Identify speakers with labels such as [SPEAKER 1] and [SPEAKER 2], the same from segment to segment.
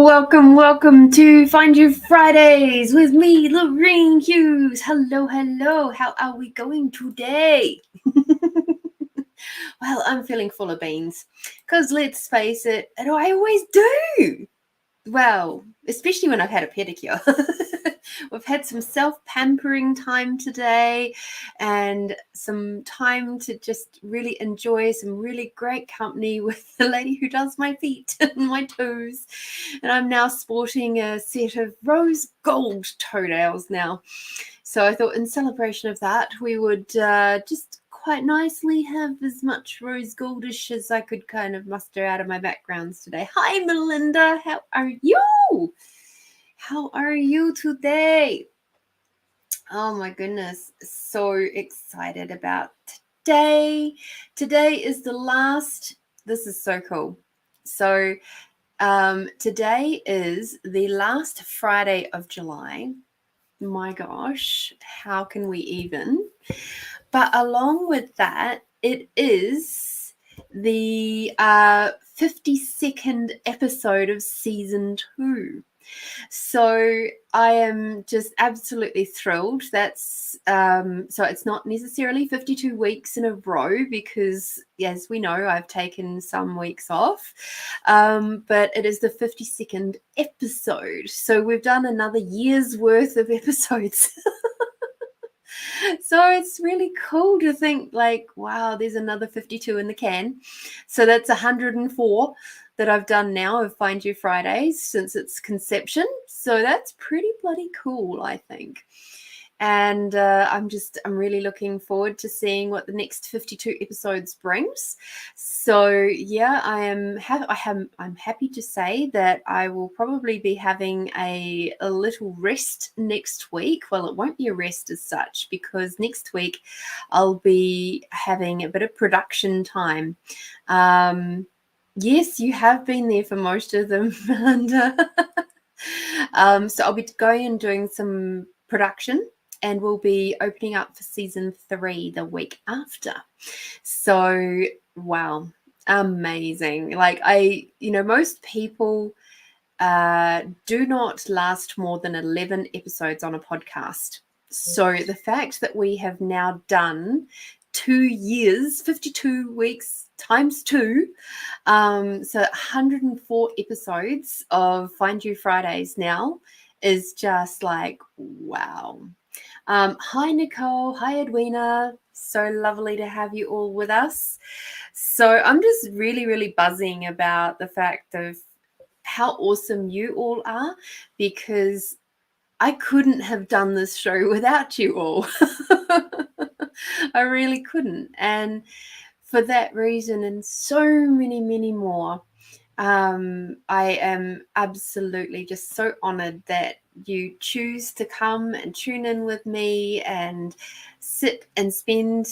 [SPEAKER 1] Welcome to Find You Fridays with me, Lorene Hughes. Hello. How are we going today? Well, I'm feeling full of beans because let's face it, and I always do. Well, especially when I've had a pedicure. We've had some self-pampering time today and some time to just really enjoy some really great company with the lady who does my feet and my toes. And I'm now sporting a set of rose gold toenails now. So I thought in celebration of that, we would just quite nicely have as much rose goldish as I could kind of muster out of my backgrounds today. Hi, Melinda. How are you? How are you today? Oh my goodness. So excited about today. Today is the last. This is so cool. So today is the last Friday of July. My gosh, how can we even? But along with that, it is the 52nd episode of season 2. So I am just absolutely thrilled. That's so it's not necessarily 52 weeks in a row because, as we know, I've taken some weeks off, but it is the 52nd episode. So we've done another year's worth of episodes. So it's really cool to think like, wow, there's another 52 in the can. So that's 104 that I've done now of Find You Fridays since its conception. So that's pretty bloody cool, I think. And I'm really looking forward to seeing what the next 52 episodes brings. So yeah, I'm happy to say that I will probably be having a little rest next week. Well, it won't be a rest as such because next week I'll be having a bit of production time. Yes, you have been there for most of them, Melinda. So I'll be going and doing some production and we'll be opening up for season 3 the week after. So, wow, amazing. Like most people do not last more than 11 episodes on a podcast. So the fact that we have now done 2 years, 52 weeks times 2, so 104 episodes of Find You Fridays now is just like, wow. Hi, Nicole. Hi, Edwina. So lovely to have you all with us. So I'm just really, really buzzing about the fact of how awesome you all are because I couldn't have done this show without you all. I really couldn't. And for that reason and so many, many more, I am absolutely just so honored that you choose to come and tune in with me and sit and spend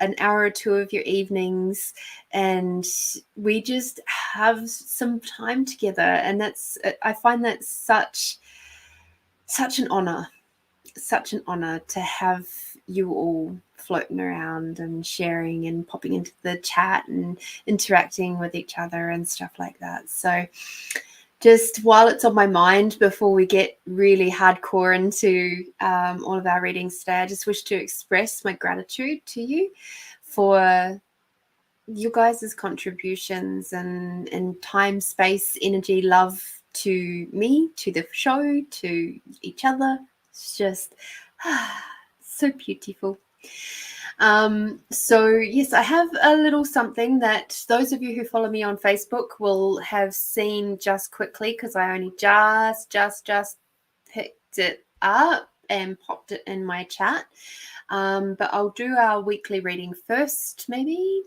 [SPEAKER 1] an hour or two of your evenings and we just have some time together. And I find that such an honor to have you all floating around and sharing and popping into the chat and interacting with each other and stuff like that. So just while it's on my mind before we get really hardcore into all of our readings today, I just wish to express my gratitude to you for you guys' contributions and time, space, energy, love to me, to the show, to each other. It's just so beautiful. So yes, I have a little something that those of you who follow me on Facebook will have seen just quickly because I only just picked it up and popped it in my chat. But I'll do our weekly reading first, maybe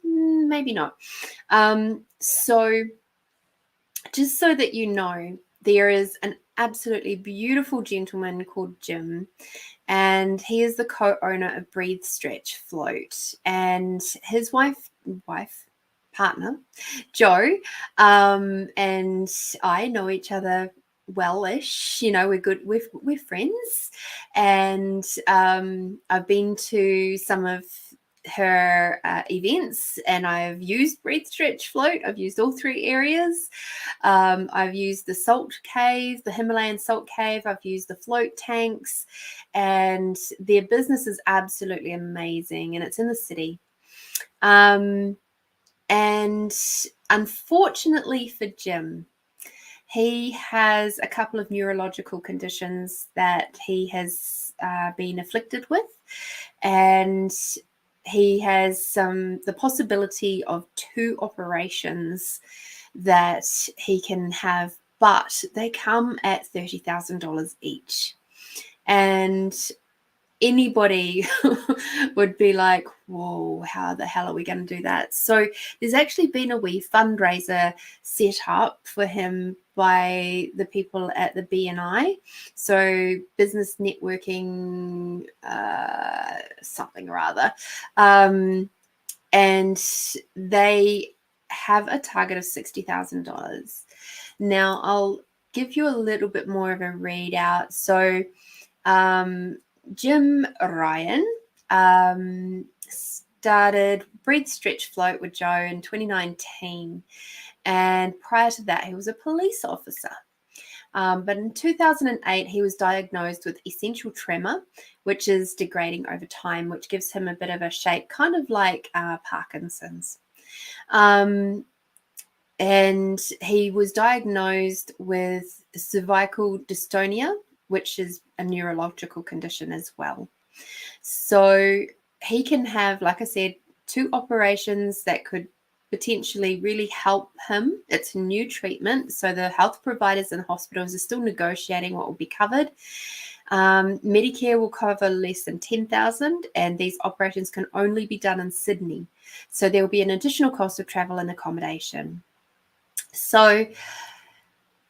[SPEAKER 1] not. So just so that you know, there is an absolutely beautiful gentleman called Jim, and he is the co-owner of Breathe Stretch Float, and his partner, Joe, and I know each other well-ish. We're good. We're friends, and I've been to some of her events, and I've used Breathe Stretch Float. I've used all 3 areas. I've used the salt cave, the Himalayan salt cave. I've used the float tanks, and their business is absolutely amazing, and it's in the city. And unfortunately for Jim, he has a couple of neurological conditions that he has been afflicted with, and he has the possibility of 2 operations that he can have, but they come at $30,000 each. And anybody would be like, whoa, how the hell are we going to do that? So there's actually been a wee fundraiser set up for him by the people at the BNI, so business networking something or other, and they have a target of $60,000. Now I'll give you a little bit more of a readout. So Jim Ryan started Breathe Stretch Float with Joe in 2019, and prior to that he was a police officer. But in 2008 he was diagnosed with essential tremor, which is degrading over time, which gives him a bit of a shape, kind of like Parkinson's. And he was diagnosed with cervical dystonia, which is a neurological condition as well. So he can have, like I said, 2 operations that could potentially really help him. It's a new treatment, so the health providers and hospitals are still negotiating what will be covered. Medicare will cover less than $10,000, and these operations can only be done in Sydney. So there will be an additional cost of travel and accommodation. So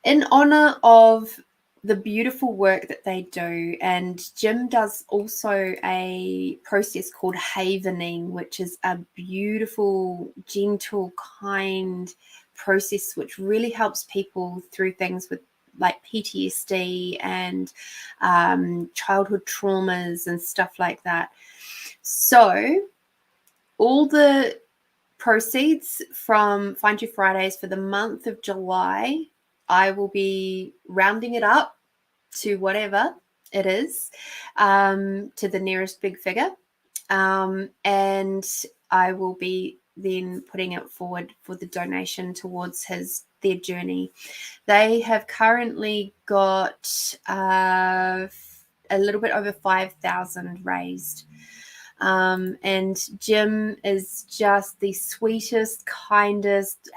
[SPEAKER 1] in honor of the beautiful work that they do, and Jim does also a process called havening, which is a beautiful, gentle, kind process which really helps people through things with like PTSD and childhood traumas and stuff like that. So all the proceeds from Find You Fridays for the month of July, I will be rounding it up to whatever it is, to the nearest big figure, and I will be then putting it forward for the donation towards their journey. They have currently got a little bit over 5,000 raised. And Jim is just the sweetest, kindest,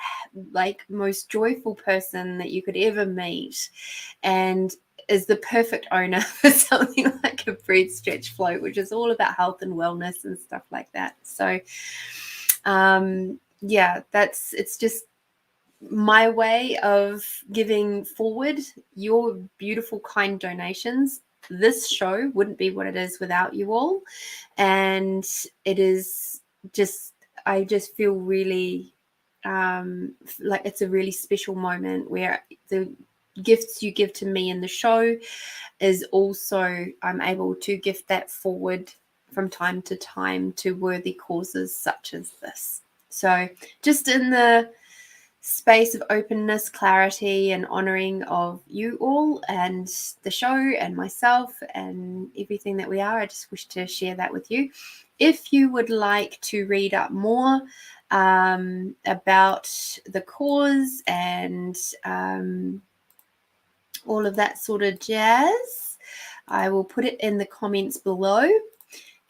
[SPEAKER 1] like most joyful person that you could ever meet, and is the perfect owner for something like a Breathe Stretch Float, which is all about health and wellness and stuff like that. So yeah, it's just my way of giving forward your beautiful, kind donations. This show wouldn't be what it is without you all. And it is just, I just feel really like it's a really special moment where the gifts you give to me in the show is also, I'm able to gift that forward from time to time to worthy causes such as this. So just in the space of openness, clarity, and honoring of you all and the show and myself and everything that we are, I just wish to share that with you. If you would like to read up more about the cause and all of that sort of jazz, I will put it in the comments below.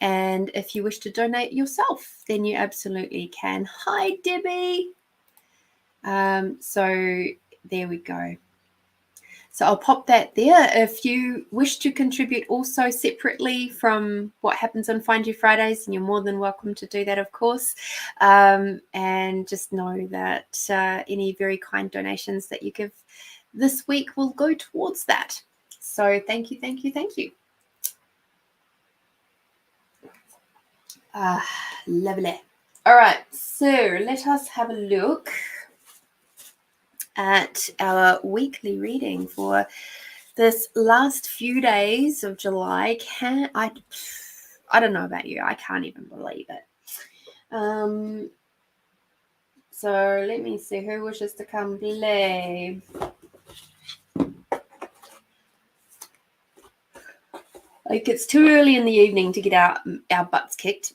[SPEAKER 1] And if you wish to donate yourself, then you absolutely can. Hi, Debbie. So there we go. So I'll pop that there. If you wish to contribute also separately from what happens on Find You Fridays, then you're more than welcome to do that, of course. And just know that any very kind donations that you give this week will go towards that. So thank you, thank you, thank you. Lovely. All right, so let us have a look at our weekly reading for this last few days of July. I don't know about you, I can't even believe it. So let me see who wishes to come play. Like, it's too early in the evening to get our butts kicked.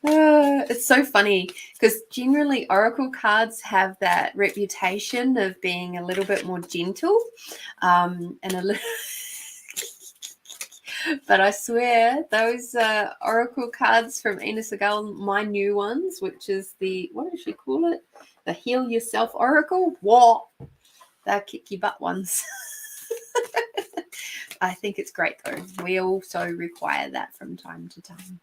[SPEAKER 1] It's so funny because generally oracle cards have that reputation of being a little bit more gentle, and a little. But I swear those oracle cards from Ina Segal, my new ones, which is the, what does she call it? The Heal Yourself Oracle. What? They're kick your butt ones. I think it's great though. We also require that from time to time.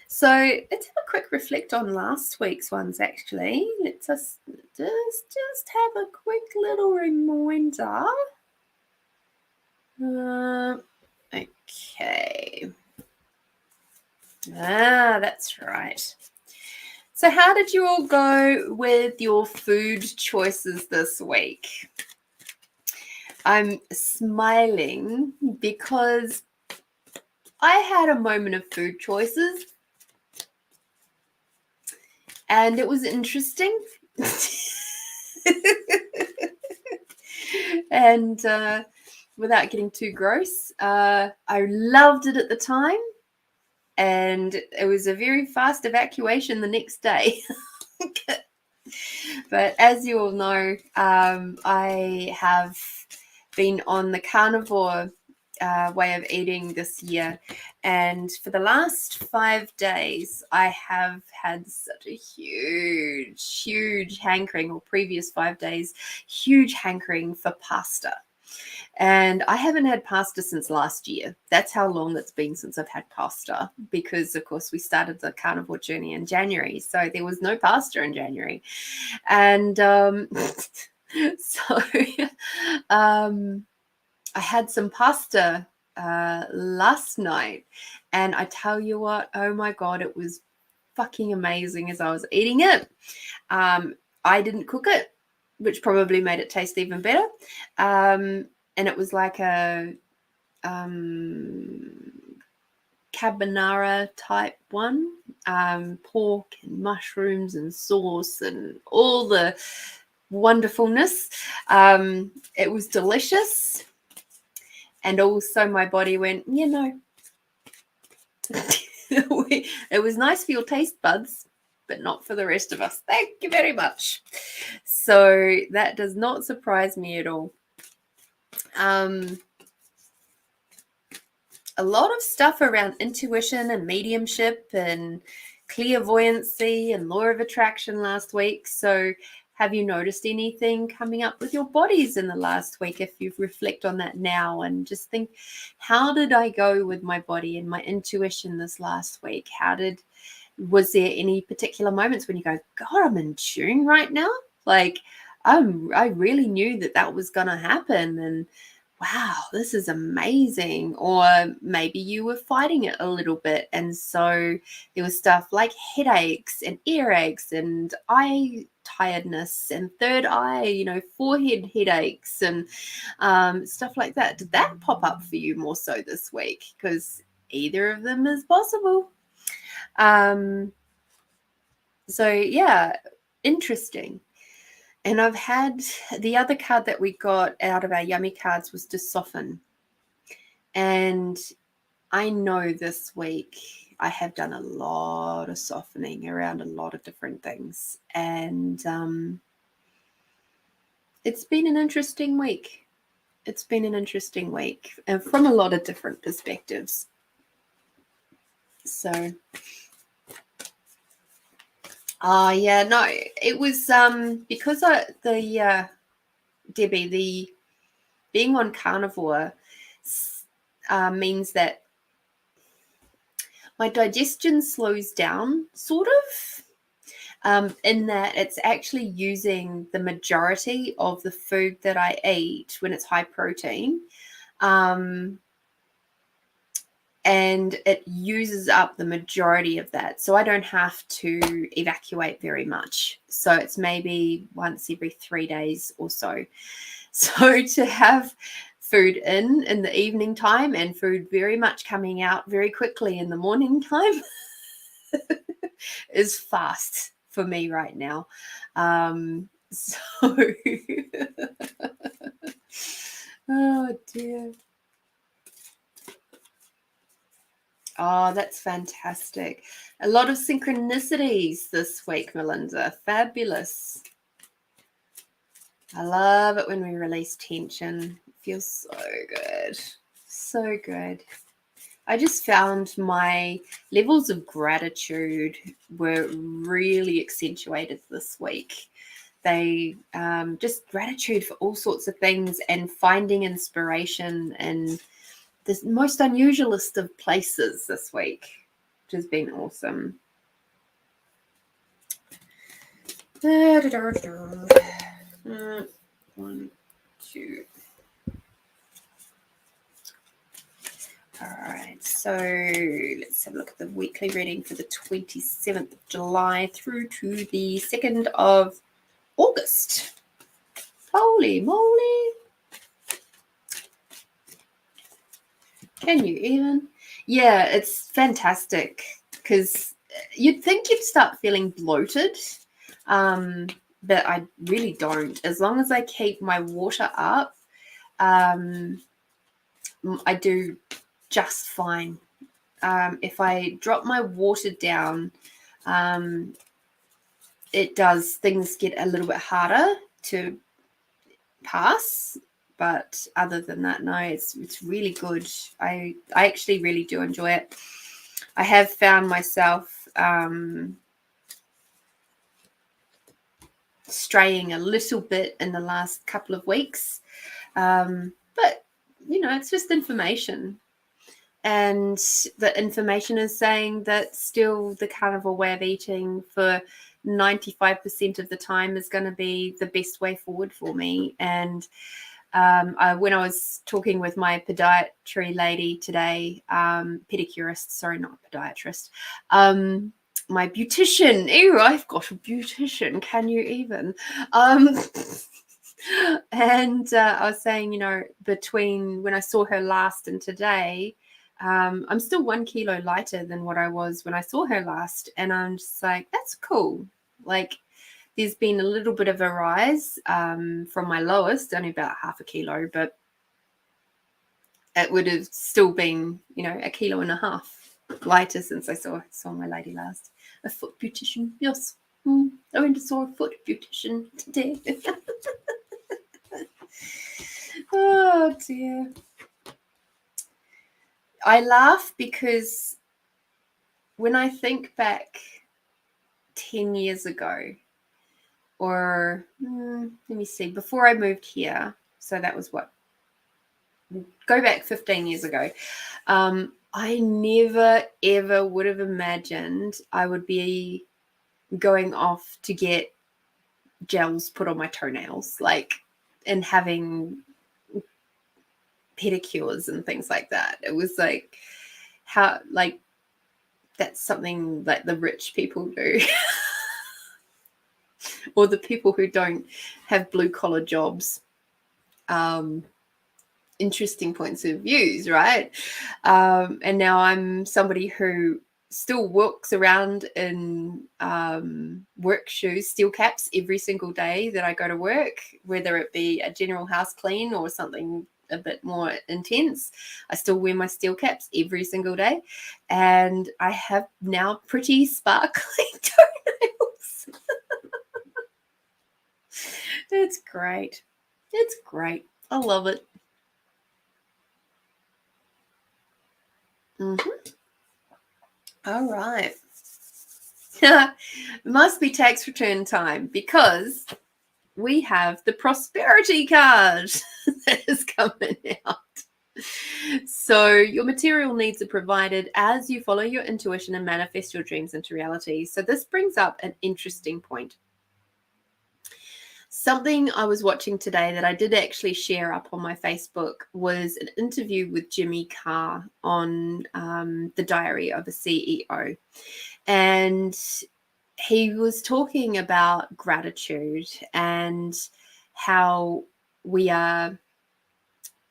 [SPEAKER 1] So let's have a quick reflect on last week's ones actually. Let's just have a quick little reminder. Okay. That's right. So how did you all go with your food choices this week? I'm smiling because I had a moment of food choices and it was interesting. And without getting too gross, I loved it at the time, and it was a very fast evacuation the next day. But as you all know, I have been on the carnivore way of eating this year, and for the last 5 days I have had such a huge hankering, or previous 5 days, huge hankering for pasta. And I haven't had pasta since last year. That's how long it's been since I've had pasta, because of course we started the carnivore journey in January, so there was no pasta in January. And so I had some pasta last night, and I tell you what, oh my God, it was fucking amazing as I was eating it. I didn't cook it, which probably made it taste even better. And it was like a carbonara type one, pork and mushrooms and sauce and all the wonderfulness. It was delicious. And also my body went, you know, it was nice for your taste buds, but not for the rest of us. Thank you very much. So that does not surprise me at all. A lot of stuff around intuition and mediumship and clairvoyancy and law of attraction last week. So have you noticed anything coming up with your bodies in the last week? If you reflect on that now and just think, how did I go with my body and my intuition this last week? Was there any particular moments when you go, God, I'm in tune right now? Like, I really knew that was going to happen, and wow, this is amazing. Or maybe you were fighting it a little bit, and so there was stuff like headaches and earaches and eye tiredness and third eye, forehead headaches and stuff like that. Did that pop up for you more so this week? Because either of them is possible. So yeah, interesting. And I've had the other card that we got out of our yummy cards was to soften. And I know this week I have done a lot of softening around a lot of different things. And it's been an interesting week. It's been an interesting week, and from a lot of different perspectives. So... yeah, no, it was because Debbie, the being on carnivore means that my digestion slows down, sort of, in that it's actually using the majority of the food that I eat when it's high protein. And it uses up the majority of that. So I don't have to evacuate very much. So it's maybe once every 3 days or so. So to have food in the evening time and food very much coming out very quickly in the morning time is fast for me right now. So, oh dear. Oh, that's fantastic. A lot of synchronicities this week, Melinda. Fabulous. I love it when we release tension. It feels so good. So good. I just found my levels of gratitude were really accentuated this week. They just gratitude for all sorts of things and finding inspiration in the most unusualist of places this week, which has been awesome. One, two. All right, so let's have a look at the weekly reading for the 27th of July through to the 2nd of August. Holy moly. Can you even? Yeah, it's fantastic because you'd think you'd start feeling bloated, but I really don't. As long as I keep my water up, I do just fine. If I drop my water down, things get a little bit harder to pass. But other than that, no, it's really good. I actually really do enjoy it. I have found myself straying a little bit in the last couple of weeks. But, it's just information. And the information is saying that still the carnivore way of eating for 95% of the time is going to be the best way forward for me. And when I was talking with my podiatry lady today, pedicurist, sorry, not podiatrist, my beautician. Ew, I've got a beautician. Can you even? And I was saying, between when I saw her last and today, I'm still 1 kilo lighter than what I was when I saw her last. And I'm just like, that's cool. Like, there's been a little bit of a rise from my lowest, only about 0.5 kilo, but it would have still been, 1.5 kilos lighter since I saw my lady last. A foot beautician, yes. I went and saw a foot beautician today. Oh dear. I laugh because when I think back 10 years ago, or let me see, before I moved here, so that was what? Go back 15 years ago. I never, ever would have imagined I would be going off to get gels put on my toenails, and having pedicures and things like that. It was like, that's something that the rich people do. Or the people who don't have blue collar jobs. Interesting points of views, right? And now I'm somebody who still walks around in work shoes, steel caps every single day that I go to work, whether it be a general house clean or something a bit more intense. I still wear my steel caps every single day, and I have now pretty sparkly toenails. It's great. It's great. I love it. All right. It must be tax return time because we have the prosperity card that is coming out. So your material needs are provided as you follow your intuition and manifest your dreams into reality. So this brings up an interesting point. Something I was watching today that I did actually share up on my Facebook was an interview with Jimmy Carr on the Diary of a CEO. And he was talking about gratitude and how we are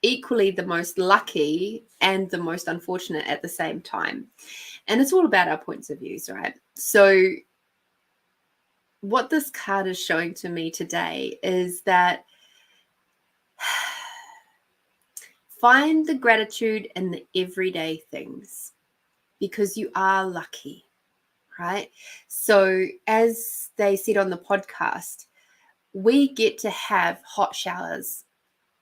[SPEAKER 1] equally the most lucky and the most unfortunate at the same time. And it's all about our points of views, right? So what this card is showing to me today is that find the gratitude in the everyday things, because you are lucky, right? So as they said on the podcast, we get to have hot showers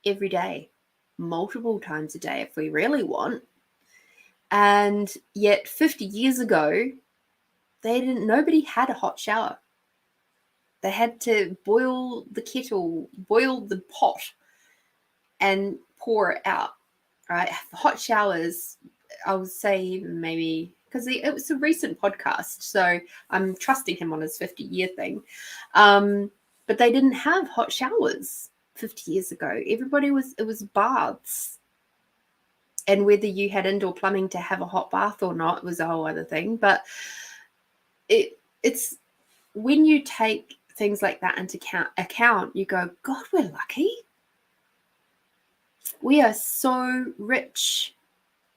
[SPEAKER 1] every day, multiple times a day if we really want. And yet 50 years ago, nobody had a hot shower. They had to boil the kettle, boil the pot, and pour it out, right? Hot showers, I would say maybe, because it was a recent podcast, so I'm trusting him on his 50-year thing. But they didn't have hot showers 50 years ago. It was baths. And whether you had indoor plumbing to have a hot bath or not was a whole other thing. But it's when you take things like that into account, you go, God, we're lucky. We are so rich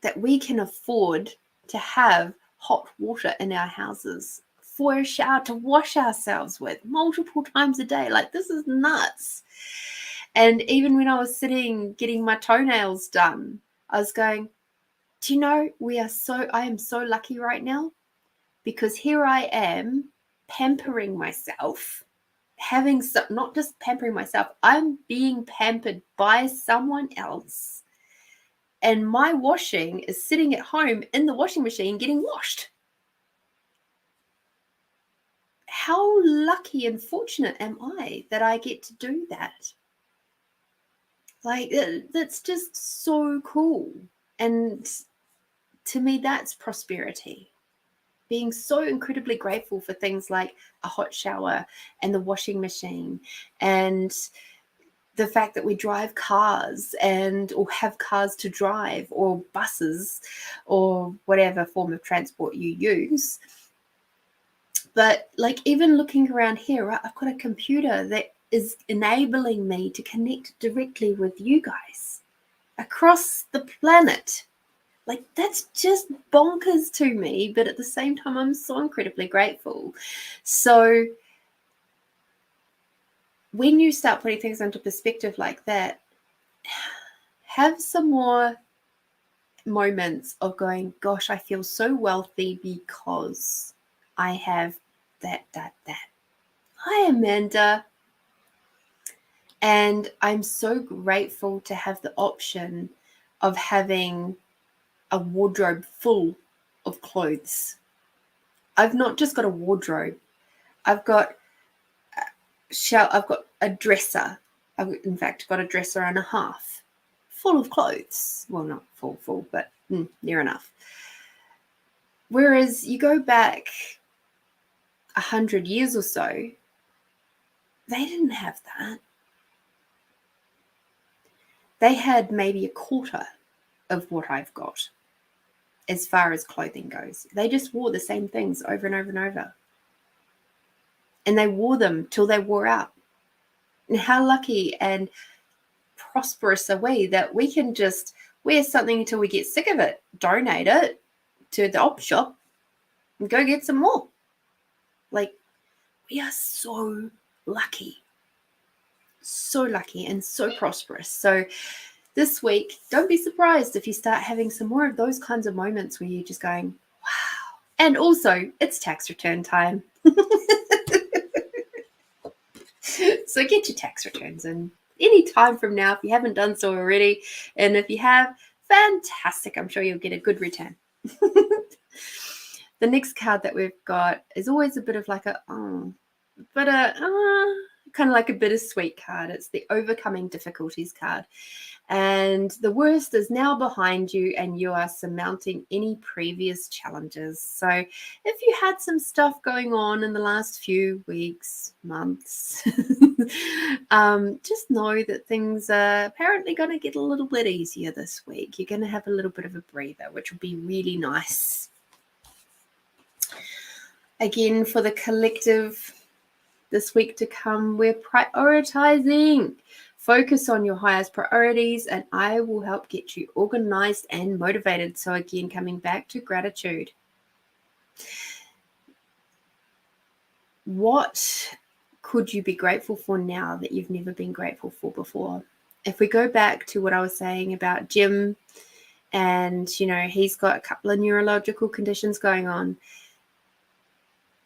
[SPEAKER 1] that we can afford to have hot water in our houses for a shower to wash ourselves with multiple times a day. Like, this is nuts. And even when I was sitting getting my toenails done, I was going, do you know, I am so lucky right now, because here I am pampering myself, not just pampering myself, I'm being pampered by someone else. And my washing is sitting at home in the washing machine getting washed. How lucky and fortunate am I that I get to do that? Like, that's just so cool. And to me, that's prosperity. Being so incredibly grateful for things like a hot shower and the washing machine, and the fact that we drive cars or have cars to drive, or buses, or whatever form of transport you use. But like, even looking around here, right, I've got a computer that is enabling me to connect directly with you guys across the planet. Like, that's just bonkers to me, but at the same time, I'm so incredibly grateful. So when you start putting things into perspective like that, have some more moments of going, gosh, I feel so wealthy because I have that. Hi, Amanda. And I'm so grateful to have the option of having a wardrobe full of clothes. I've not just got a wardrobe. I've got a dresser. I've, in fact, got a dresser and a half full of clothes. Well, not full, but near enough. Whereas you go back 100 years or so, they didn't have that. They had maybe a quarter of what I've got as far as clothing goes. They just wore the same things over and over and over. And they wore them till they wore out. And how lucky and prosperous are we that we can just wear something until we get sick of it, donate it to the op shop, and go get some more. Like, we are so lucky. So lucky and so prosperous. So this week, don't be surprised if you start having some more of those kinds of moments where you're just going, wow. And also, it's tax return time. So get your tax returns in any time from now if you haven't done so already. And if you have, fantastic. I'm sure you'll get a good return. The next card that we've got is always a bit of like kind of like a bittersweet card. It's the overcoming difficulties card. And the worst is now behind you, and you are surmounting any previous challenges. So if you had some stuff going on in the last few weeks, months, just know that things are apparently going to get a little bit easier this week. You're going to have a little bit of a breather, which will be really nice. Again, for the collective, this week to come, we're prioritizing Focus on your highest priorities, and I will help get you organized and motivated. So again, coming back to gratitude. What could you be grateful for now that you've never been grateful for before? If we go back to what I was saying about Jim, and, he's got a couple of neurological conditions going on,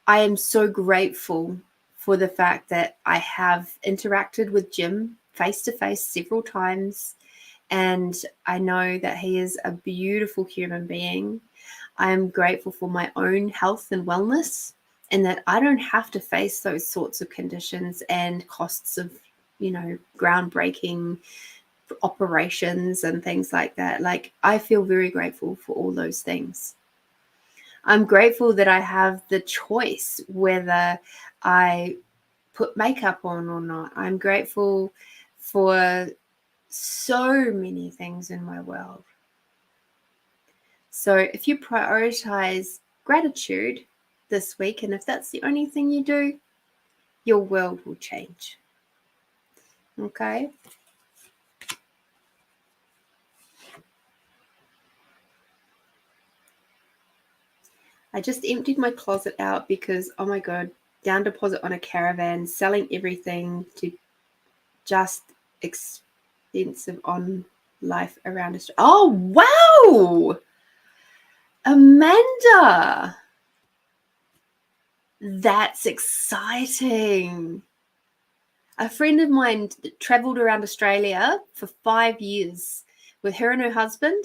[SPEAKER 1] I am so grateful for the fact that I have interacted with Jim face-to-face several times, and I know that he is a beautiful human being. I am grateful for my own health and wellness, and that I don't have to face those sorts of conditions and costs of, groundbreaking operations and things like that. Like, I feel very grateful for all those things. I'm grateful that I have the choice whether I put makeup on or not. I'm grateful for so many things in my world. So if you prioritize gratitude this week, and if that's the only thing you do, your world will change. Okay? I just emptied my closet out because, oh my God, down deposit on a caravan, selling everything to just expensive on life around Australia. Oh, wow! Amanda! That's exciting. A friend of mine traveled around Australia for 5 years with her and her husband.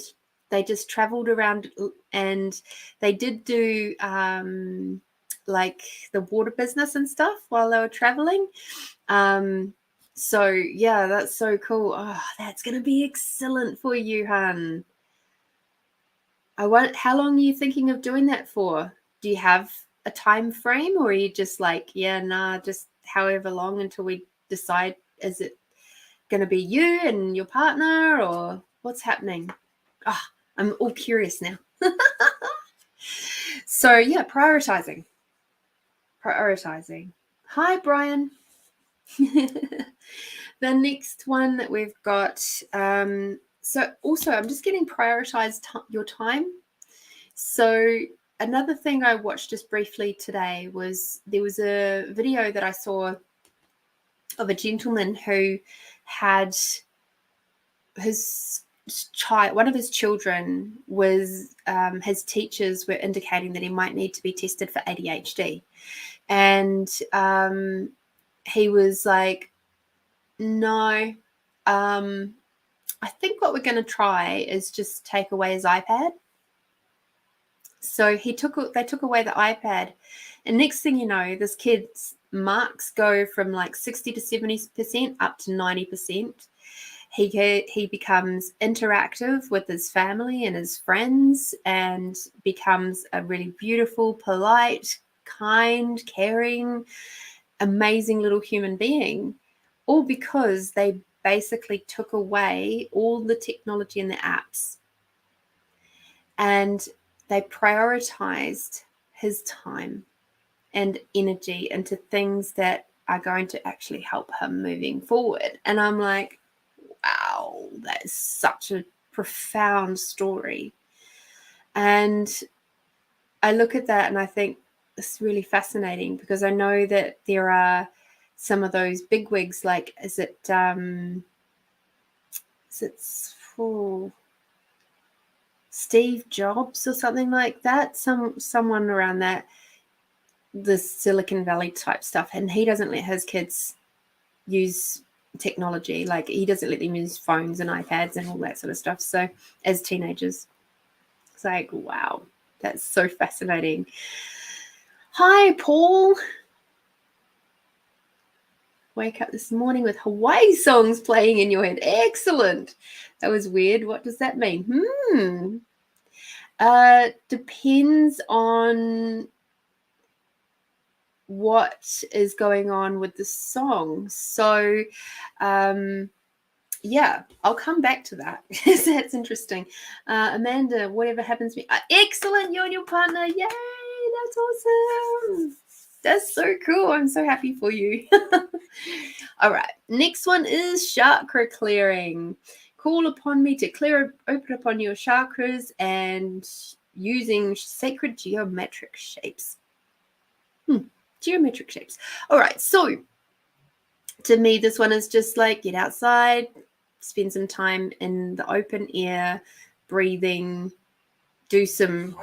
[SPEAKER 1] They just traveled around, and they did do like the water business and stuff while they were traveling. So yeah, that's so cool. Oh, that's going to be excellent for you, hun. How long are you thinking of doing that for? Do you have a time frame, or are you just like, just however long until we decide, is it going to be you and your partner, or what's happening? I'm all curious now. So yeah, prioritizing. Hi, Brian. The next one that we've got, so also I'm just getting prioritized your time. So another thing I watched just briefly today was, there was a video that I saw of a gentleman who had one of his children was, his teachers were indicating that he might need to be tested for ADHD. And he was like, no, I think what we're going to try is just take away his iPad. So they took away the iPad, and next thing you know, this kid's marks go from like 60 to 70% up to 90%. He becomes interactive with his family and his friends, and becomes a really beautiful, polite, kind, caring, amazing little human being, all because they basically took away all the technology and the apps, and they prioritized his time and energy into things that are going to actually help him moving forward. And I'm like, wow, that is such a profound story. And I look at that and I think it's really fascinating, because I know that there are some of those bigwigs, like, Steve Jobs or something like that, someone around that, the Silicon Valley type stuff, and he doesn't let his kids use technology. Like, he doesn't let them use phones and iPads and all that sort of stuff. So as teenagers, it's like, wow, that's so fascinating. Hi, Paul. Wake up this morning with Hawaii songs playing in your head. Excellent. That was weird. What does that mean? Depends on what is going on with the song. So yeah, I'll come back to that. That's interesting. Amanda, whatever happens to me. Excellent, you and your partner. Yay, that's awesome. That's so cool. I'm so happy for you. All right. Next one is chakra clearing. Call upon me to open upon your chakras and using sacred geometric shapes. Geometric shapes. All right. So to me, this one is just like get outside, spend some time in the open air, breathing, do some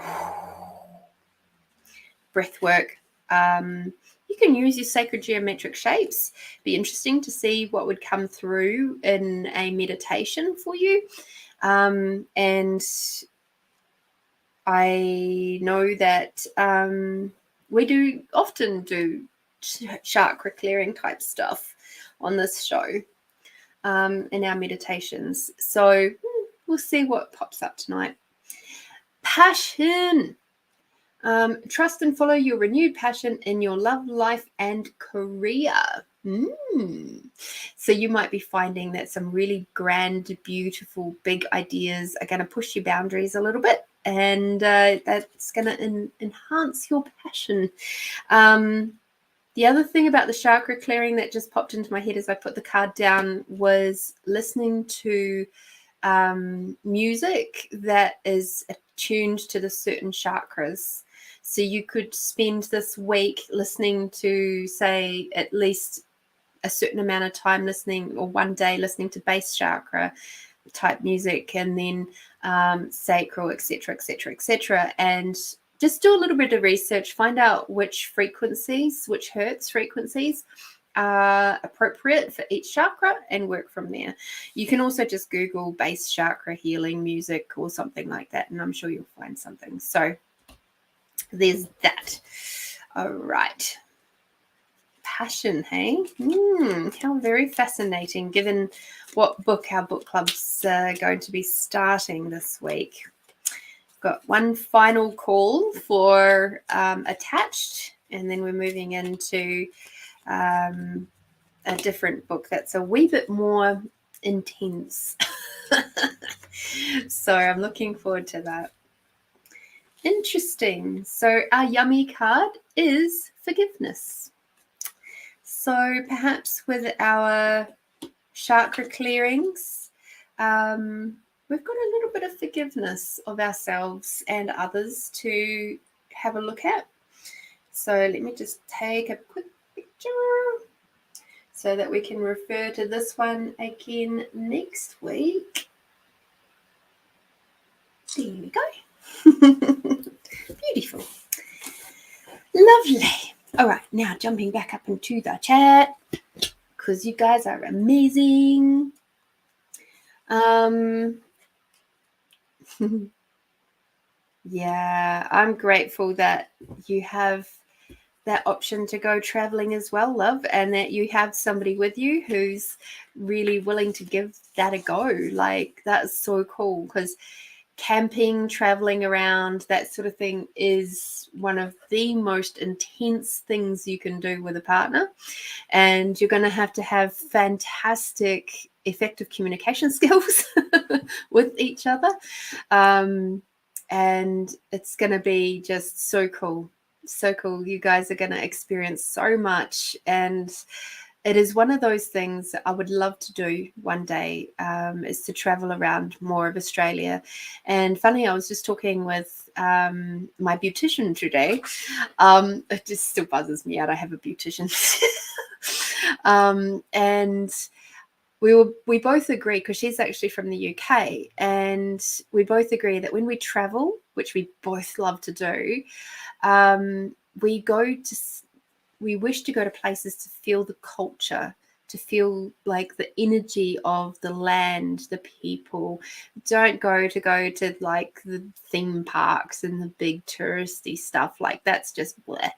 [SPEAKER 1] breath work. You can use your sacred geometric shapes. Be interesting to see what would come through in a meditation for you. And I know that we often do chakra clearing type stuff on this show in our meditations. So we'll see what pops up tonight. Passion. Trust and follow your renewed passion in your love life and career. So you might be finding that some really grand, beautiful, big ideas are going to push your boundaries a little bit, and that's going to enhance your passion. The other thing about the chakra clearing that just popped into my head as I put the card down was listening to music that is attuned to the certain chakras. So you could spend this week listening to, say, at least a certain amount of time listening, or one day listening to base chakra type music, and then sacral, etc., etc., etc., and just do a little bit of research, find out which frequencies, which hertz frequencies are appropriate for each chakra, and work from there. You can also just Google base chakra healing music or something like that, and I'm sure you'll find something. So there's that. All right. Passion, hey? How very fascinating, given what book our book club's going to be starting this week. Got one final call for Attached, and then we're moving into a different book that's a wee bit more intense. So I'm looking forward to that. Interesting. So our yummy card is forgiveness. So perhaps with our chakra clearings, we've got a little bit of forgiveness of ourselves and others to have a look at. So let me just take a quick picture so that we can refer to this one again next week. There we go. Beautiful. Lovely. All right, now jumping back up into the chat because you guys are amazing. Yeah, I'm grateful that you have that option to go traveling as well, love, and that you have somebody with you who's really willing to give that a go. Like, that's so cool, because camping, traveling around, that sort of thing is one of the most intense things you can do with a partner, and you're going to have fantastic effective communication skills with each other, and it's going to be just so cool. You guys are going to experience so much, and it is one of those things that I would love to do one day, is to travel around more of Australia. And funny, I was just talking with my beautician today. It just still buzzes me out. I have a beautician. And we both agree, because she's actually from the UK, and we both agree that when we travel, which we both love to do, we wish to go to places to feel the culture, to feel like the energy of the land, the people. Don't go to like the theme parks and the big touristy stuff. Like, that's just bleh.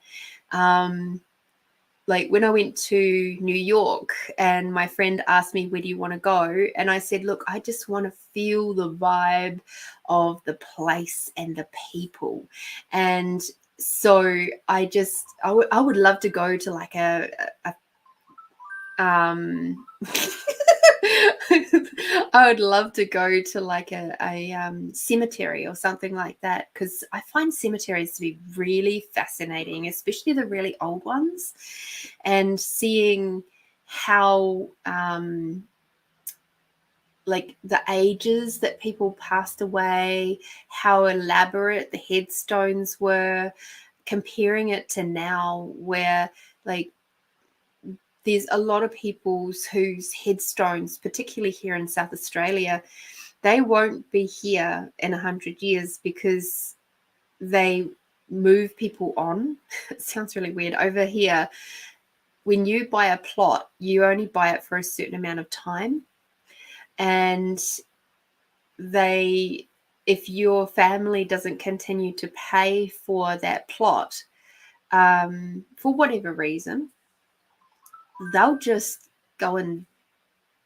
[SPEAKER 1] Like when I went to New York and my friend asked me, where do you want to go? And I said, look, I just want to feel the vibe of the place and the people. And so I would love to go to like a I would love to go to like a cemetery or something like that, because I find cemeteries to be really fascinating, especially the really old ones, and seeing how like the ages that people passed away, how elaborate the headstones were, comparing it to now, where like there's a lot of people whose headstones, particularly here in South Australia, they won't be here in 100 years because they move people on. It sounds really weird. Over here, when you buy a plot, you only buy it for a certain amount of time. And if your family doesn't continue to pay for that plot, for whatever reason, they'll just go and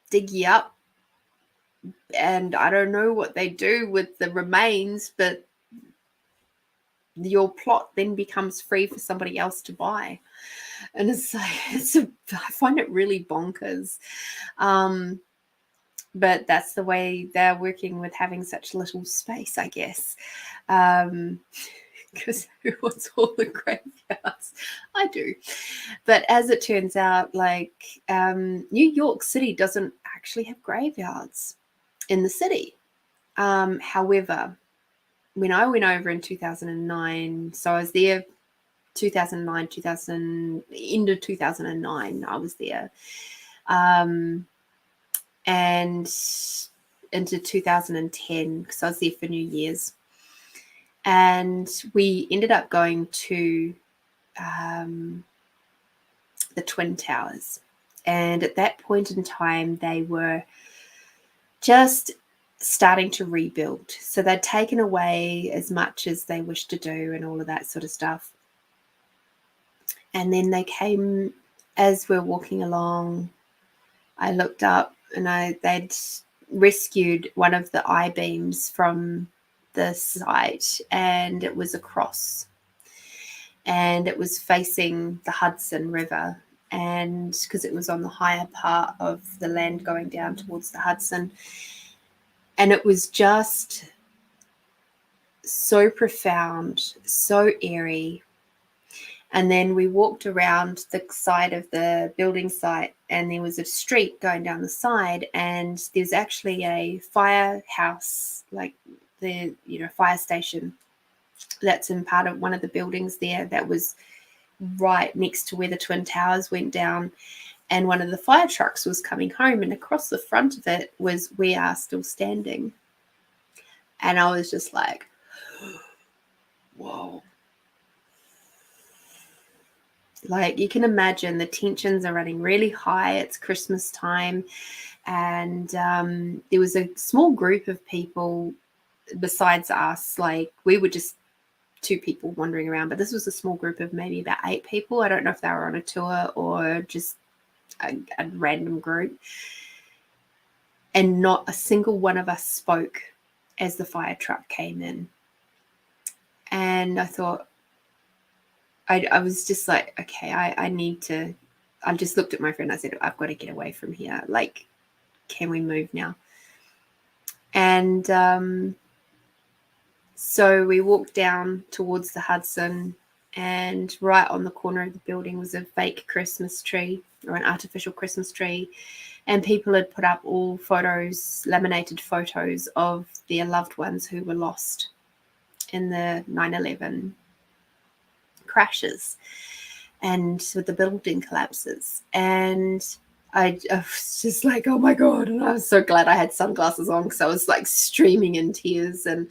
[SPEAKER 1] dig you up. And I don't know what they do with the remains, but your plot then becomes free for somebody else to buy. And it's like, I find it really bonkers. But that's the way they're working with having such little space, I guess. Because who wants all the graveyards? I do. But as it turns out, like New York City doesn't actually have graveyards in the city. However, when I went over in 2009, so I was there 2009, into 2009, I was there. And into 2010, because I was there for New Year's. And we ended up going to the Twin Towers. And at that point in time, they were just starting to rebuild. So they'd taken away as much as they wished to do and all of that sort of stuff. And then they came, as we're walking along, I looked up and they'd rescued one of the I-beams from the site, and it was a cross. And it was facing the Hudson River, and because it was on the higher part of the land going down towards the Hudson. And it was just so profound, so eerie. And then we walked around the side of the building site, and there was a street going down the side, and there's actually a firehouse, like the fire station, that's in part of one of the buildings there, that was right next to where the Twin Towers went down. And one of the fire trucks was coming home, and across the front of it was "We Are Still Standing." And I was just like, whoa. Like, you can imagine the tensions are running really high. It's Christmas time. And there was a small group of people besides us. Like, we were just 2 people wandering around, but this was a small group of maybe about 8 people. I don't know if they were on a tour or just a random group. And not a single one of us spoke as the fire truck came in. And I thought, I was just like, okay, I need to, I just looked at my friend. I said, I've got to get away from here. Like, can we move now? And so we walked down towards the Hudson, and right on the corner of the building was a fake Christmas tree, or an artificial Christmas tree. And people had put up all photos, laminated photos of their loved ones who were lost in the 9/11 crashes and with the building collapses. And I was just like, oh my God. And I was so glad I had sunglasses on, because I was like streaming in tears. And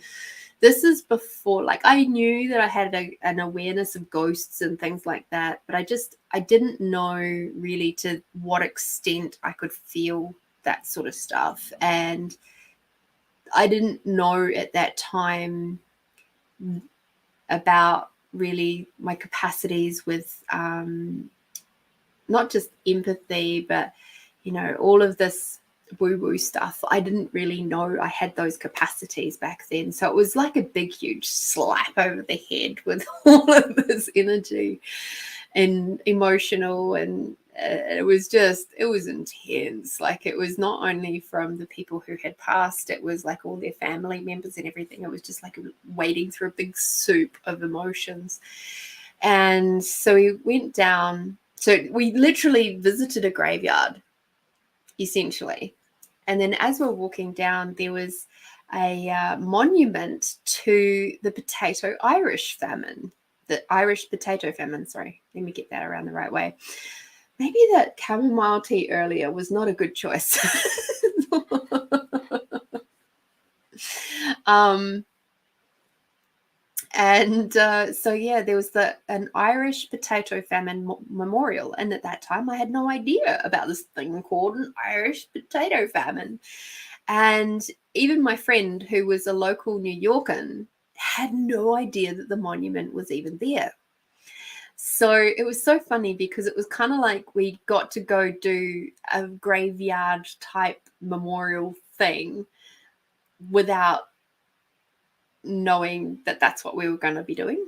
[SPEAKER 1] this is before, like, I knew that I had an awareness of ghosts and things like that, but I didn't know really to what extent I could feel that sort of stuff. And I didn't know at that time about really my capacities with not just empathy, but all of this woo-woo stuff. I didn't really know I had those capacities back then. So it was like a big huge slap over the head with all of this energy and emotional and it was intense. Like, it was not only from the people who had passed, it was like all their family members and everything. It was just like wading through a big soup of emotions. And so we went down. So we literally visited a graveyard, essentially. And then as we're walking down, there was a monument to the Irish famine. The Irish potato famine, sorry. Let me get that around the right way. Maybe that chamomile tea earlier was not a good choice. So yeah, there was an Irish potato famine memorial, and at that time I had no idea about this thing called an Irish potato famine. And even my friend, who was a local New Yorker, had no idea that the monument was even there. So it was so funny because it was kind of like we got to go do a graveyard type memorial thing without knowing that that's what we were going to be doing.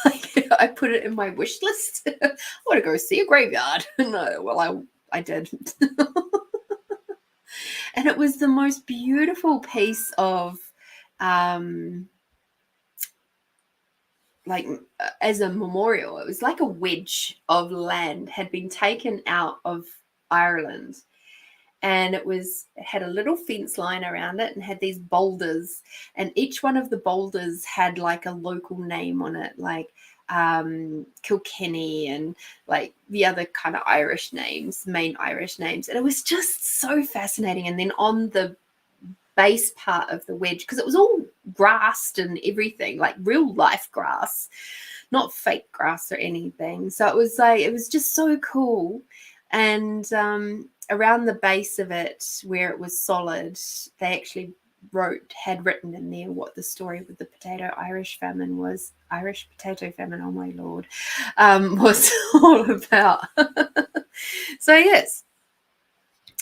[SPEAKER 1] Like, I put it in my wish list. I want to go see a graveyard. No, well, I did. And it was the most beautiful piece of like as a memorial. It was like a wedge of land had been taken out of Ireland, and it had a little fence line around it and had these boulders, and each one of the boulders had like a local name on it, like Kilkenny and like the other kind of Irish names, main Irish names. And it was just so fascinating. And then on the base part of the wedge, because it was all grassed and everything, like real life grass, not fake grass or anything. So it was just so cool. And around the base of it, where it was solid, they actually had written in there what the story with the Irish potato famine, oh my Lord, was all about. So yes,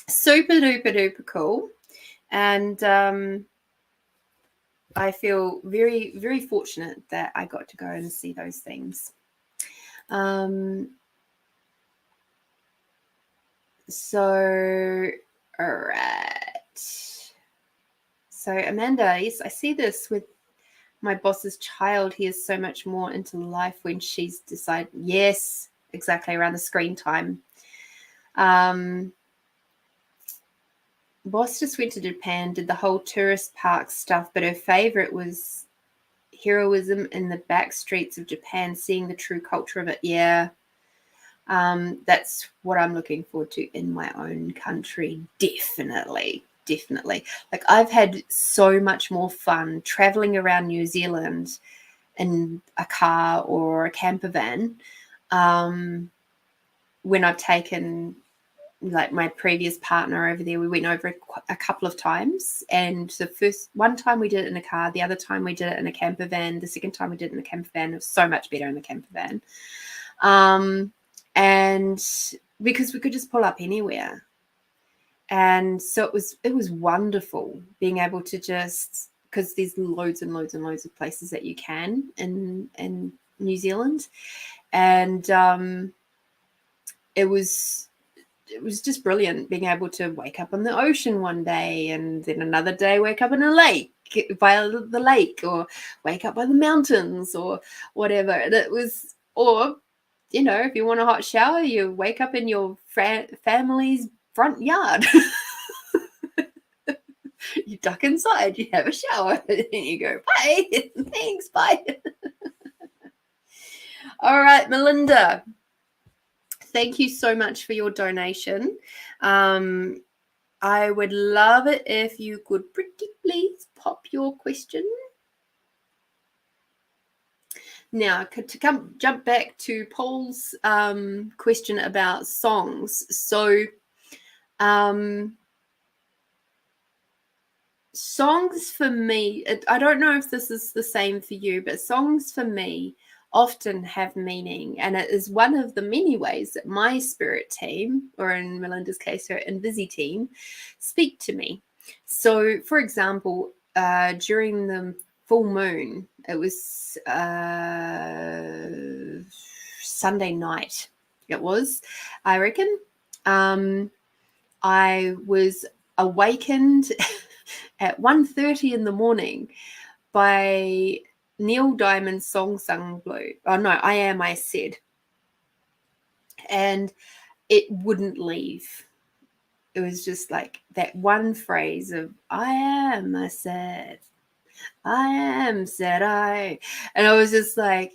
[SPEAKER 1] super duper duper cool. And I feel very, very fortunate that I got to go and see those things. So, all right. So, Amanda, yes, I see this with my boss's child. He is so much more into life when she's decided. Yes, exactly, around the screen time. Boss just went to Japan, did the whole tourist park stuff, but her favorite was heroism in the back streets of Japan, seeing the true culture of it. Yeah. That's what I'm looking forward to in my own country. Definitely. Like, I've had so much more fun traveling around New Zealand in a car or a camper van when I've taken, like, my previous partner over there. We went over a couple of times, and the first one time we did it in a car, the other time we did it in a camper van, the second time we did it in a camper van. It was so much better in the camper van. And because we could just pull up anywhere. And so it was wonderful being able to just, because there's loads and loads and loads of places that you can in New Zealand. And it was just brilliant being able to wake up on the ocean one day, and then another day wake up in a lake, by the lake, or wake up by the mountains or whatever. And it was, or, you know, if you want a hot shower, you wake up in your family's front yard. You duck inside, you have a shower, and you go, bye, thanks, bye. All right, Melinda, thank you so much for your donation. I would love it if you could pretty please pop your question. Now, to jump back to Paul's question about songs. So, songs for me, I don't know if this is the same for you, but songs for me often have meaning, and it is one of the many ways that my spirit team, or in Melinda's case, her Invisi team, speak to me. So, for example, during the full moon, it was Sunday night, it was, I reckon. I was awakened at 1:30 in the morning by Neil Diamond's song Sung Blue. Oh no, I Am, I Said. And it wouldn't leave. It was just like that one phrase of I am, I said. I am, said I. And I was just like,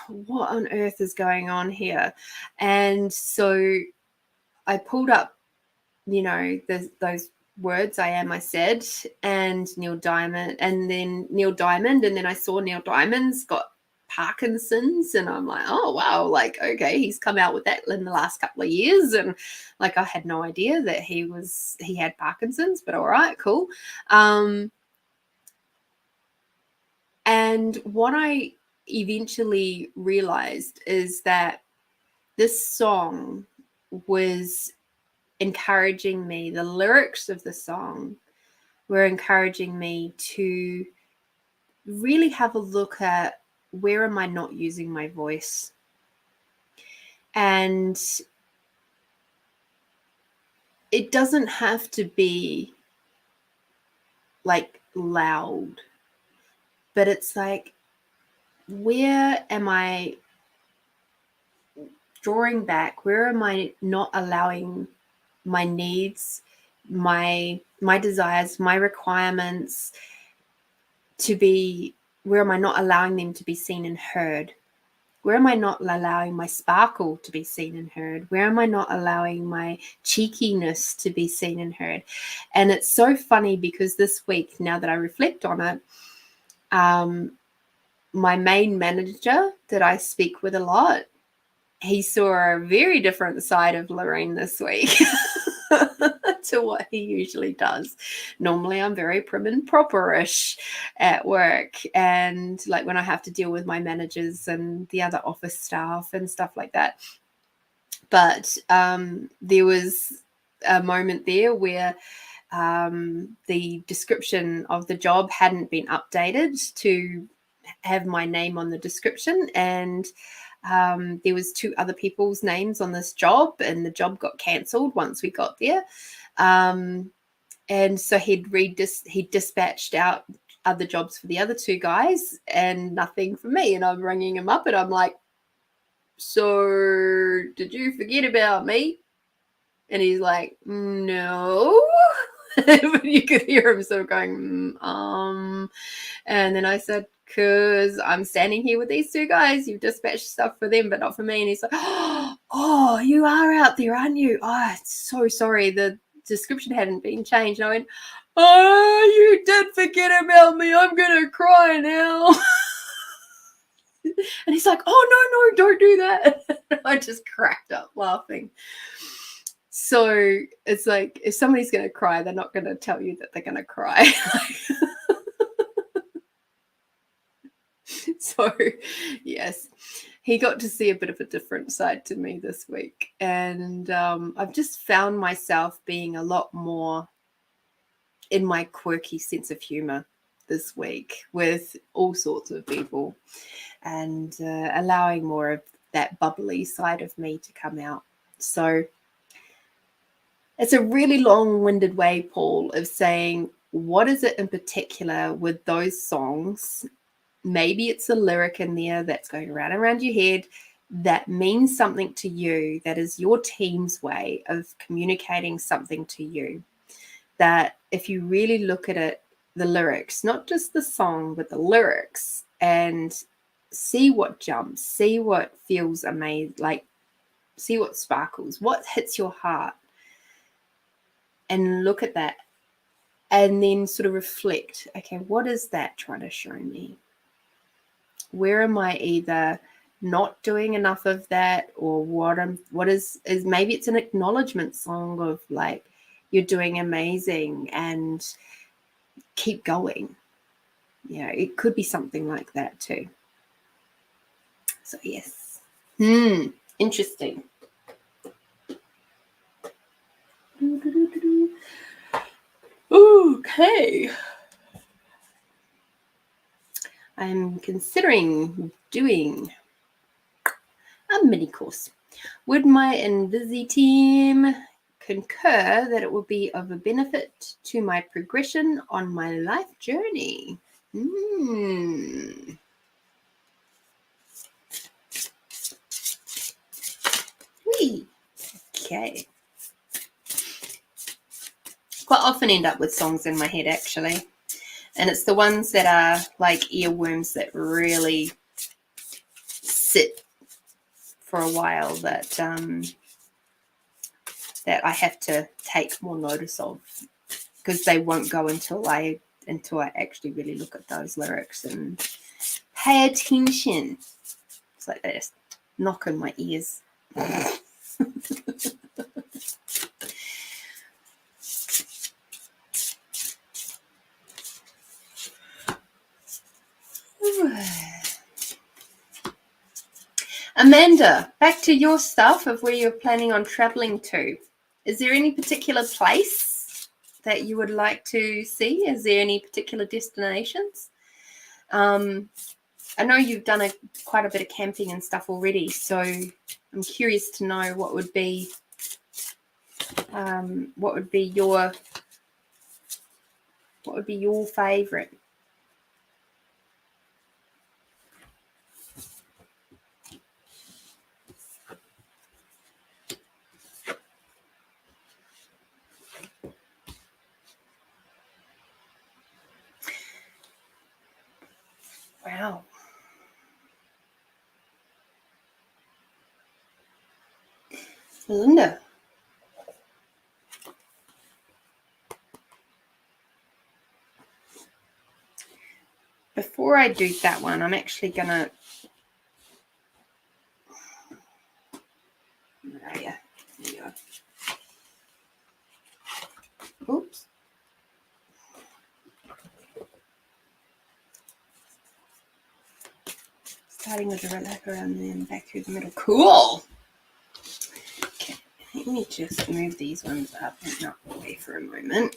[SPEAKER 1] what on earth is going on here? And so I pulled up, those words, I am, I said, and Neil Diamond, and then I saw Neil Diamond's got Parkinson's, and I'm like, oh wow, like, okay, he's come out with that in the last couple of years, and like I had no idea that he had Parkinson's, but all right, cool. And what I eventually realized is that this song was encouraging me, the lyrics of the song were encouraging me to really have a look at where am I not using my voice. And it doesn't have to be like loud, but it's like, where am I drawing back? Where am I not allowing my needs, my desires, my requirements to be, where am I not allowing them to be seen and heard? Where am I not allowing my sparkle to be seen and heard? Where am I not allowing my cheekiness to be seen and heard? And it's so funny because this week, now that I reflect on it, my main manager that I speak with a lot, he saw a very different side of Lorene this week to what he usually does. Normally I'm very prim and proper-ish at work, and like when I have to deal with my managers and the other office staff and stuff like that. But there was a moment there where the description of the job hadn't been updated to have my name on the description, and there was 2 other people's names on this job, and the job got cancelled once we got there. And so he dispatched out other jobs for the other 2 guys and nothing for me. And I'm ringing him up and I'm like, so did you forget about me? And he's like, no. But you could hear him sort of going, And then I said, because I'm standing here with these 2 guys. You've dispatched stuff for them, but not for me. And he's like, oh, you are out there, aren't you? Oh, so sorry. The description hadn't been changed. And I went, oh, you did forget about me. I'm going to cry now. And he's like, oh, no, don't do that. I just cracked up laughing. So it's like, if somebody's going to cry, they're not going to tell you that they're going to cry. So, yes, he got to see a bit of a different side to me this week. And I've just found myself being a lot more in my quirky sense of humor this week with all sorts of people, and allowing more of that bubbly side of me to come out. So it's a really long-winded way, Paul, of saying, what is it in particular with those songs? Maybe it's a lyric in there that's going around your head that means something to you, that is your team's way of communicating something to you. That if you really look at it, the lyrics, not just the song, but the lyrics, and see what jumps, see what feels amazing, like see what sparkles, what hits your heart, and look at that, and then sort of reflect, okay, what is that trying to show me? Where am I either not doing enough of that, or what is maybe it's an acknowledgement song of like, you're doing amazing and keep going. Yeah, it could be something like that too. So yes. Interesting. Okay. I'm considering doing a mini course Would my Invisi team concur that it would be of a benefit to my progression on my life journey? Whee. Okay. Quite often end up with songs in my head, actually. And it's the ones that are like earworms that really sit for a while that that I have to take more notice of, because they won't go until I actually really look at those lyrics and pay attention. It's like they just knock in my ears. Amanda, back to your stuff of where you're planning on traveling to. Is there any particular place that you would like to see? Is there any particular destinations? I know you've done quite a bit of camping and stuff already, so I'm curious to know what would be your favorite. Wow. Linda. Before I do that one, I'm actually going to... Oh, yeah. There you go. Oops. Starting with the wrap around and then back through the middle. Cool. Okay, let me just move these ones up and up away for a moment.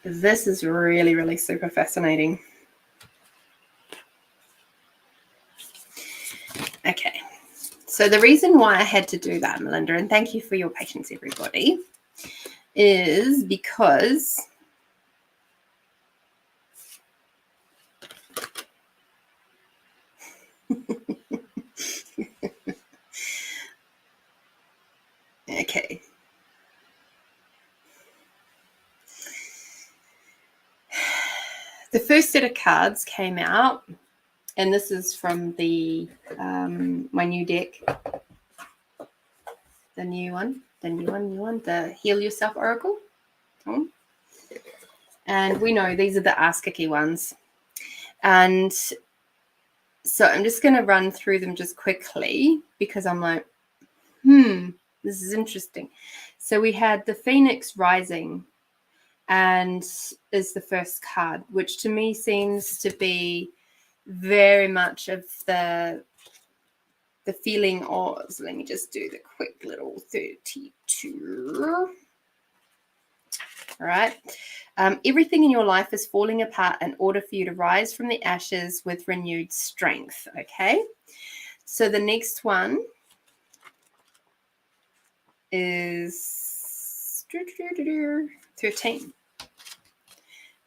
[SPEAKER 1] This is really, really super fascinating. Okay, so the reason why I had to do that, Melinda, and thank you for your patience, everybody, is because okay. The first set of cards came out, and this is from the my new deck, the new one, the Heal Yourself Oracle. And we know these are the ass kicky ones. And so I'm just going to run through them just quickly because I'm like, this is interesting. So we had the Phoenix Rising, and is the first card, which to me seems to be very much of the feeling of, so let me just do the quick little 32. All right. Everything in your life is falling apart in order for you to rise from the ashes with renewed strength. Okay. So the next one is 13,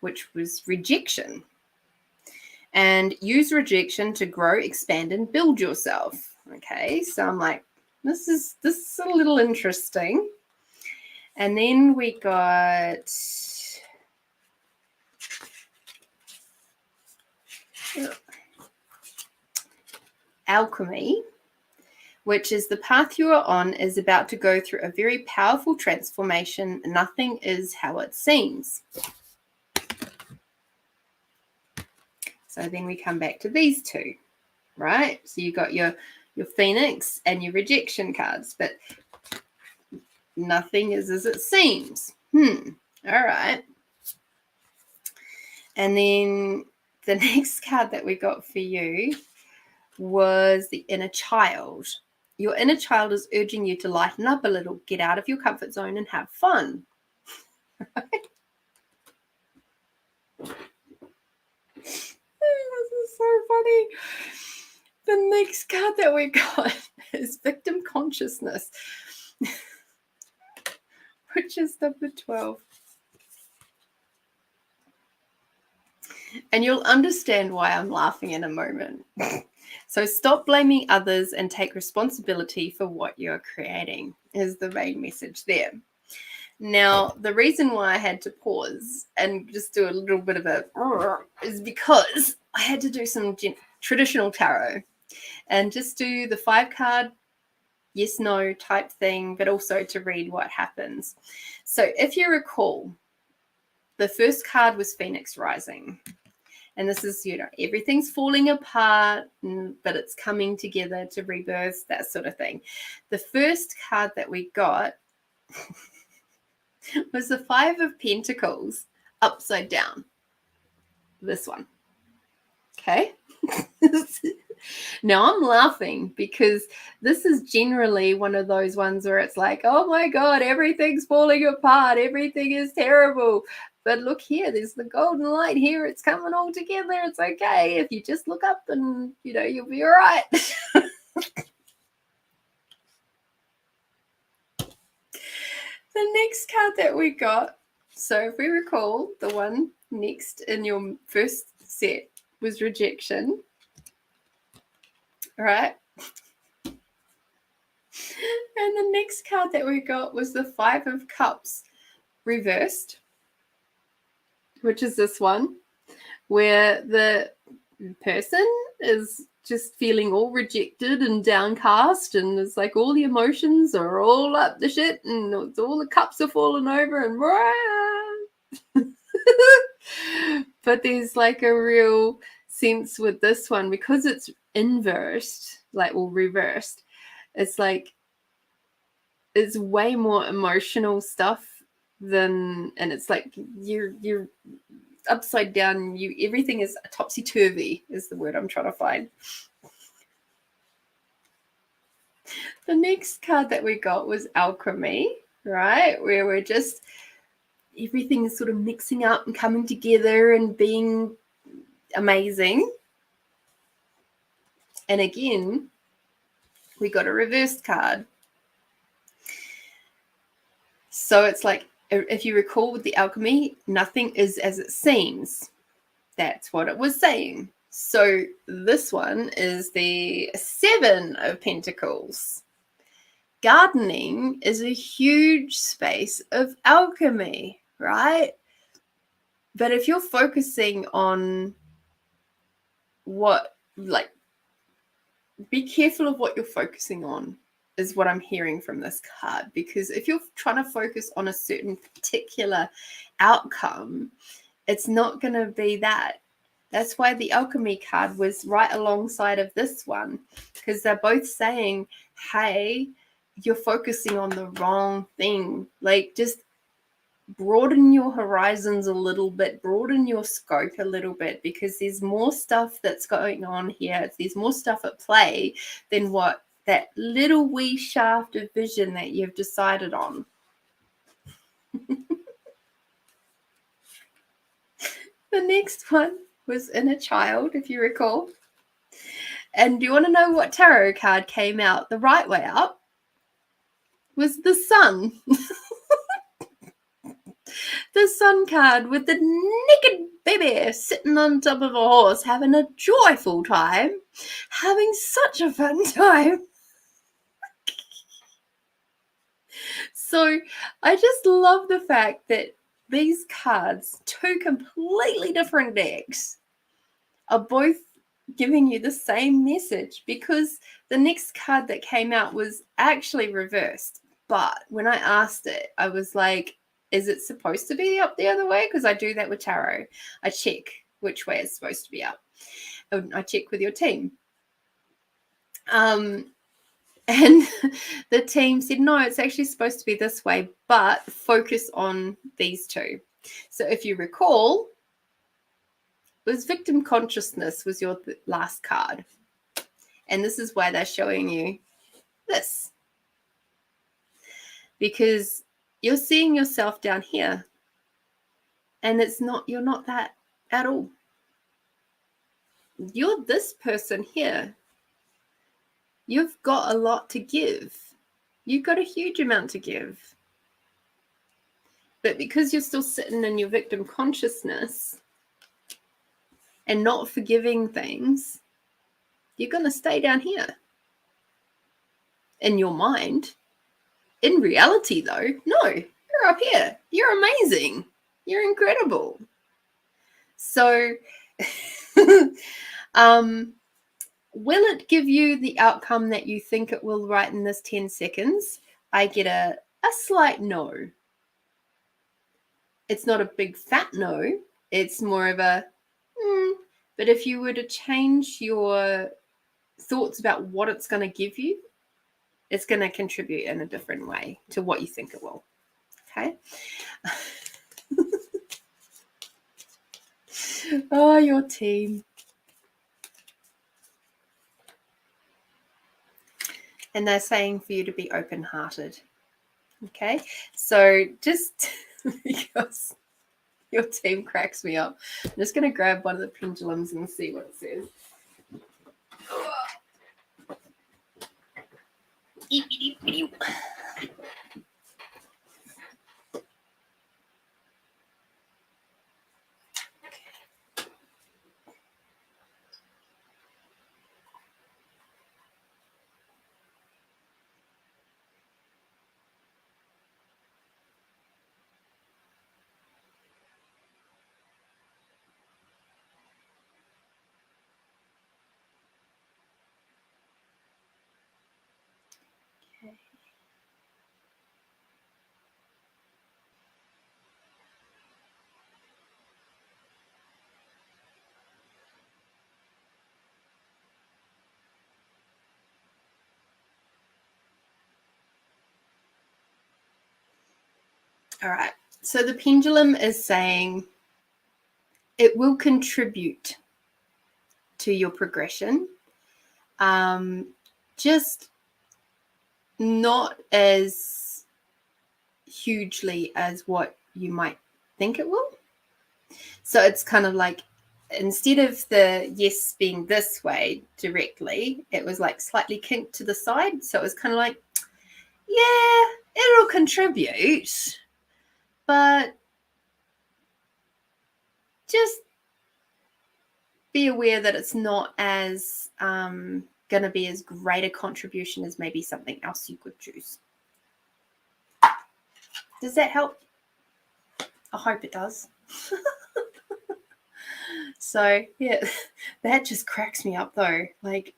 [SPEAKER 1] which was rejection. And use rejection to grow, expand, and build yourself. Okay. So I'm like, This is a little interesting. And then we got alchemy, which is the path you are on is about to go through a very powerful transformation. Nothing is how it seems. So then we come back to these two, right? So you got your Phoenix and your rejection cards, but nothing is as it seems. All right. And then the next card that we got for you was the inner child. Your inner child is urging you to lighten up a little, get out of your comfort zone and have fun. Right? This is so funny. The next card that we got is victim consciousness, which is number 12. And you'll understand why I'm laughing in a moment. So stop blaming others and take responsibility for what you're creating is the main message there. Now, the reason why I had to pause and just do a little bit of a is because I had to do some traditional tarot and just do the 5-card yes, no type thing, but also to read what happens. So if you recall, the first card was Phoenix Rising. And this is, everything's falling apart, but it's coming together to rebirth, that sort of thing. The first card that we got was the 5 of Pentacles upside down. This one. Okay. Now I'm laughing because this is generally one of those ones where it's like, oh my God, everything's falling apart. Everything is terrible. But look here, there's the golden light here. It's coming all together. It's okay. If you just look up and, you'll be all right. The next card that we got, so if we recall, the one next in your first set was rejection. Right? And the next card that we got was the 5 of Cups reversed, which is this one, where the person is just feeling all rejected and downcast, and it's like all the emotions are all up the shit, and all the cups are falling over, and but there's like a real sense with this one because it's inversed, reversed. It's like it's way more emotional stuff than, and it's like you're upside down. Everything is topsy-turvy is the word I'm trying to find. The next card that we got was alchemy, right? Where we're just everything is sort of mixing up and coming together and being amazing. And again, we got a reversed card. So it's like, if you recall with the alchemy, nothing is as it seems. That's what it was saying. So this one is the 7 of Pentacles. Gardening is a huge space of alchemy, right? But if you're focusing on be careful of what you're focusing on is what I'm hearing from this card. Because if you're trying to focus on a certain particular outcome, it's not going to be that. That's why the alchemy card was right alongside of this one, because they're both saying, hey, you're focusing on the wrong thing. Just broaden your horizons a little bit, broaden your scope a little bit, because there's more stuff that's going on here. There's more stuff at play than what that little wee shaft of vision that you've decided on. The next one was inner child, if you recall. And do you want to know what tarot card came out the right way up? Was the Sun. The Sun card with the naked baby sitting on top of a horse, having a joyful time, having such a fun time. So I just love the fact that these cards, two completely different decks, are both giving you the same message, because the next card that came out was actually reversed. But when I asked it, I was like, is it supposed to be up the other way? Because I do that with tarot. I check which way it's supposed to be up. I check with your team. And the team said, no, it's actually supposed to be this way, but focus on these two. So if you recall, was victim consciousness was your last card. And this is why they're showing you this. Because you're seeing yourself down here. And you're not that at all. You're this person here. You've got a lot to give. You've got a huge amount to give. But because you're still sitting in your victim consciousness and not forgiving things, you're going to stay down here in your mind. In reality, though, no, you're up here. You're amazing. You're incredible. So, will it give you the outcome that you think it will right in this 10 seconds? I get a slight no. It's not a big fat no. It's more of a But if you were to change your thoughts about what it's going to give you, it's going to contribute in a different way to what you think it will. Okay? Oh, your team. And they're saying for you to be open-hearted. Okay? So just because your team cracks me up, I'm just going to grab one of the pendulums and see what it says. All right. So the pendulum is saying it will contribute to your progression. Just not as hugely as what you might think it will. So it's kind of like, instead of the yes being this way directly, it was like slightly kinked to the side. So it was kind of like, yeah, it'll contribute, but just be aware that it's not as going to be as great a contribution as maybe something else you could choose. Does that help? I hope it does. So, yeah, that just cracks me up though. Like,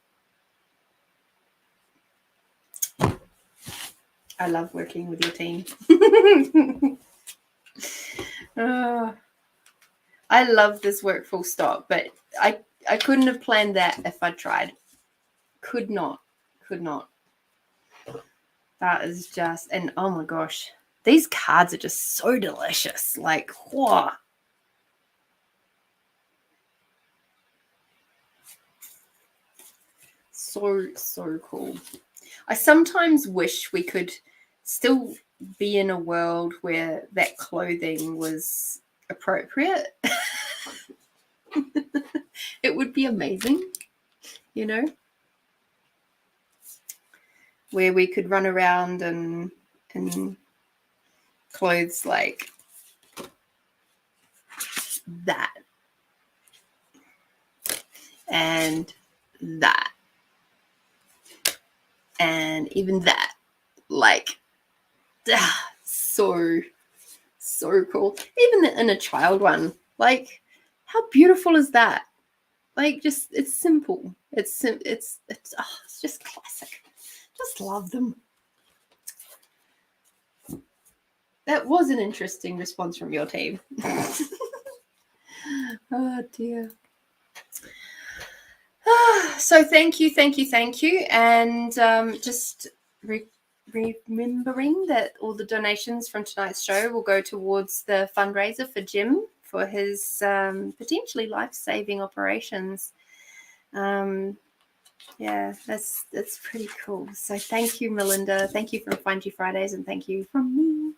[SPEAKER 1] I love working with your team. I love this work full stop, but I couldn't have planned that if I tried. Could not. That is just, and oh my gosh, these cards are just so delicious. Like, whoa. So cool. I sometimes wish we could still be in a world where that clothing was appropriate. It would be amazing, you know, where we could run around and clothes like that and that and even that, like So cool. Even the inner child one, like, how beautiful is that? Like, just, it's simple. It's just classic. Just love them. That was an interesting response from your team. Oh dear. So thank you. And just remembering that all the donations from tonight's show will go towards the fundraiser for Jim for his potentially life-saving operations. Yeah, that's pretty cool. So thank you, Melinda. Thank you from Find You Fridays, and thank you from me.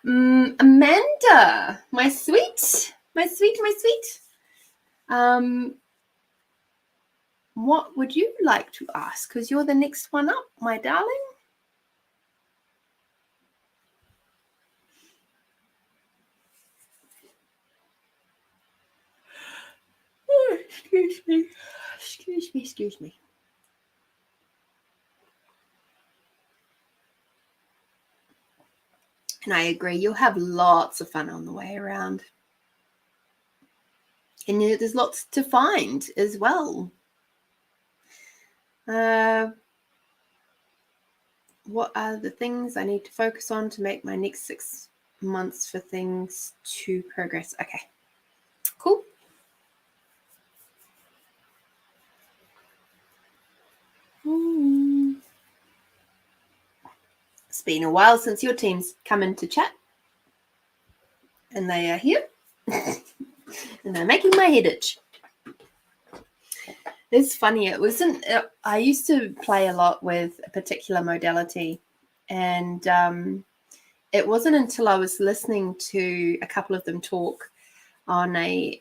[SPEAKER 1] Amanda, my sweet. What would you like to ask? Because you're the next one up, my darling. Oh, excuse me. And I agree, you'll have lots of fun on the way around. And there's lots to find as well. What are the things I need to focus on to make my next 6 months for things to progress? Okay, cool. It's been a while since your team's come in to chat. And they are here. And they're making my head itch. It's funny. It wasn't. I used to play a lot with a particular modality, and it wasn't until I was listening to a couple of them talk on a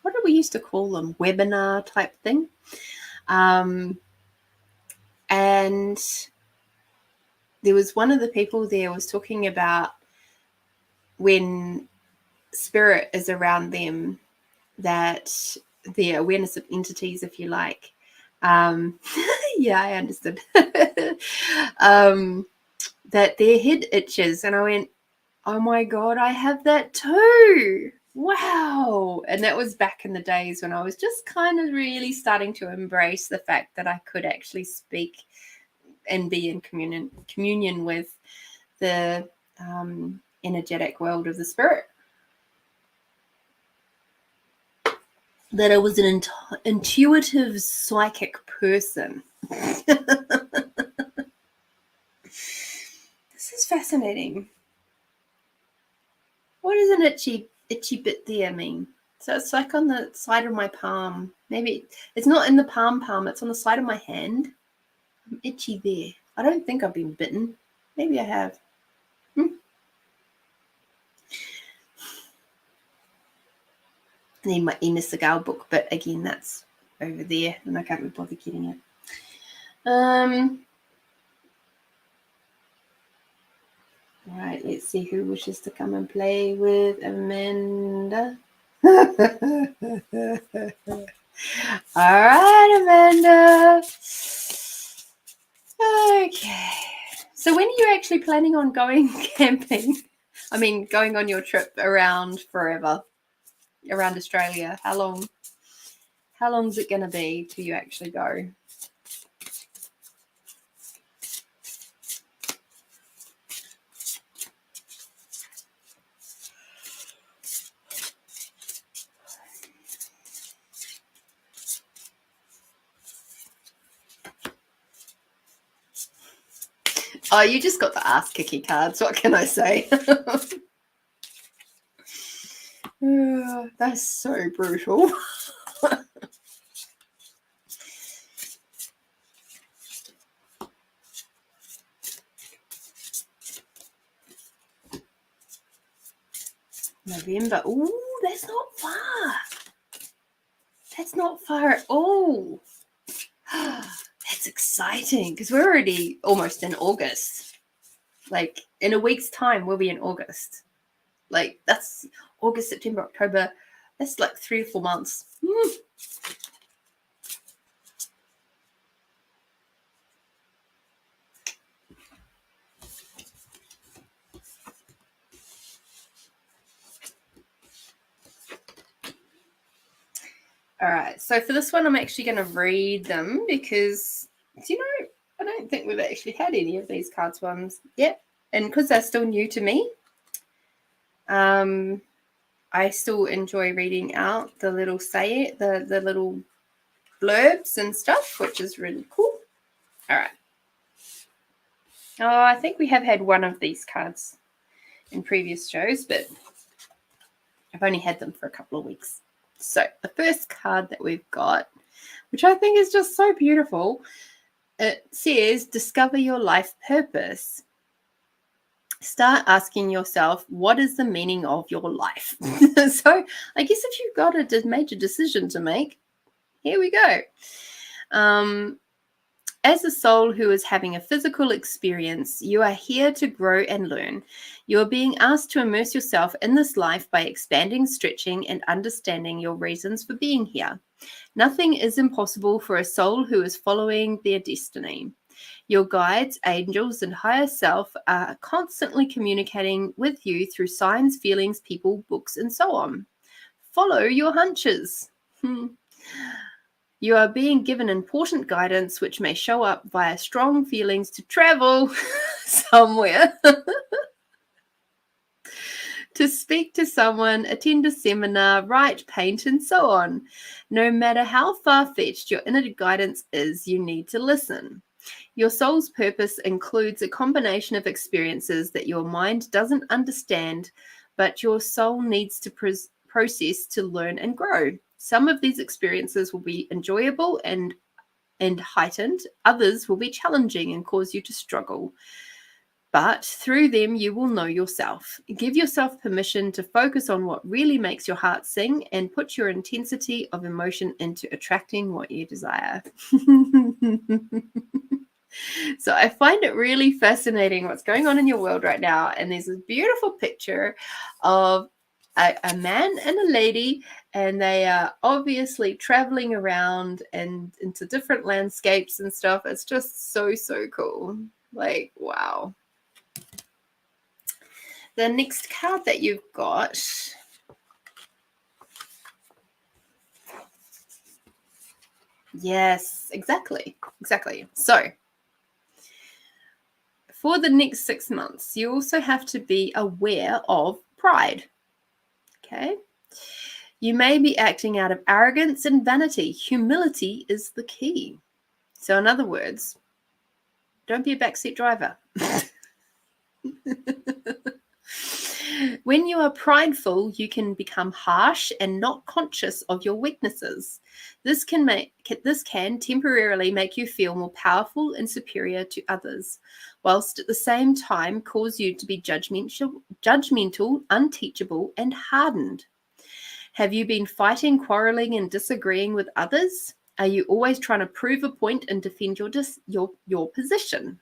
[SPEAKER 1] what did we used to call them? Webinar type thing, and there was one of the people there was talking about when spirit is around them, that their awareness of entities, if you like. Yeah, I understood. That their head itches. And I went, oh my God, I have that too. Wow. And that was back in the days when I was just kind of really starting to embrace the fact that I could actually speak and be in communion with the energetic world of the spirit. That I was an intuitive psychic person. This is fascinating. What does an itchy bit there mean? So it's like on the side of my palm. Maybe it's not in the palm, it's on the side of my hand. I'm itchy there. I don't think I've been bitten. Maybe I have. I need my Ina Segal book, but again, that's over there, and I can't be bothered getting it. Right, let's see who wishes to come and play with Amanda. All right, Amanda. Okay. So when are you actually planning on going camping? I mean, going on your trip around forever, around Australia? How long is it going to be till you actually go? Oh, you just got the ass kicky cards. What can I say? That's so brutal. November. Ooh, that's not far. That's not far at all. That's exciting because we're already almost in August. Like in a week's time, we'll be in August. Like that's August, September, October. That's like 3 or 4 months. All right. So for this one, I'm actually going to read them because, I don't think we've actually had any of these cards ones yet. And because they're still new to me, I still enjoy reading out the little the little blurbs and stuff, which is really cool. All right. Oh, I think we have had one of these cards in previous shows, but I've only had them for a couple of weeks. So the first card that we've got, which I think is just so beautiful, it says, discover your life purpose. Start asking yourself, what is the meaning of your life? So I guess if you've got a major decision to make, here we go. As a soul who is having a physical experience, you are here to grow and learn. You are being asked to immerse yourself in this life by expanding, stretching, and understanding your reasons for being here. Nothing is impossible for a soul who is following their destiny. Your guides, angels, and higher self are constantly communicating with you through signs, feelings, people, books, and so on. Follow your hunches. You are being given important guidance which may show up via strong feelings to travel somewhere, to speak to someone, attend a seminar, write, paint, and so on. No matter how far-fetched your inner guidance is, you need to listen. Your soul's purpose includes a combination of experiences that your mind doesn't understand, but your soul needs to process to learn and grow. Some of these experiences will be enjoyable and heightened. Others will be challenging and cause you to struggle. But through them, you will know yourself. Give yourself permission to focus on what really makes your heart sing and put your intensity of emotion into attracting what you desire. So I find it really fascinating what's going on in your world right now. And there's a beautiful picture of a man and a lady, and they are obviously traveling around and into different landscapes and stuff. It's just so, so cool. Like, wow. The next card that you've got, yes, exactly. So for the next 6 months, you also have to be aware of pride. Okay. You may be acting out of arrogance and vanity. Humility is the key. So in other words, don't be a backseat driver. When you are prideful, you can become harsh and not conscious of your weaknesses. This can temporarily make you feel more powerful and superior to others, whilst at the same time cause you to be judgmental, unteachable, and hardened. Have you been fighting, quarreling, and disagreeing with others? Are you always trying to prove a point and defend your position?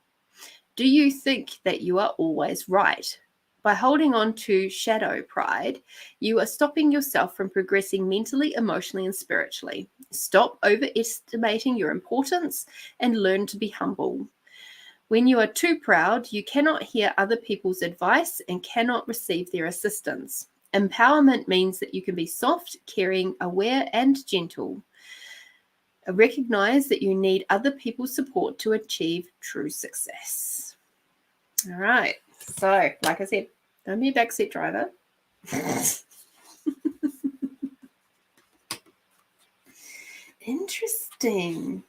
[SPEAKER 1] Do you think that you are always right? By holding on to shadow pride, you are stopping yourself from progressing mentally, emotionally, and spiritually. Stop overestimating your importance and learn to be humble. When you are too proud, you cannot hear other people's advice and cannot receive their assistance. Empowerment means that you can be soft, caring, aware, and gentle. Recognize that you need other people's support to achieve true success. All right. So, like I said, don't be a backseat driver. Interesting.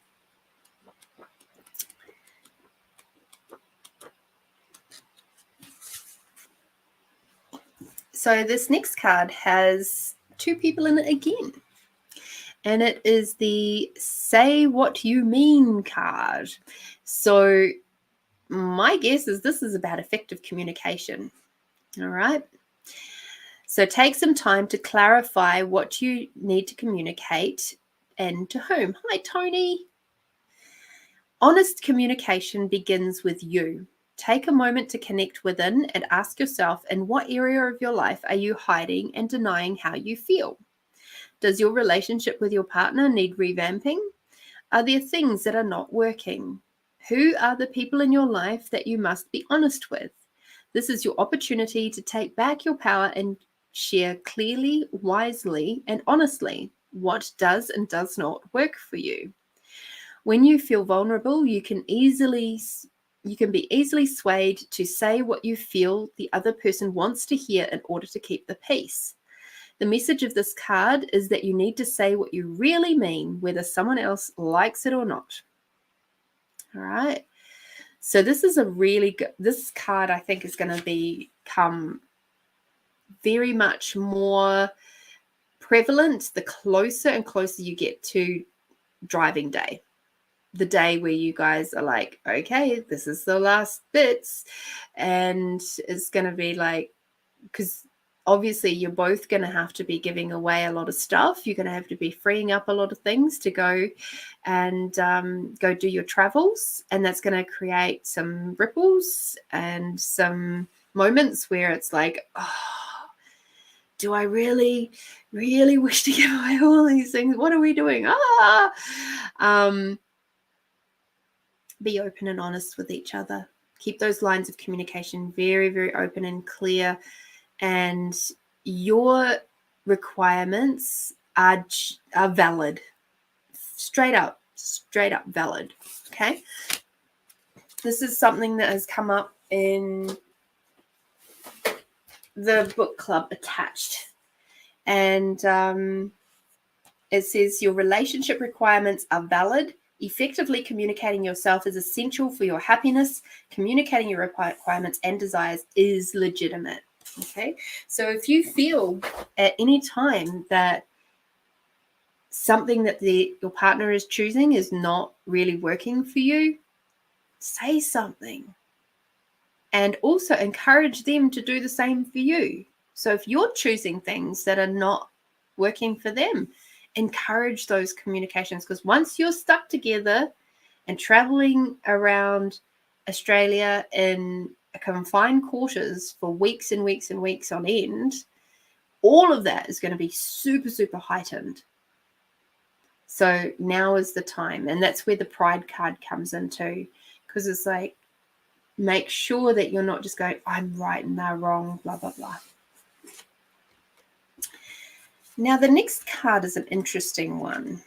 [SPEAKER 1] So this next card has 2 people in it again. And it is the Say What You Mean card. So my guess is this is about effective communication. All right. So take some time to clarify what you need to communicate and to whom. Hi, Tony. Honest communication begins with you. Take a moment to connect within and ask yourself, in what area of your life are you hiding and denying how you feel? Does your relationship with your partner need revamping? Are there things that are not working? Who are the people in your life that you must be honest with? This is your opportunity to take back your power and share clearly, wisely, and honestly. what does and does not work for you. When you feel vulnerable, you can be easily swayed to say what you feel the other person wants to hear in order to keep the peace. The message of this card is that you need to say what you really mean, whether someone else likes it or not. All right. So this is a really good, this card I think is going to become very much more prevalent the closer and closer you get to driving day. The day where you guys are like, okay, this is the last bits. And it's going to be like, because obviously you're both going to have to be giving away a lot of stuff. You're going to have to be freeing up a lot of things to go and go do your travels. And that's going to create some ripples and some moments where it's like, oh, do I really, really wish to give away all these things? What are we doing? Be open and honest with each other. Keep those lines of communication very, very open and clear. And your requirements are valid. Straight up valid. Okay. This is something that has come up in the book club attached. And it says your relationship requirements are valid. Effectively communicating yourself is essential for your happiness. Communicating your requirements and desires is legitimate. Okay, so if you feel at any time that something that your partner is choosing is not really working for you, say something. And also encourage them to do the same for you. So if you're choosing things that are not working for them, encourage those communications, because once you're stuck together and traveling around Australia in confined quarters for weeks and weeks and weeks on end, all of that is going to be super, super heightened. So now is the time. And that's where the pride card comes into, because it's like, make sure that you're not just going, I'm right and they're wrong, blah, blah, blah. Now, the next card is an interesting one,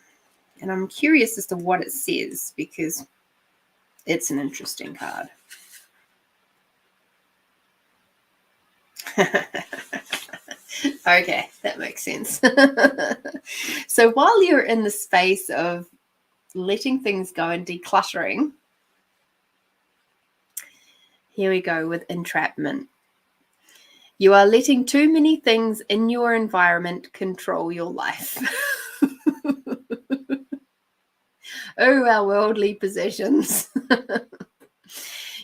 [SPEAKER 1] and I'm curious as to what it says because it's an interesting card. Okay, that makes sense. So while you're in the space of letting things go and decluttering, here we go with entrapment. You are letting too many things in your environment control your life. Oh, our worldly possessions.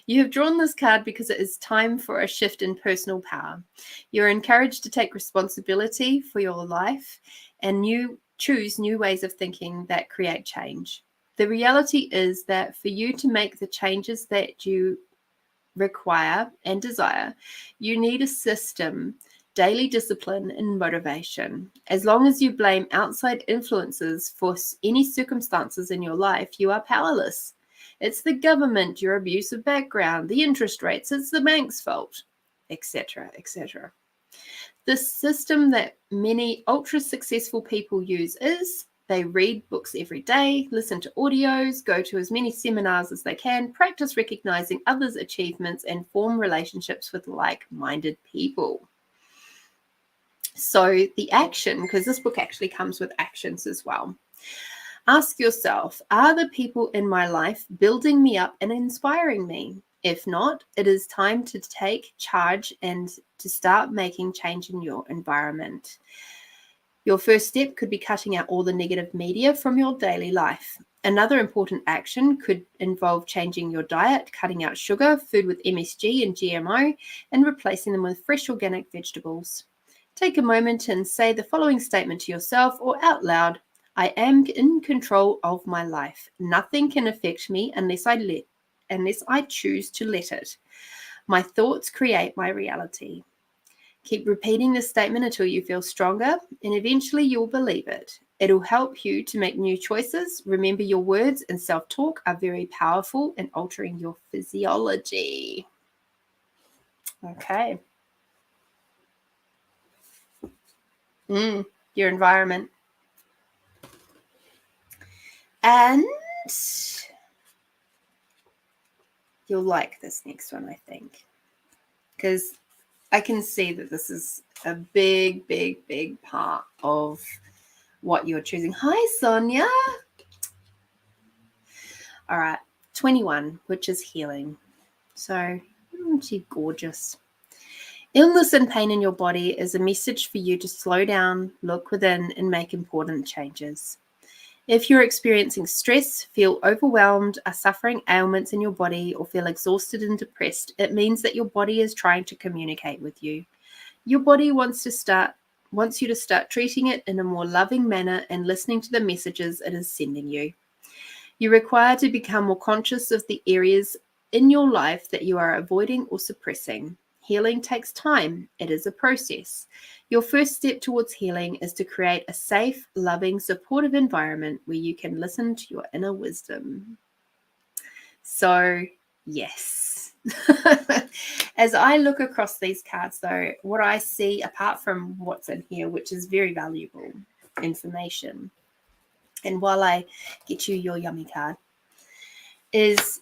[SPEAKER 1] You have drawn this card because it is time for a shift in personal power. You're encouraged to take responsibility for your life and choose new ways of thinking that create change. The reality is that for you to make the changes that you require and desire, you need a system, daily discipline, and motivation. As long as you blame outside influences for any circumstances in your life, you are powerless. It's the government, your abusive background, the interest rates, it's the bank's fault, etc., etc. The system that many ultra successful people use is they read books every day, listen to audios, go to as many seminars as they can, practice recognizing others' achievements, and form relationships with like-minded people. So the action, because this book actually comes with actions as well. Ask yourself, are the people in my life building me up and inspiring me? If not, it is time to take charge and to start making change in your environment. Your first step could be cutting out all the negative media from your daily life. Another important action could involve changing your diet, cutting out sugar, food with MSG and GMO, and replacing them with fresh organic vegetables. Take a moment and say the following statement to yourself or out loud. I am in control of my life. Nothing can affect me unless I choose to let it. My thoughts create my reality. Keep repeating this statement until you feel stronger, and eventually you'll believe it. It'll help you to make new choices. Remember, your words and self-talk are very powerful in altering your physiology. Okay. Your environment. And you'll like this next one, I think, because I can see that this is a big, big, big part of what you're choosing. Hi, Sonia. All right, 21, which is healing. So, she's gorgeous. Illness and pain in your body is a message for you to slow down, look within, and make important changes. If you're experiencing stress, feel overwhelmed, are suffering ailments in your body, or feel exhausted and depressed, it means that your body is trying to communicate with you. Your body wants you to start treating it in a more loving manner and listening to the messages it is sending you. You require to become more conscious of the areas in your life that you are avoiding or suppressing. Healing takes time. It is a process. Your first step towards healing is to create a safe, loving, supportive environment where you can listen to your inner wisdom. So, yes. As I look across these cards, though, what I see, apart from what's in here, which is very valuable information, and while I get you your yummy card, is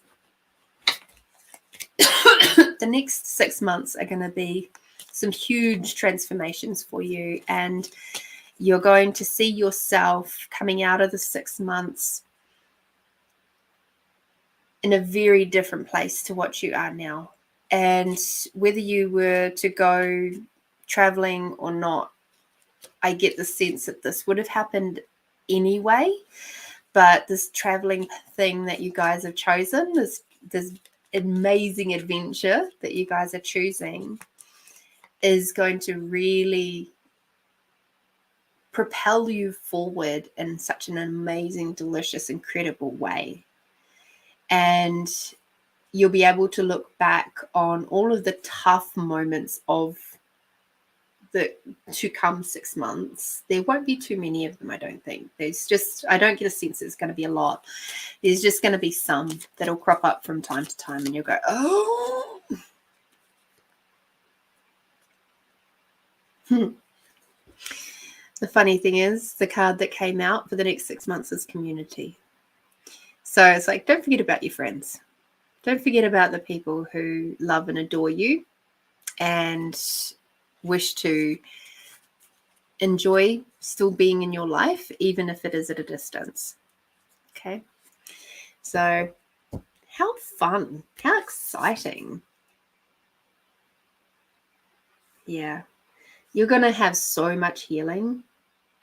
[SPEAKER 1] the next 6 months are going to be some huge transformations for you, and you're going to see yourself coming out of the 6 months in a very different place to what you are now. And whether you were to go traveling or not, I get the sense that this would have happened anyway. But this traveling thing that you guys have chosen, this amazing adventure that you guys are choosing, is going to really propel you forward in such an amazing, delicious, incredible way. And you'll be able to look back on all of the tough moments of the to come 6 months. There won't be too many of them, I don't think. I don't get a sense there's going to be a lot. There's just going to be some that'll crop up from time to time, and you'll go, oh. The funny thing is, the card that came out for the next 6 months is community. So it's like, don't forget about your friends. Don't forget about the people who love and adore you and wish to enjoy still being in your life, even if it is at a distance. Okay. So how fun, how exciting. Yeah. You're going to have so much healing.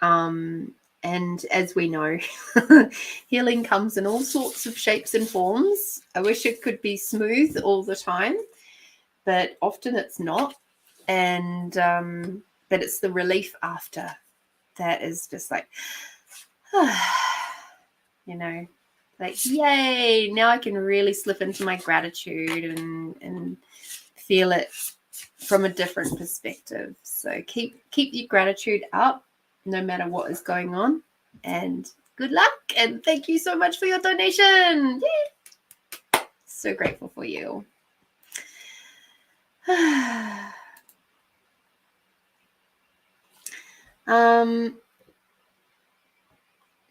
[SPEAKER 1] And as we know, healing comes in all sorts of shapes and forms. I wish it could be smooth all the time, but often it's not. And but it's the relief after that is just like, like, yay, now I can really slip into my gratitude and feel it from a different perspective. So keep your gratitude up no matter what is going on, and good luck, and thank you so much for your donation. Yay! So grateful for you.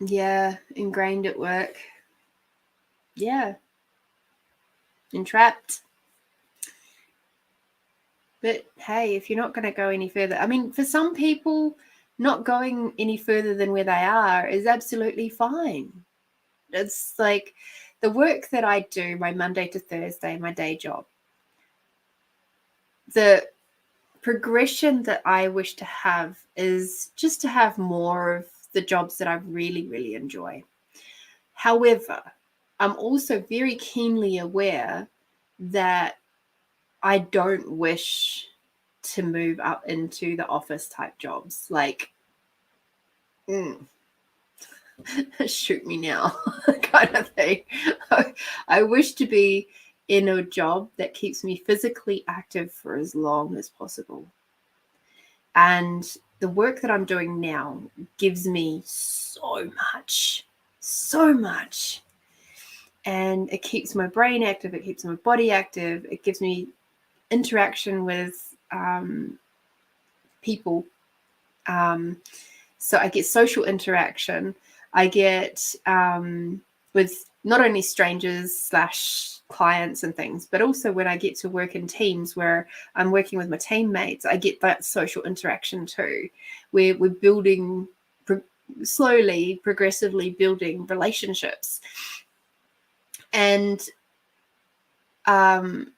[SPEAKER 1] Yeah, ingrained at work. Yeah. Entrapped. But hey, if you're not going to go any further, I mean, for some people, not going any further than where they are is absolutely fine. It's like the work that I do, my Monday to Thursday, my day job, the progression that I wish to have is just to have more of the jobs that I really, really enjoy. However, I'm also very keenly aware that I don't wish to move up into the office type jobs. Like, shoot me now kind of thing. I wish to be in a job that keeps me physically active for as long as possible. And the work that I'm doing now gives me so much. And it keeps my brain active. It keeps my body active. It gives me interaction with people. So I get social interaction. I get with not only strangers / clients and things, but also when I get to work in teams where I'm working with my teammates, I get that social interaction too, where we're building slowly, progressively building relationships. And I'm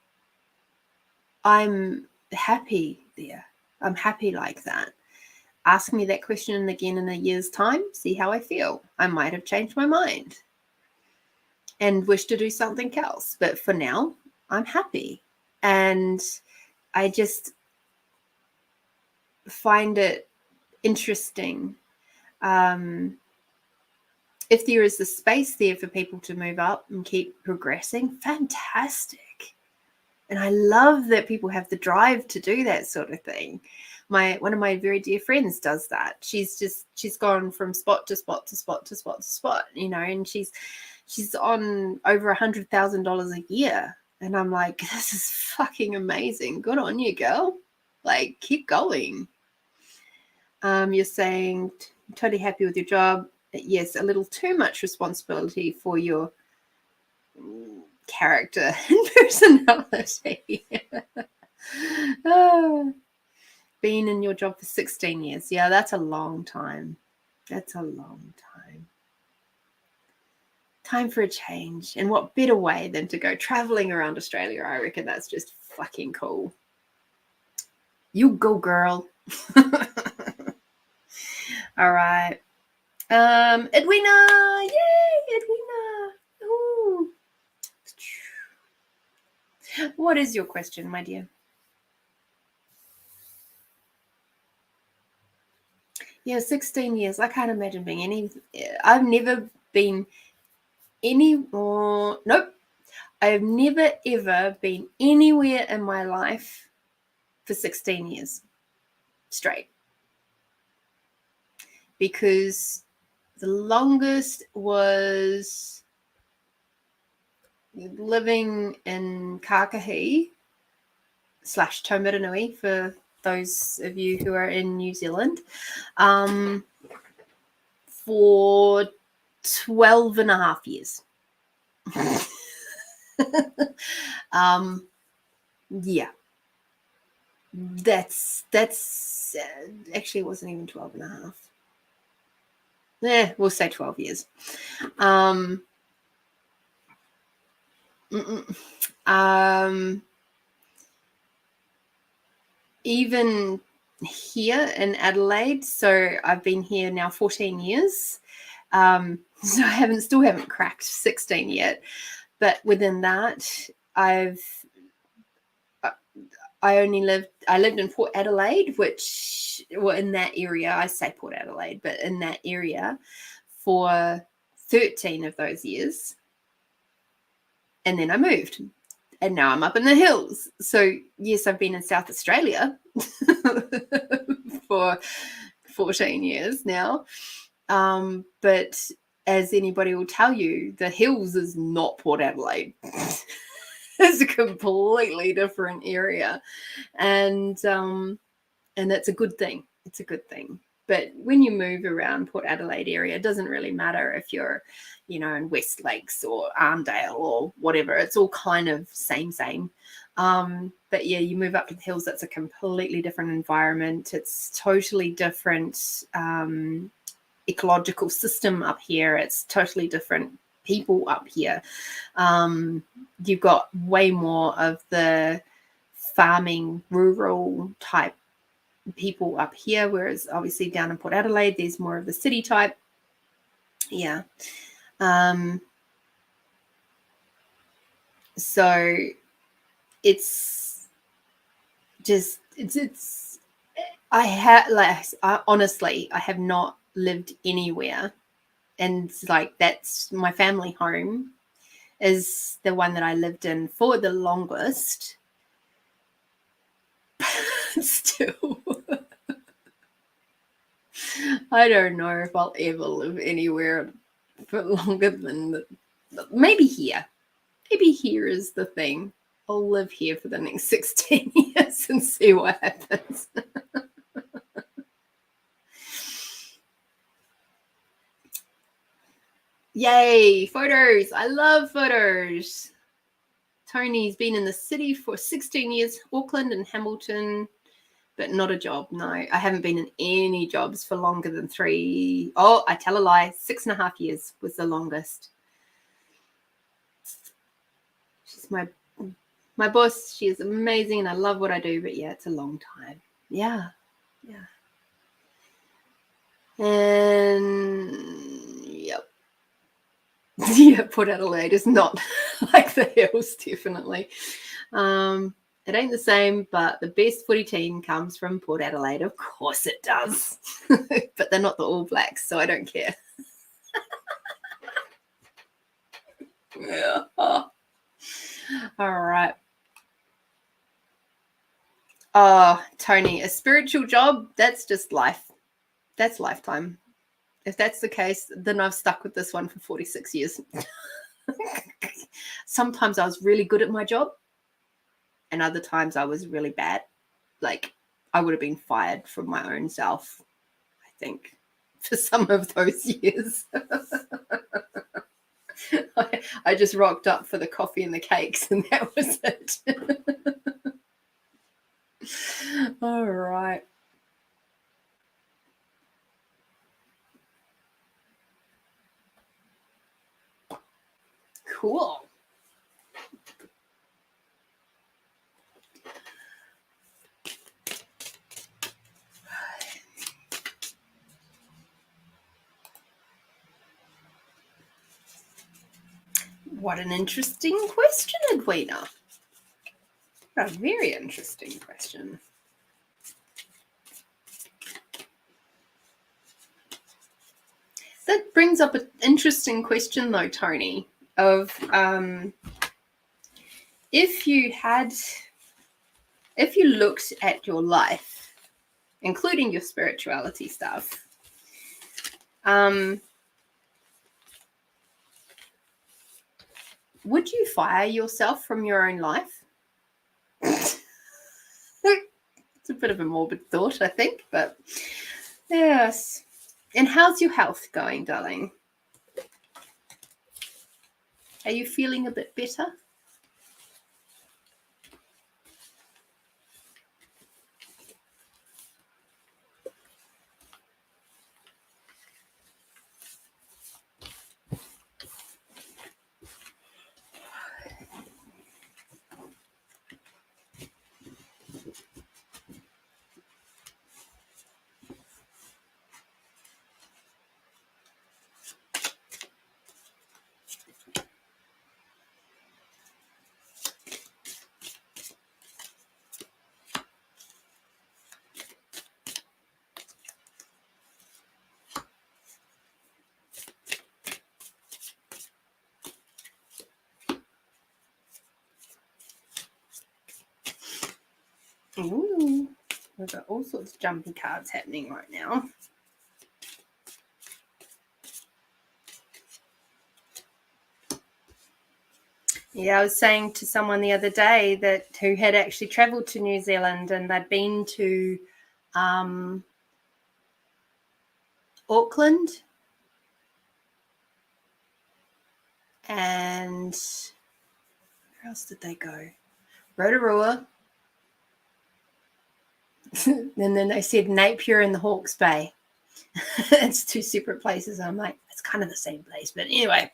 [SPEAKER 1] happy there. I'm happy like that. Ask me that question again in a year's time, see how I feel. I might have changed my mind and wish to do something else. But for now, I'm happy. And I just find it interesting. If there is the space there for people to move up and keep progressing, fantastic. And I love that people have the drive to do that sort of thing. One of my very dear friends does that. She's gone from spot to spot to spot to spot to spot, and she's on over $100,000 a year. And I'm like, this is fucking amazing. Good on you, girl. Like, keep going. You're saying totally happy with your job. Yes, a little too much responsibility for your character and personality. Been in your job for 16 years. Yeah, that's a long time. That's a long time. Time for a change. And what better way than to go traveling around Australia? I reckon that's just fucking cool. You go, girl. All right. Edwina. Yay, Edwina. Ooh. What is your question, my dear? Yeah, 16 years. I can't imagine being any. I've never been any. Nope. I've never ever been anywhere in my life for 16 years straight. Because the longest was living in Kākahi / Taumiranui for those of you who are in New Zealand, for 12 and a half years. Yeah. That's actually, it wasn't even 12 and a half. We'll say 12 years. Even here in Adelaide, so I've been here now 14 years. So I still haven't cracked 16 yet, but within that, I lived in Port Adelaide, which, well, in that area, I say Port Adelaide, but in that area for 13 of those years. And then I moved. And now I'm up in the hills. So, yes, I've been in South Australia for 14 years now. But as anybody will tell you, the hills is not Port Adelaide. It's a completely different area. And that's a good thing. It's a good thing. But when you move around Port Adelaide area, it doesn't really matter if you're, in West Lakes or Arndale or whatever. It's all kind of same. But yeah, you move up to the hills, that's a completely different environment. It's totally different ecological system up here. It's totally different people up here. You've got way more of the farming, rural type people up here, whereas obviously down in Port Adelaide there's more of the city type. Yeah. So it's honestly, I have not lived anywhere, and like, that's my family home is the one that I lived in for the longest. Still, I don't know if I'll ever live anywhere for longer than maybe here. Maybe here is the thing. I'll live here for the next 16 years and see what happens. Yay, photos. I love photos. Tony's been in the city for 16 years, Auckland and Hamilton, but not a job. No, I haven't been in any jobs for longer than 3. Oh, I tell a lie. 6.5 years was the longest. She's my boss. She is amazing and I love what I do, but yeah, it's a long time. Yeah. And yep. Yeah, Port Adelaide is not like the hills, definitely. It ain't the same, but the best footy team comes from Port Adelaide. Of course it does. But they're not the All Blacks, so I don't care. Yeah. All right. Oh, Tony, a spiritual job, that's just life. That's lifetime. If that's the case, then I've stuck with this one for 46 years. Sometimes I was really good at my job, and other times I was really bad. Like, I would have been fired from my own self, I think, for some of those years. I just rocked up for the coffee and the cakes, and that was it. All right. Cool. What an interesting question, Edwina. A very interesting question. That brings up an interesting question, though, Tony, of if you looked at your life, including your spirituality stuff, would you fire yourself from your own life? It's a bit of a morbid thought, I think, but yes. And how's your health going, darling? Are you feeling a bit better? Ooh, we've got all sorts of jumpy cards happening right now. Yeah, I was saying to someone the other day that who had actually travelled to New Zealand and they'd been to Auckland and where else did they go? Rotorua. And then they said Napier and the Hawke's Bay. It's 2 separate places. I'm like, it's kind of the same place, but anyway.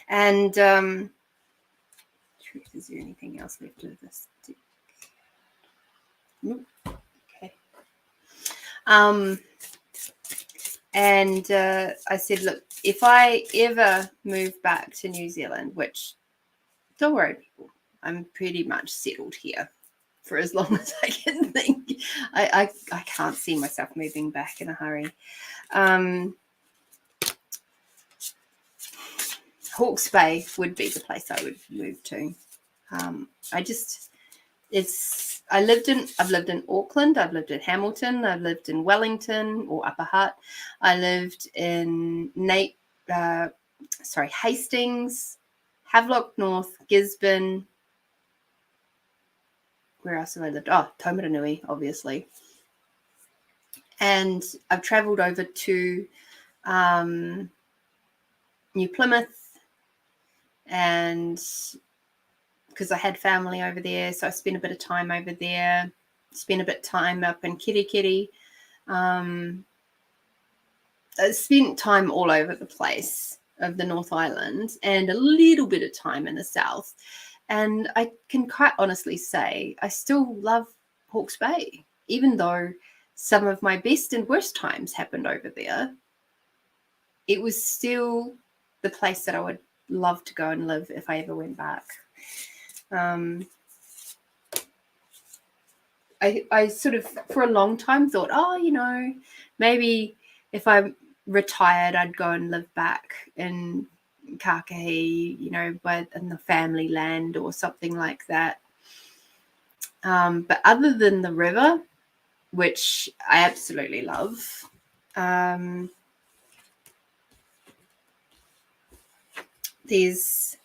[SPEAKER 1] And is there anything else left of this? Nope. Okay. And I said, look, if I ever move back to New Zealand, which don't worry, people, I'm pretty much settled here for as long as I can think. I can't see myself moving back in a hurry. Hawke's Bay would be the place I would move to. I've lived in Auckland, I've lived in Hamilton, I've lived in Wellington or Upper Hutt, I lived in Hastings, Havelock North, Gisborne. Where else have I lived? Oh, Taumaranui, obviously. And I've travelled over to New Plymouth, and because I had family over there, so I spent a bit of time over there. Spent a bit of time up in Kirikiri. I spent time all over the place of the North Island and a little bit of time in the south. And I can quite honestly say I still love Hawke's Bay, even though some of my best and worst times happened over there. It was still the place that I would love to go and live if I ever went back. I sort of, for a long time, thought, maybe if I retired, I'd go and live back in Kākahi, in the family land or something like that. But other than the river, which I absolutely love, there's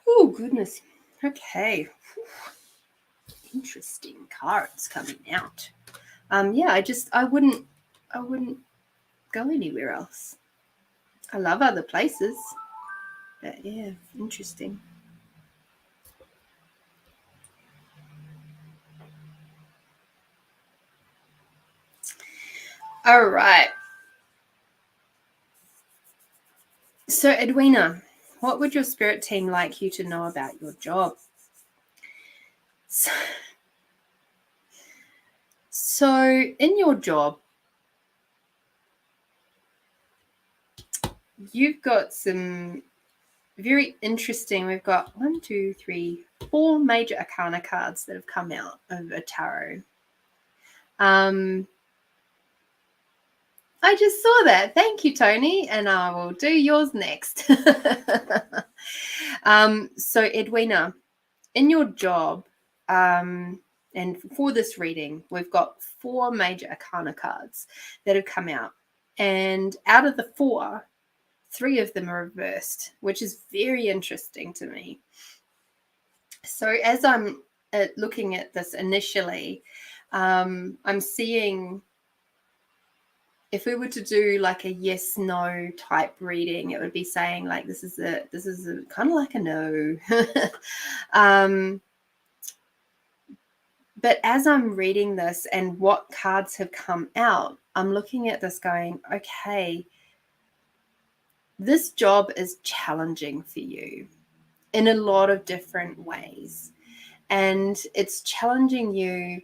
[SPEAKER 1] oh goodness, okay, interesting cards coming out. I wouldn't go anywhere else. I love other places, but yeah, interesting. All right. So, Edwina, what would your spirit team like you to know about your job? So in your job, you've got some very interesting, we've got 4 major arcana cards that have come out of a tarot. I just saw that. Thank you, Tony. And I will do yours next. So Edwina, in your job, and for this reading, we've got 4 major arcana cards that have come out. And out of the 4, 3 of them are reversed, which is very interesting to me. So as I'm looking at this initially, I'm seeing, if we were to do like a yes no type reading, it would be saying like this is a kind of like a no. But as I'm reading this and what cards have come out, I'm looking at this going, okay, this job is challenging for you in a lot of different ways. And it's challenging you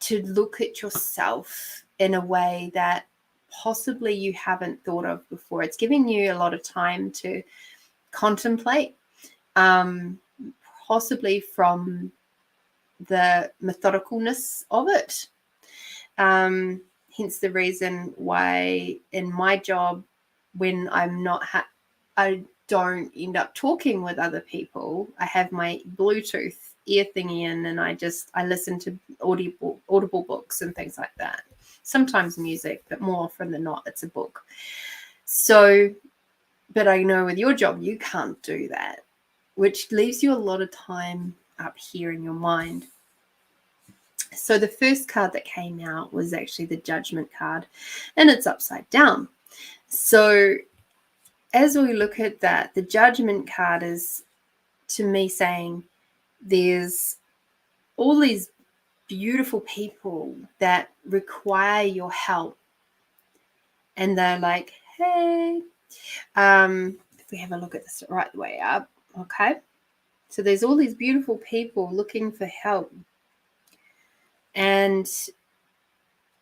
[SPEAKER 1] to look at yourself in a way that possibly you haven't thought of before. It's giving you a lot of time to contemplate, possibly from the methodicalness of it. Hence the reason why in my job, when I'm not, I don't end up talking with other people. I have my Bluetooth ear thingy in, and I listen to audible books and things like that. Sometimes music, but more often than not, it's a book. So, but I know with your job, you can't do that, which leaves you a lot of time up here in your mind. So the first card that came out was actually the Judgment card, and it's upside down. So as we look at that, the Judgment card is, to me, saying there's all these beautiful people that require your help. And they're like, hey, if we have a look at this right the way up, okay? So there's all these beautiful people looking for help. And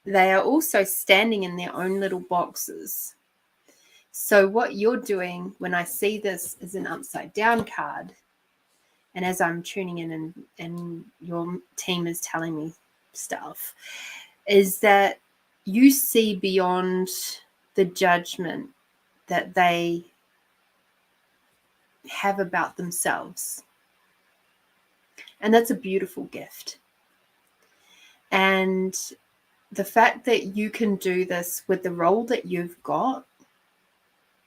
[SPEAKER 1] they are also standing in their own little boxes. So what you're doing when I see this as an upside down card, and as I'm tuning in and your team is telling me stuff, is that you see beyond the judgment that they have about themselves. And that's a beautiful gift. And the fact that you can do this with the role that you've got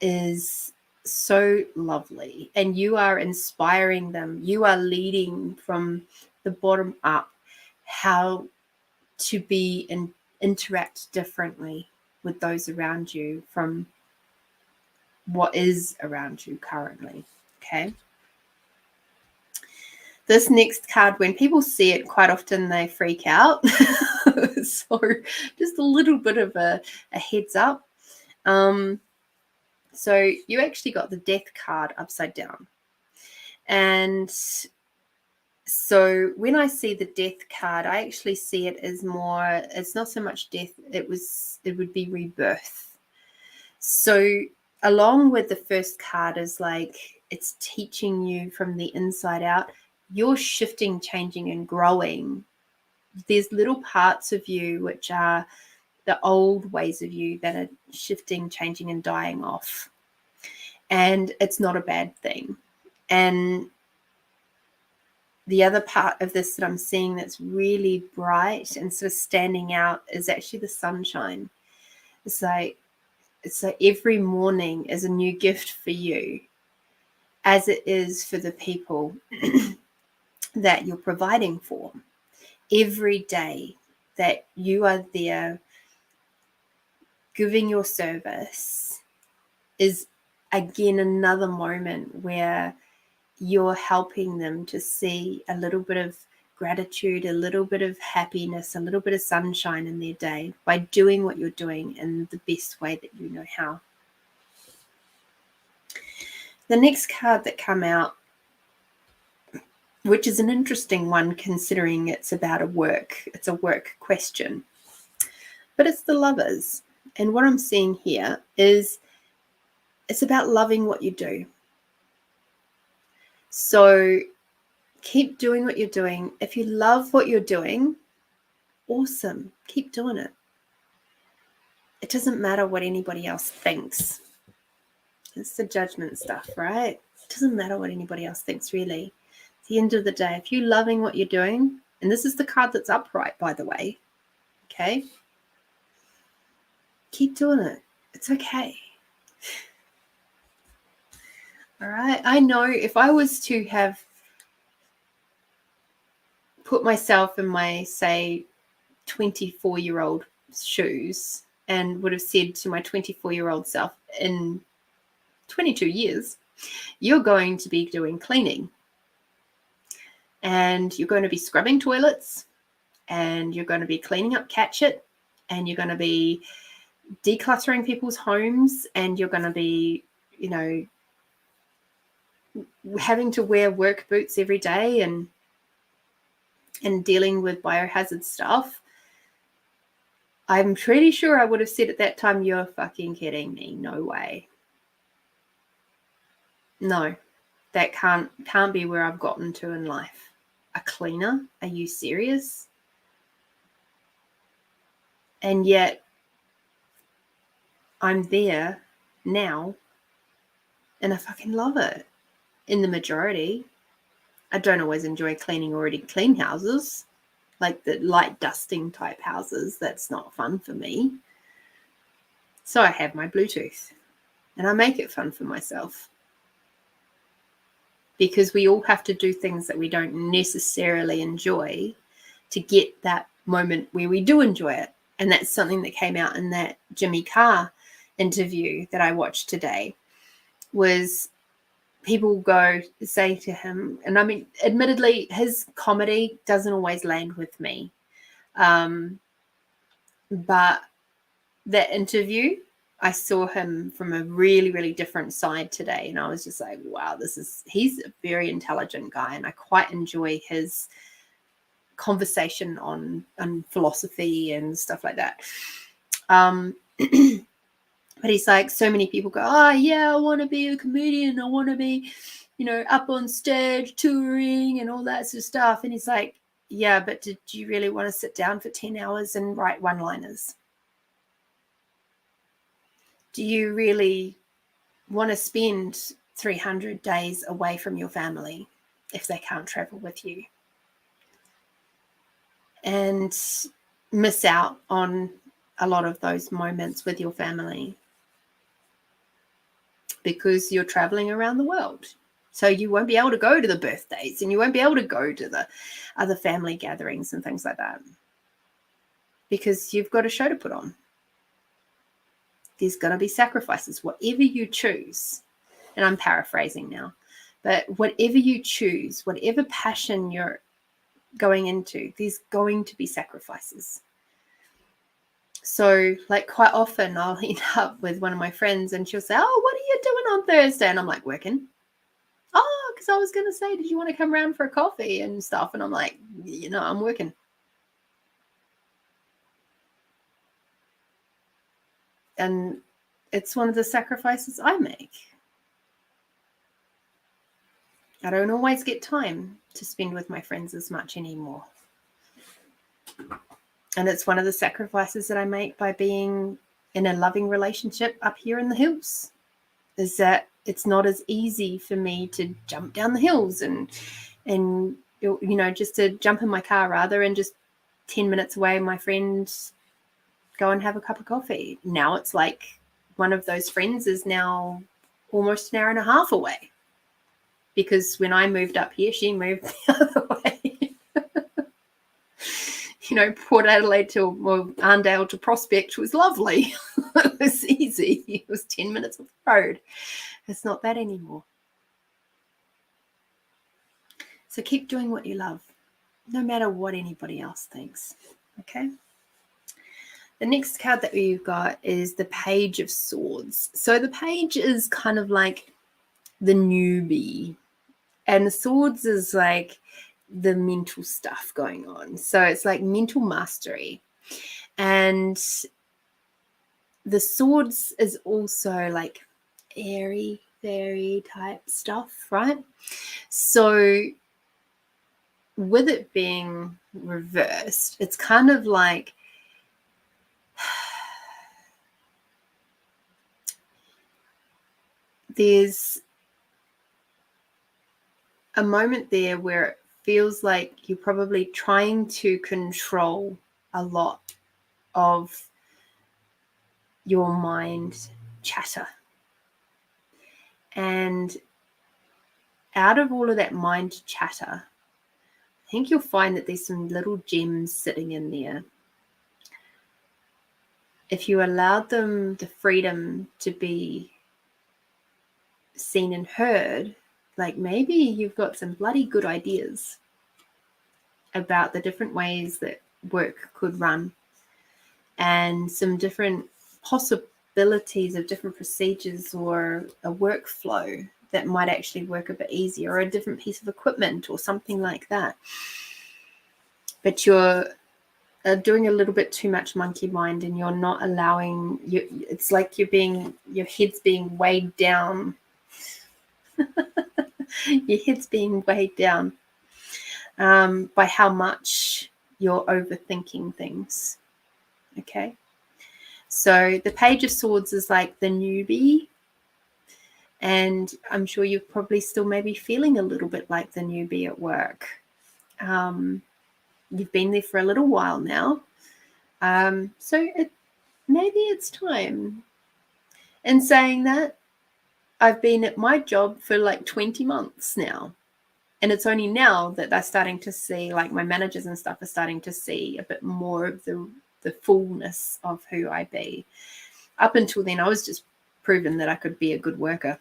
[SPEAKER 1] is so lovely, and you are inspiring them. You are leading from the bottom up how to be and interact differently with those around you from what is around you currently. Okay. This next card, when people see it, quite often they freak out. So just a little bit of a heads up. So you actually got the Death card upside down. And so when I see the Death card, I actually see it as more, it's not so much death, it would be rebirth. So along with the first card is like, it's teaching you from the inside out. You're shifting, changing, and growing. There's little parts of you which are the old ways of you that are shifting, changing, and dying off. And it's not a bad thing. And the other part of this that I'm seeing that's really bright and sort of standing out is actually the sunshine. It's like every morning is a new gift for you, as it is for the people that you're providing for. Every day that you are there giving your service is again another moment where you're helping them to see a little bit of gratitude, a little bit of happiness, a little bit of sunshine in their day by doing what you're doing in the best way that you know how. The next card that come out, which is an interesting one considering it's about it's a work question, but it's the Lovers. And what I'm seeing here is it's about loving what you do. So keep doing what you're doing. If you love what you're doing, awesome. Keep doing it. It doesn't matter what anybody else thinks. It's the judgment stuff, right? It doesn't matter what anybody else thinks, really. At the end of the day, if you're loving what you're doing, and this is the card that's upright, by the way, okay? Keep doing it. It's okay. All right? I know if I was to have put myself in my, say, 24-year-old shoes and would have said to my 24-year-old self, in 22 years, you're going to be doing cleaning and you're going to be scrubbing toilets and you're going to be cleaning up cat shit and you're going to be decluttering people's homes and you're going to be, you know, having to wear work boots every day and dealing with biohazard stuff. I'm pretty sure I would have said at that time, you're fucking kidding me. No way. No, that can't be where I've gotten to in life. A cleaner? Are you serious? And yet I'm there now and I fucking love it. In the majority. I don't always enjoy cleaning already clean houses, like the light dusting type houses. That's not fun for me. So I have my Bluetooth and I make it fun for myself. Because we all have to do things that we don't necessarily enjoy to get that moment where we do enjoy it. And that's something that came out in that Jimmy Carr interview that I watched today, was people go say to him, and I mean, admittedly, his comedy doesn't always land with me. But that interview, I saw him from a really, really different side today. And I was just like, wow, he's a very intelligent guy. And I quite enjoy his conversation on philosophy and stuff like that. But he's like, so many people go, oh, yeah, I want to be a comedian. I want to be, you know, up on stage, touring and all that sort of stuff. And he's like, yeah, but did you really want to sit down for 10 hours and write one-liners? Do you really want to spend 300 days away from your family if they can't travel with you? And miss out on a lot of those moments with your family. because you're traveling around the world. So you won't be able to go to the birthdays, and you won't be able to go to the other family gatherings and things like that, because you've got a show to put on. There's going to be sacrifices, whatever you choose. And I'm paraphrasing now, but whatever you choose, whatever passion you're going into, there's going to be sacrifices. So like quite often I'll end up with one of my friends and she'll say, oh, what are you doing on Thursday? And I'm like, working. Oh, because I was going to say, did you want to come around for a coffee and stuff? And I'm like, I'm working. And it's one of the sacrifices I make. I don't always get time to spend with my friends as much anymore. And it's one of the sacrifices that I make by being in a loving relationship up here in the hills, is that it's not as easy for me to jump down the hills and just to jump in my car rather, and just 10 minutes away, my friend, go and have a cup of coffee. Now it's like one of those friends is now almost an hour and a half away, because when I moved up here, she moved the other way. Port Adelaide to Arndale to Prospect was lovely. It was easy. It was 10 minutes of the road. It's not that anymore. So keep doing what you love, no matter what anybody else thinks. Okay? The next card that we've got is the Page of Swords. So the page is kind of like the newbie, and the swords is like the mental stuff going on. So it's like mental mastery. And the swords is also like airy, fairy type stuff, right? So with it being reversed, it's kind of like there's a moment there where it feels like you're probably trying to control a lot of your mind chatter. And out of all of that mind chatter, I think you'll find that there's some little gems sitting in there. If you allowed them the freedom to be seen and heard, like maybe you've got some bloody good ideas about the different ways that work could run, and some different possibilities of different procedures or a workflow that might actually work a bit easier, or a different piece of equipment or something like that. But you're doing a little bit too much monkey mind, and you're not allowing it's like your head's being weighed down. Your head's being weighed down by how much you're overthinking things. Okay. So the Page of Swords is like the newbie. And I'm sure you're probably still maybe feeling a little bit like the newbie at work. You've been there for a little while now. So maybe it's time. And saying that, I've been at my job for like 20 months now. And it's only now that they're starting to see, like my managers and stuff are starting to see a bit more of the fullness of who I be. Up until then, I was just proven that I could be a good worker.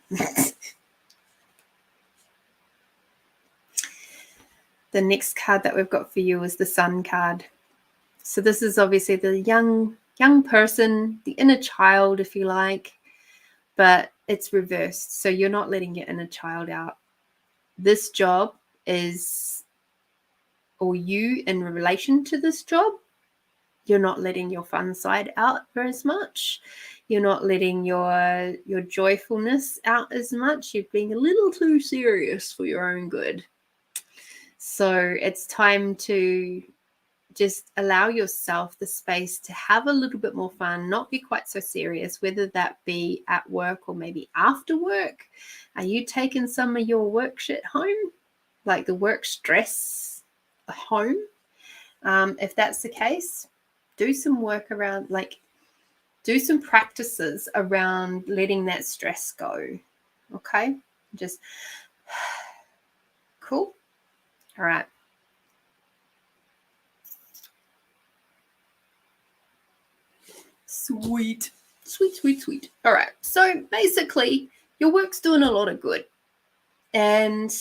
[SPEAKER 1] The next card that we've got for you is the Sun card. So this is obviously the young person, the inner child, if you like, but it's reversed. So you're not letting your inner child out. This job is, or you in relation to this job, you're not letting your fun side out very much. You're not letting your joyfulness out as much. You're being a little too serious for your own good. So it's time to just allow yourself the space to have a little bit more fun, not be quite so serious, whether that be at work or maybe after work. Are you taking some of your work shit home? Like the work stress home? If that's the case, do some work around, like do some practices around letting that stress go. Okay, just cool. All right. Sweet. Sweet, sweet, sweet. All right. So basically, your work's doing a lot of good. And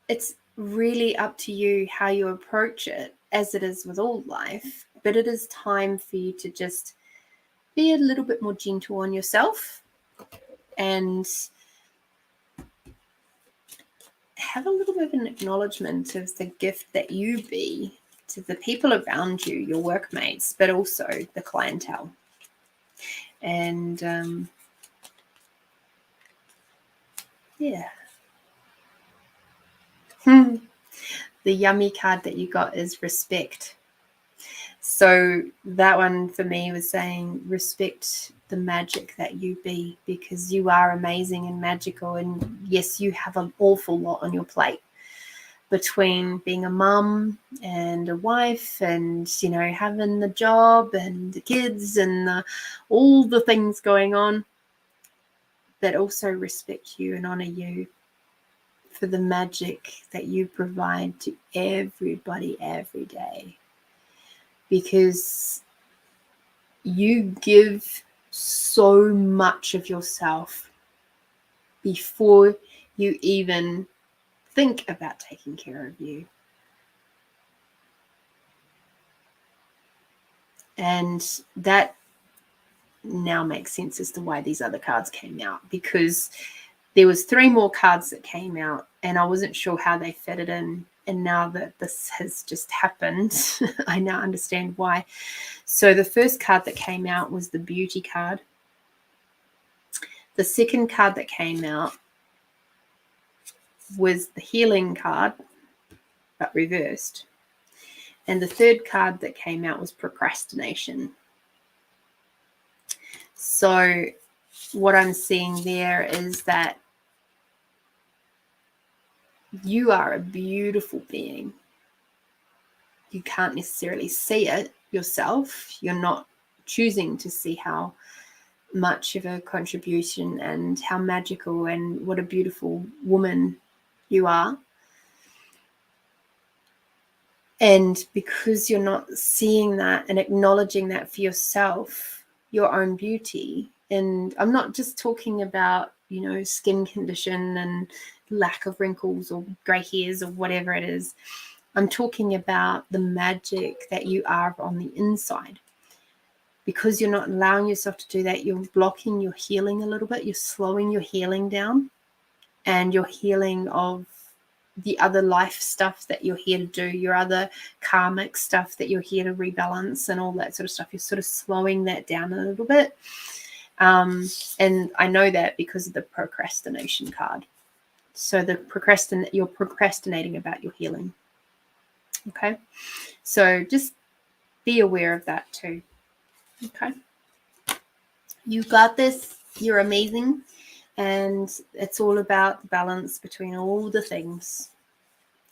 [SPEAKER 1] it's really up to you how you approach it, as it is with all life. But it is time for you to just be a little bit more gentle on yourself and have a little bit of an acknowledgement of the gift that you be to the people around you, your workmates, but also the clientele. And yeah. The yummy card that you got is respect. So that one for me was saying respect the magic that you be, because you are amazing and magical. And yes, you have an awful lot on your plate between being a mum and a wife and, you know, having the job and the kids and all the things going on, but also respect you and honor you for the magic that you provide to everybody every day. Because you give so much of yourself before you even think about taking care of you. And that now makes sense as to why these other cards came out, because there was 3 more cards that came out and I wasn't sure how they fitted in. And now that this has just happened, I now understand why. So the first card that came out was the beauty card. The second card that came out was the healing card, but reversed. And the third card that came out was procrastination. So what I'm seeing there is that you are a beautiful being. You can't necessarily see it yourself. You're not choosing to see how much of a contribution and how magical and what a beautiful woman you are. And because you're not seeing that and acknowledging that for yourself, your own beauty, and I'm not just talking about, you know, skin condition and lack of wrinkles or grey hairs or whatever it is. I'm talking about the magic that you are on the inside. Because you're not allowing yourself to do that, you're blocking your healing a little bit. You're slowing your healing down, and your healing of the other life stuff that you're here to do, your other karmic stuff that you're here to rebalance and all that sort of stuff. You're sort of slowing that down a little bit. And I know that because of the procrastination card. So you're procrastinating about your healing. Okay. So just be aware of that too. Okay. You got this. You're amazing. And it's all about the balance between all the things.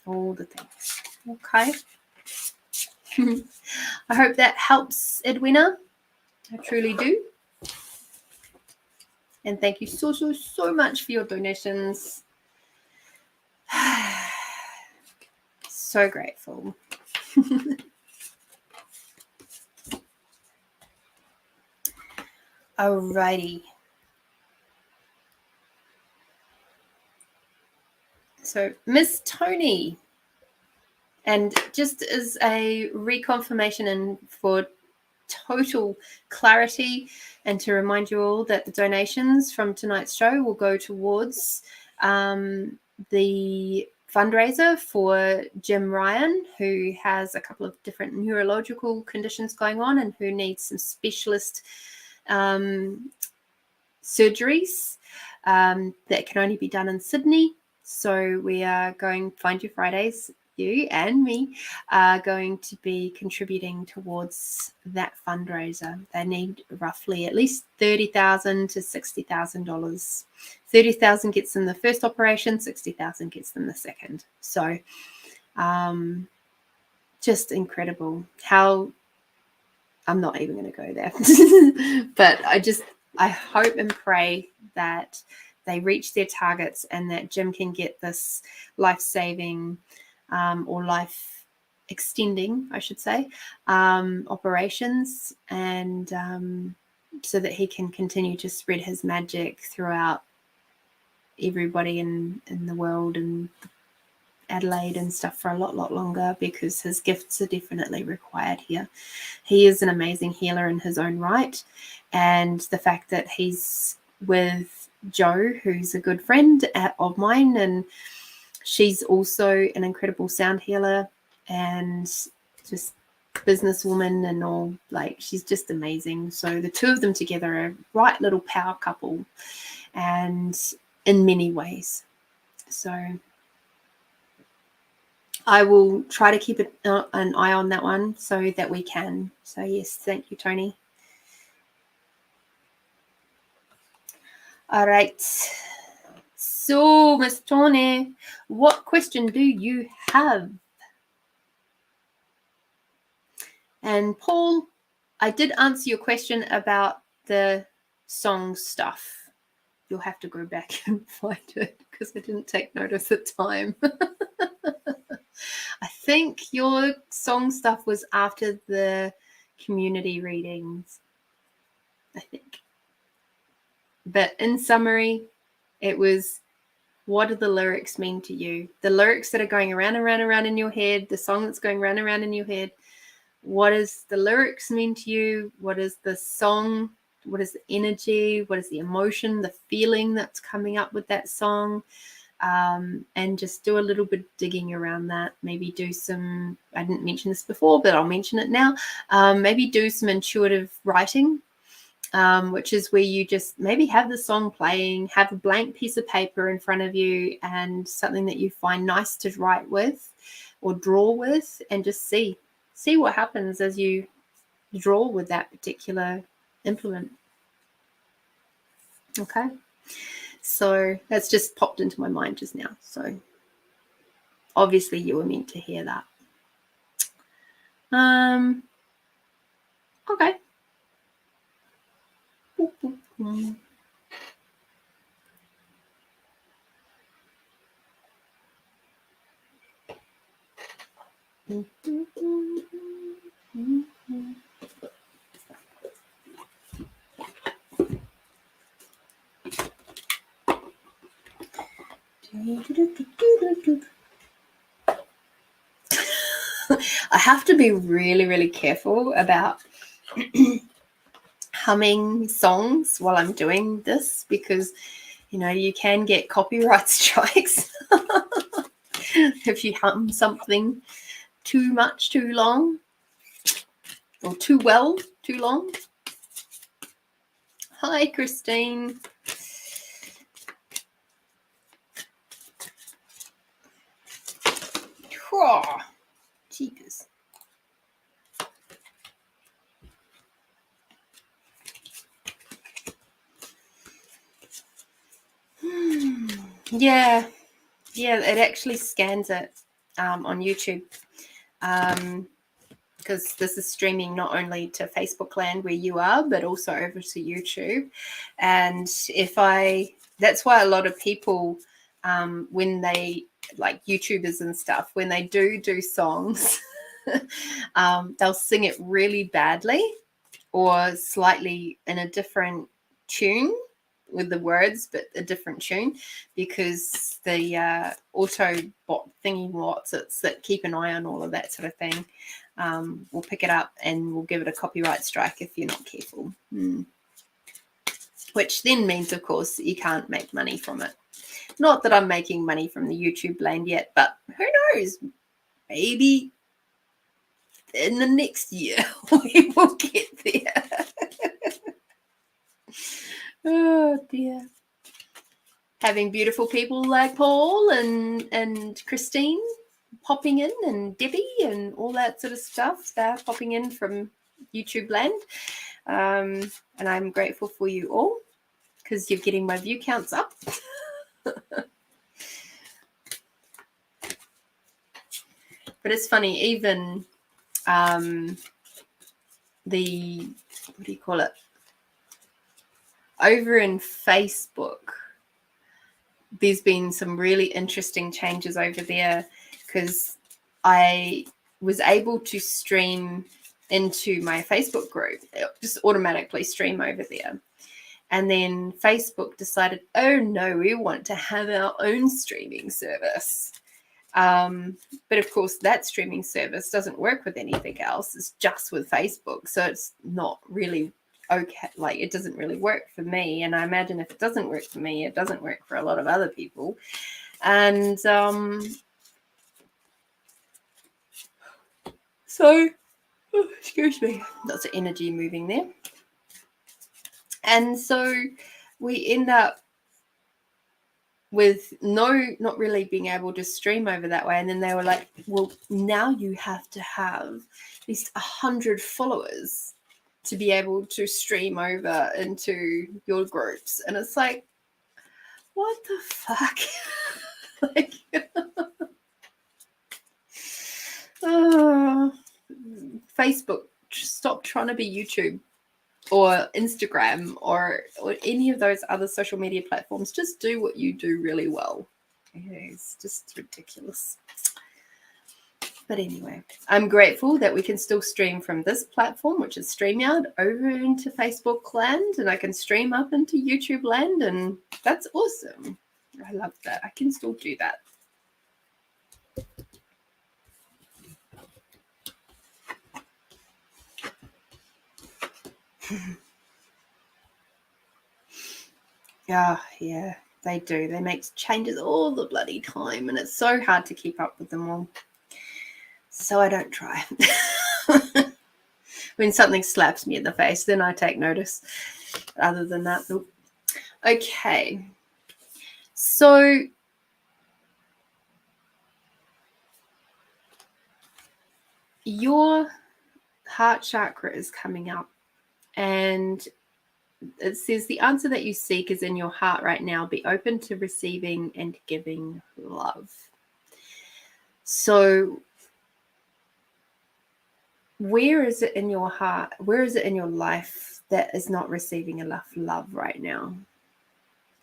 [SPEAKER 1] All the things. Okay. I hope that helps, Edwina. I truly do. And thank you so, so, so much for your donations. So grateful. Alrighty. So, Miss Tony, and just as a reconfirmation and for total clarity, and to remind you all that the donations from tonight's show will go towards the fundraiser for Jim Ryan, who has a couple of different neurological conditions going on and who needs some specialist surgeries that can only be done in Sydney. So we are going, Find Your Fridays, you and me are going to be contributing towards that fundraiser. They need roughly at least $30,000 to $60,000. $30,000 gets them the first operation, $60,000 gets them the second. So just incredible how I'm not even going to go there. But I hope and pray that they reach their targets and that Jim can get this life-saving or life extending, I should say, operations, and so that he can continue to spread his magic throughout everybody in the world and Adelaide and stuff for a lot longer, because his gifts are definitely required here. He is an amazing healer in his own right, and the fact that he's with Jo, who's a good friend of mine, and she's also an incredible sound healer and just businesswoman and all, like she's just amazing. So the two of them together are a right little power couple, and in many ways. So I will try to keep an eye on that one so that we can. So yes, thank you, Tony. All right. So, Miss Tony, what question do you have? And Paul, I did answer your question about the song stuff. You'll have to go back and find it because I didn't take notice at the time. I think your song stuff was after the community readings, I think. But in summary, it was, what do the lyrics mean to you? The lyrics that are going around and around and around in your head, the song that's going round and round in your head. What does the lyrics mean to you? What is the song? What is the energy? What is the emotion, the feeling that's coming up with that song? And just do a little bit of digging around that. Maybe do some, I didn't mention this before, but I'll mention it now. Maybe do some intuitive writing, which is where you just maybe have the song playing, have a blank piece of paper in front of you and something that you find nice to write with or draw with, and just see what happens as you draw with that particular implement. Okay. So that's just popped into my mind just now. So obviously you were meant to hear that. Okay. I have to be really, really careful about humming songs while I'm doing this, because you can get copyright strikes if you hum something too much, too long, or too well, too long. Hi, Christine. Oh, jeepers. Yeah, it actually scans it on YouTube, because this is streaming not only to Facebook land where you are, but also over to YouTube. And that's why a lot of people, when they, like YouTubers and stuff, when they do songs, they'll sing it really badly or slightly in a different tune with the words, but a different tune, because the auto bot thingy whatsits that keep an eye on all of that sort of thing will pick it up and will give it a copyright strike if you're not careful. Which then means, of course, you can't make money from it. Not that I'm making money from the YouTube land yet, but who knows? Maybe in the next year we will get there. Oh dear. Having beautiful people like Paul and Christine popping in, and Debbie and all that sort of stuff. They're popping in from YouTube land. And I'm grateful for you all, because you're getting my view counts up. But it's funny, even the, what do you call it? over in Facebook, there's been some really interesting changes over there, because I was able to stream into my Facebook group, just automatically stream over there. And then Facebook decided, oh no, we want to have our own streaming service. But of course, that streaming service doesn't work with anything else. It's just with Facebook. So it's not really okay. Like, it doesn't really work for me. And I imagine if it doesn't work for me, it doesn't work for a lot of other people. And so, excuse me, lots of energy moving there. And so we end up with not really being able to stream over that way. And then they were like, well, now you have to have at least 100 followers to be able to stream over into your groups. And it's like, what the fuck? Like, Facebook, stop trying to be YouTube or Instagram or any of those other social media platforms. Just do what you do really well. It's just ridiculous. But anyway, I'm grateful that we can still stream from this platform, which is StreamYard, over into Facebook land, and I can stream up into YouTube land, and that's awesome. I love that. I can still do that. Yeah, they do. They make changes all the bloody time, and it's so hard to keep up with them all. So I don't try. When something slaps me in the face, then I take notice. Other than that, nope. Okay. So your heart chakra is coming up, and it says the answer that you seek is in your heart right now. Be open to receiving and giving love. So where is it in your heart? Where is it in your life that is not receiving enough love right now?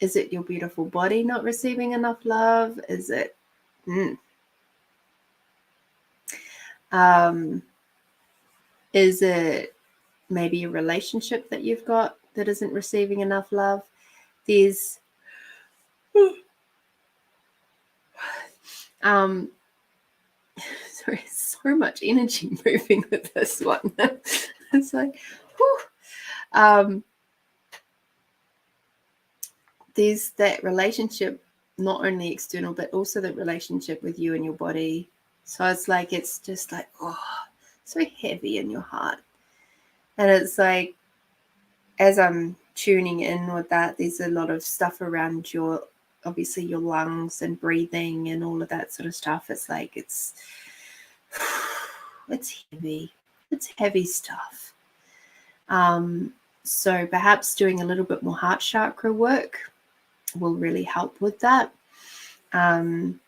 [SPEAKER 1] Is it your beautiful body not receiving enough love? Is it is it maybe a relationship that you've got that isn't receiving enough love? There's sorry, so much energy moving with this one. It's like, whew. There's that relationship, not only external, but also the relationship with you and your body. So it's like, it's just like, so heavy in your heart. And it's like, as I'm tuning in with that, there's a lot of stuff around your, obviously your lungs and breathing and all of that sort of stuff. It's like, it's heavy. It's heavy stuff. So perhaps doing a little bit more heart chakra work will really help with that. And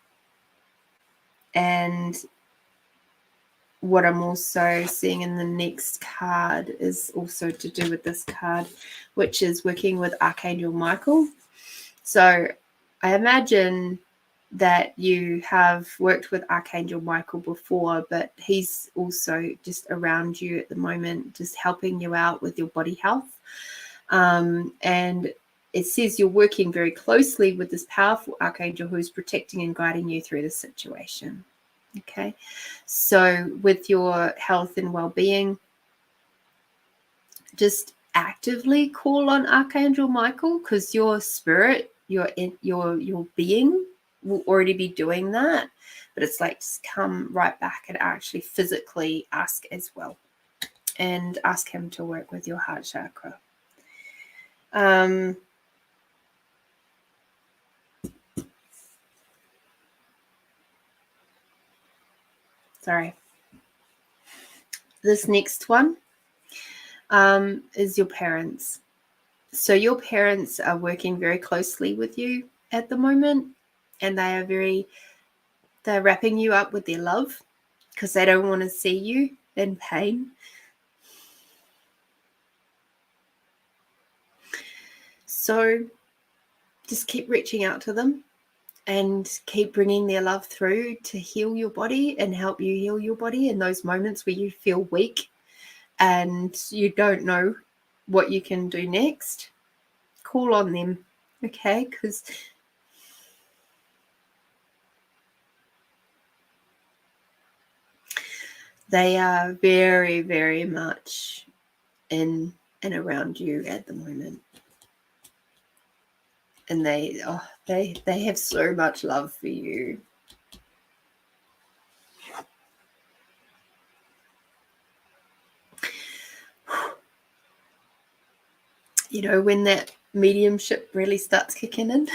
[SPEAKER 1] what I'm also seeing in the next card is also to do with this card, which is working with Archangel Michael. So I imagine that you have worked with Archangel Michael before, but he's also just around you at the moment, just helping you out with your body health. And it says you're working very closely with this powerful archangel who's protecting and guiding you through the situation. Okay, so with your health and well-being, just actively call on Archangel Michael, because your spirit, your being will already be doing that. But it's like, just come right back and actually physically ask as well, and ask him to work with your heart chakra. Sorry. This next one is your parents. So your parents are working very closely with you at the moment, and they're wrapping you up with their love, because they don't want to see you in pain. So just keep reaching out to them and keep bringing their love through to heal your body and help you heal your body in those moments where you feel weak and you don't know what you can do next. Call on them, okay? Because they are very, very much in and around you at the moment. And they have so much love for you. You know, when that mediumship really starts kicking in.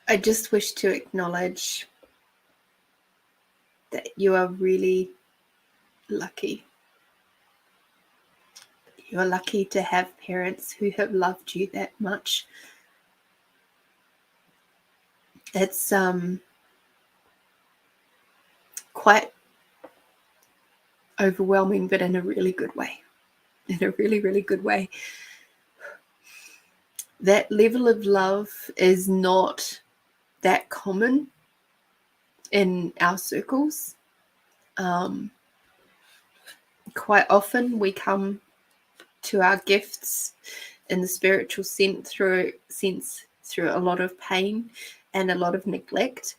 [SPEAKER 1] I just wish to acknowledge that you are really lucky. You are lucky to have parents who have loved you that much. It's quite overwhelming, but in a really good way. In a really, really good way. That level of love is not that common in our circles. Quite often we come to our gifts in the spiritual sense through a lot of pain and a lot of neglect.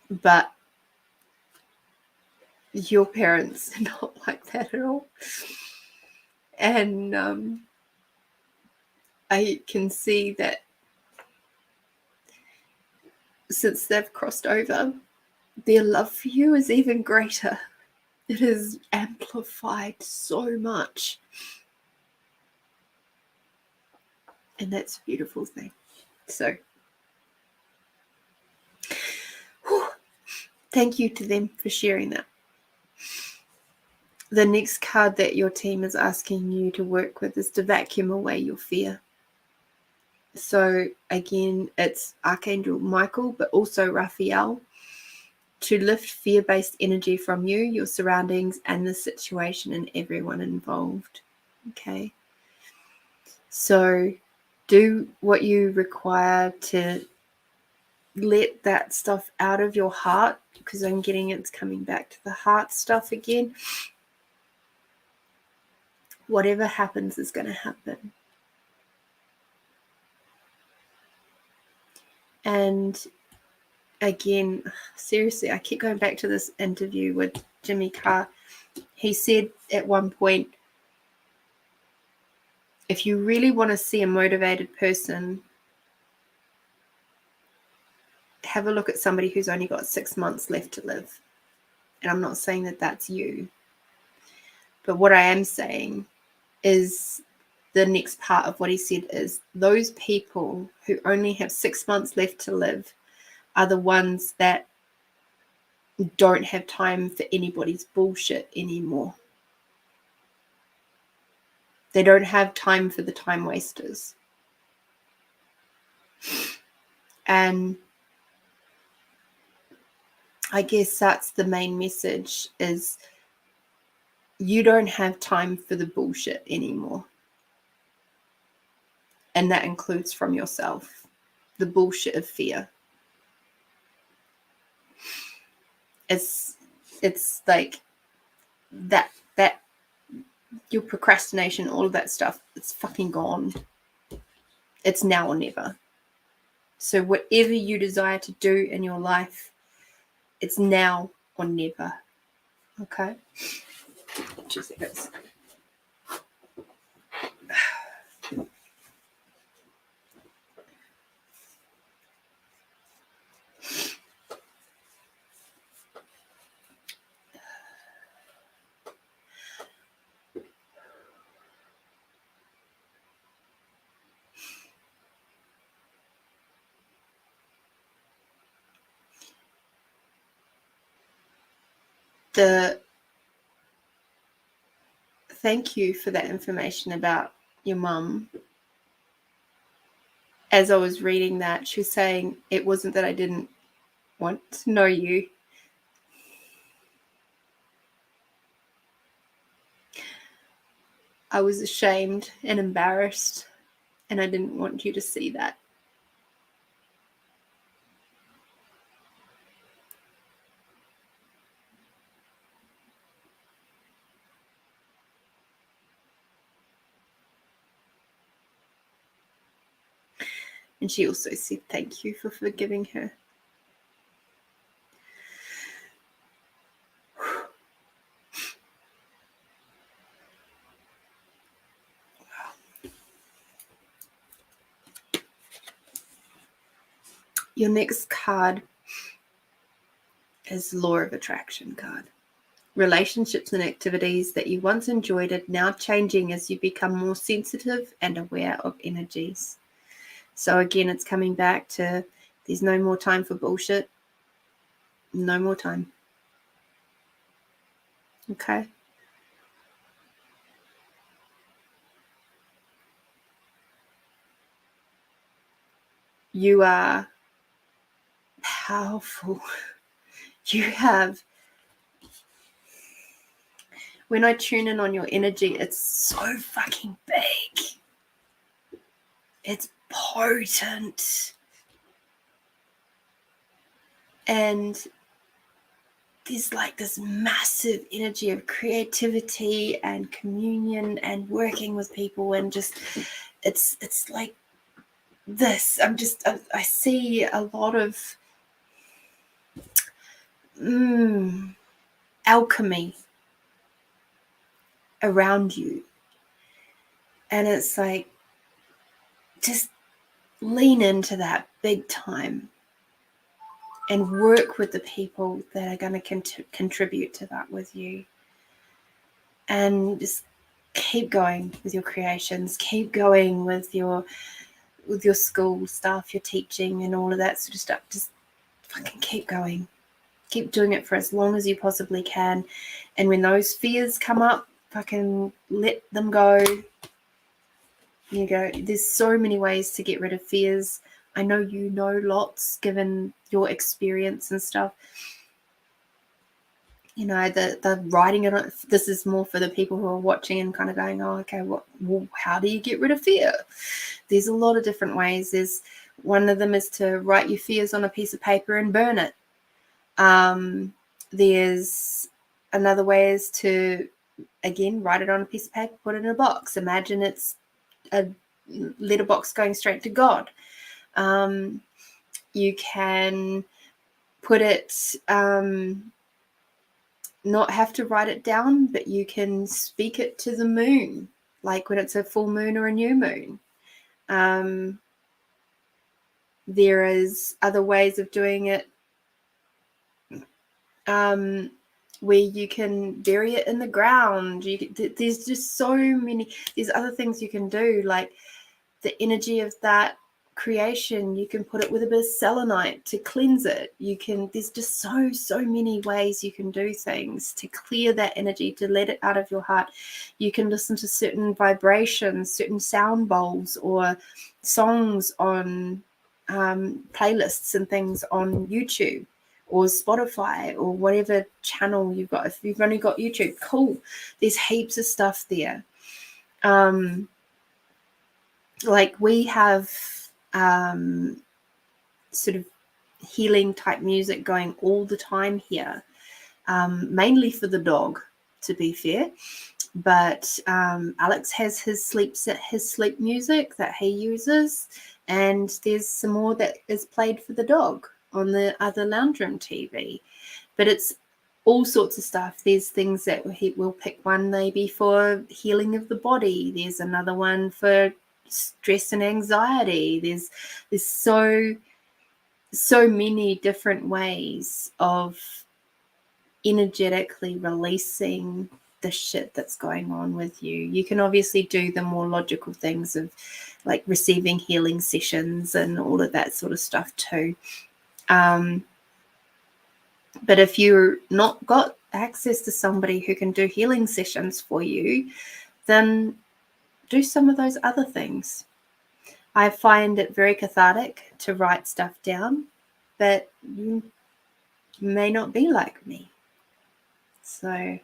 [SPEAKER 1] But your parents are not like that at all. And I can see that since they've crossed over, their love for you is even greater. It is amplified so much. And that's a beautiful thing. So, thank you to them for sharing that. The next card that your team is asking you to work with is to vacuum away your fear. So again, it's Archangel Michael, but also Raphael, to lift fear-based energy from you, your surroundings, and the situation and everyone involved. Okay. So do what you require to let that stuff out of your heart, because I'm getting it's coming back to the heart stuff again. Whatever happens is going to happen. And again, seriously, I keep going back to this interview with Jimmy Carr. He said at one point, if you really want to see a motivated person, have a look at somebody who's only got 6 months left to live. And I'm not saying that that's you. But what I am saying is the next part of what he said is those people who only have 6 months left to live are the ones that don't have time for anybody's bullshit anymore. They don't have time for the time wasters. And I guess that's the main message, is you don't have time for the bullshit anymore. And that includes from yourself, the bullshit of fear. It's like that your procrastination, all of that stuff, it's fucking gone. It's now or never. So whatever you desire to do in your life, it's now or never. Okay? 2 seconds. Thank you for that information about your mum. as I was reading that, she was saying it wasn't that I didn't want to know you. I was ashamed and embarrassed, and I didn't want you to see that. And she also said thank you for forgiving her. Your next card is Law of Attraction card. Relationships and activities that you once enjoyed are now changing as you become more sensitive and aware of energies. So again, it's coming back to there's no more time for bullshit. No more time. Okay? You are powerful. You have, when I tune in on your energy, it's so fucking big. It's potent. And there's like this massive energy of creativity and communion and working with people, and just it's like this. I see a lot of alchemy around you, and it's like just lean into that big time and work with the people that are going to contribute to that with you, and just keep going with your creations, keep going with your school stuff, your teaching and all of that sort of stuff. Just fucking keep going. Keep doing it for as long as you possibly can. And when those fears come up, fucking let them go. You go, there's so many ways to get rid of fears. I know you know lots given your experience and stuff. You know, the writing it on, this is more for the people who are watching and kind of going, oh, okay, how do you get rid of fear? There's a lot of different ways. There's one of them is to write your fears on a piece of paper and burn it. There's another way is to, again, write it on a piece of paper, put it in a box. Imagine it's a letterbox going straight to God. You can put it, not have to write it down, but you can speak it to the moon, like when it's a full moon or a new moon. There is other ways of doing it, where you can bury it in the ground. There's just so many. There's other things you can do, like the energy of that creation. You can put it with a bit of selenite to cleanse it. There's just so many ways you can do things to clear that energy, to let it out of your heart. You can listen to certain vibrations, certain sound bowls or songs on playlists and things on YouTube or Spotify or whatever channel you've got. If you've only got YouTube, cool. There's heaps of stuff there. Like we have sort of healing type music going all the time here, mainly for the dog, to be fair. But Alex has his sleep music that he uses, and there's some more that is played for the dog on the other lounge room TV. But it's all sorts of stuff. There's things that we'll pick one maybe for healing of the body. There's another one for stress and anxiety. There's so many different ways of energetically releasing the shit that's going on with you. You can obviously do the more logical things of like receiving healing sessions and all of that sort of stuff too. But if you're not got access to somebody who can do healing sessions for you, then do some of those other things. I find it very cathartic to write stuff down, but you may not be like me. So,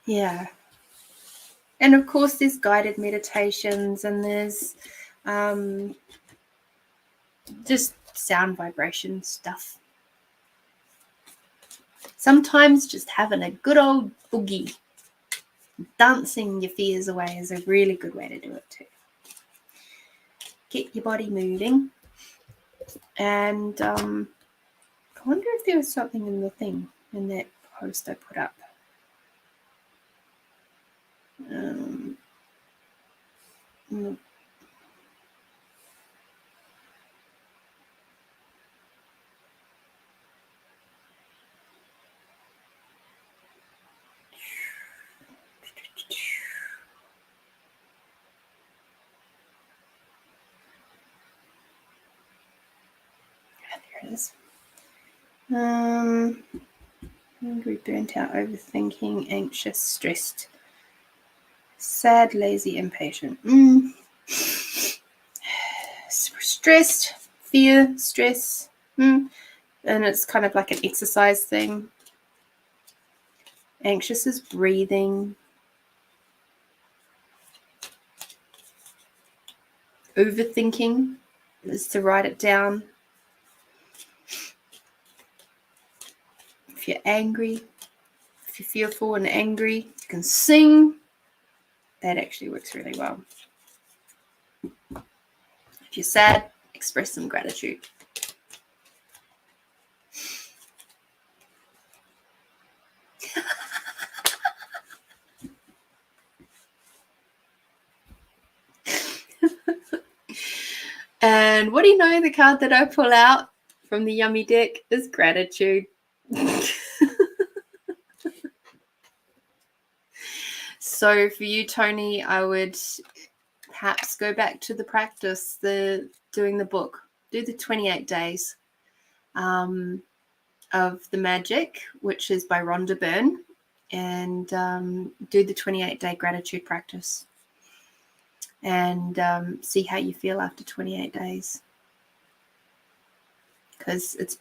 [SPEAKER 1] yeah. And of course, there's guided meditations, and there's just sound vibration stuff. Sometimes just having a good old boogie, dancing your fears away, is a really good way to do it too. Get your body moving. And I wonder if there was something in the thing, in that post I put up. There it is. Angry, burnt out, overthinking, anxious, stressed, sad, lazy, impatient. Stressed, fear, stress. And it's kind of like an exercise thing. Anxious is breathing. Overthinking is to write it down. If you're angry, if you're fearful and angry, you can sing. That actually works really well. If you're sad, express some gratitude. And what do you know? The card that I pull out from the yummy deck is gratitude. So for you, Tony, I would perhaps go back to the practice, doing the book. Do the 28 days of the magic, which is by Rhonda Byrne, and do the 28-day gratitude practice. And see how you feel after 28 days. Because it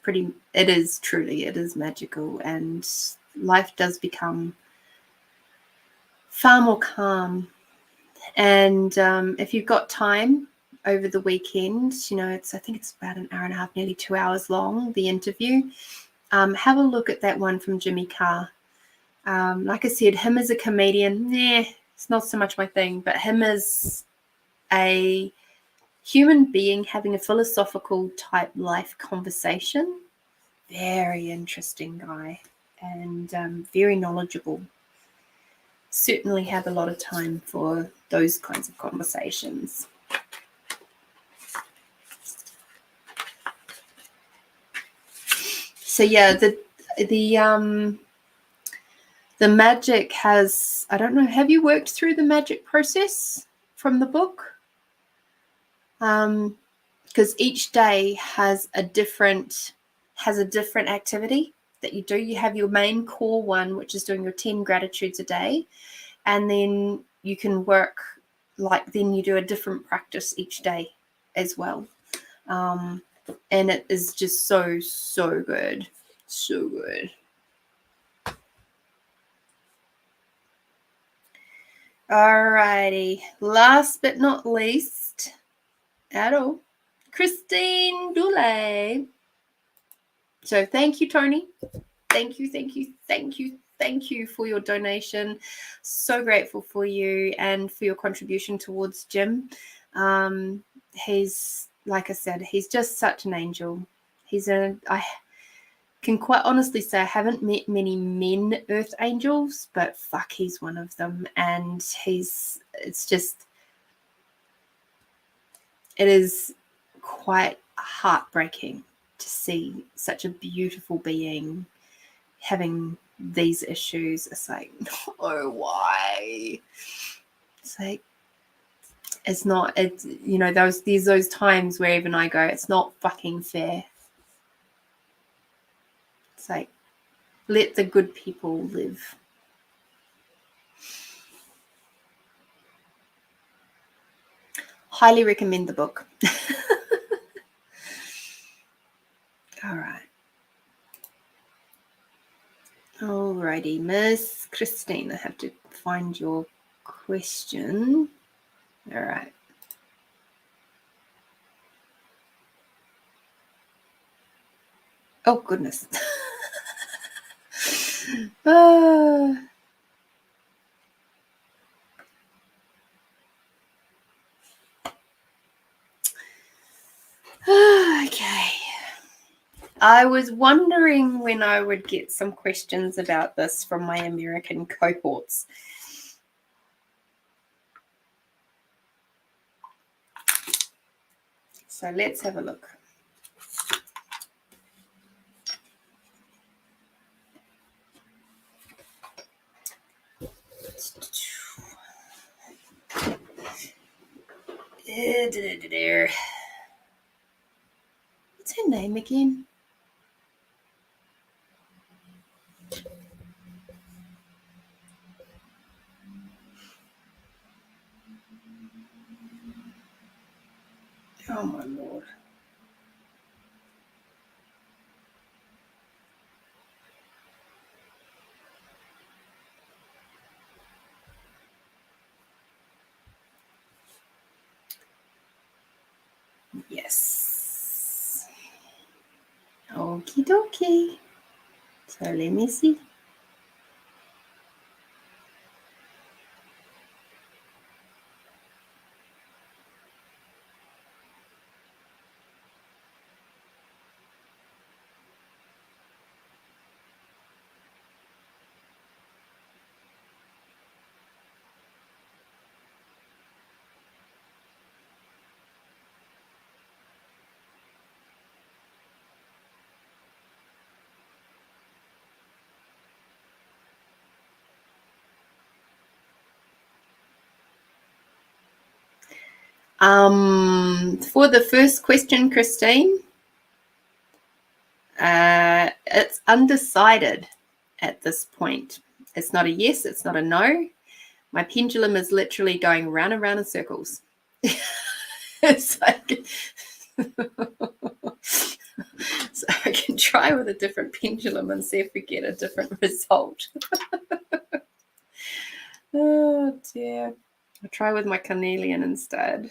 [SPEAKER 1] is magical, and life does become far more calm. And if you've got time over the weekend, I think it's about an hour and a half, nearly 2 hours long, the interview. Have a look at that one from Jimmy Carr. Like I said, him as a comedian, it's not so much my thing, but him as a human being having a philosophical type life conversation, very interesting guy, and very knowledgeable. Certainly have a lot of time for those kinds of conversations. So yeah, the magic has, I don't know, have you worked through the magic process from the book? Because each day has a different activity that you do. You have your main core one, which is doing your 10 gratitudes a day, and then you can work then you do a different practice each day as well. And it is just so good. So good. Alrighty. Last but not least at all, Christine Dule. So thank you, Tony. Thank you for your donation. So grateful for you and for your contribution towards Jim. He's, like I said, he's just such an angel. I can quite honestly say I haven't met many men earth angels, but fuck, he's one of them. And it is quite heartbreaking to see such a beautiful being having these issues. It's like, no, why? It's like, there's those times where even I go, it's not fucking fair. It's like, let the good people live. highly recommend the book. All right. Alrighty, Miss Christine, I have to find your question. All right. Oh, goodness. Okay. I was wondering when I would get some questions about this from my American cohorts. So let's have a look. What's her name again? Oh my Lord. Yes. Okie dokie. So let me see. For the first question, Christine, it's undecided at this point. It's not a yes, it's not a no. My pendulum is literally going round and round in circles. It's like so I can try with a different pendulum and see if we get a different result. Oh dear. I'll try with my carnelian instead.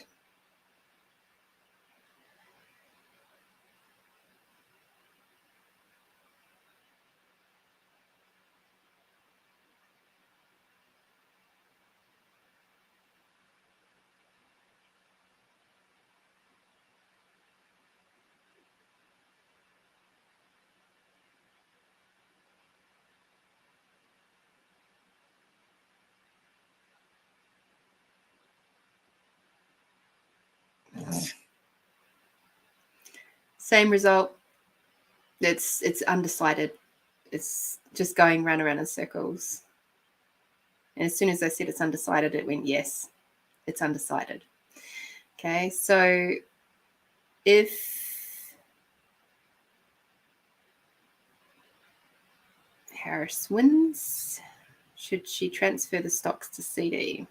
[SPEAKER 1] Same result. It's undecided. It's just going round and round in circles. And as soon as I said it's undecided, it went yes, it's undecided. Okay, so if Harris wins, should she transfer the stocks to CD?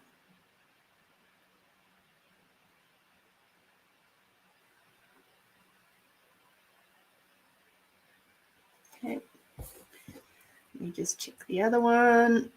[SPEAKER 1] Okay, let me just check the other one.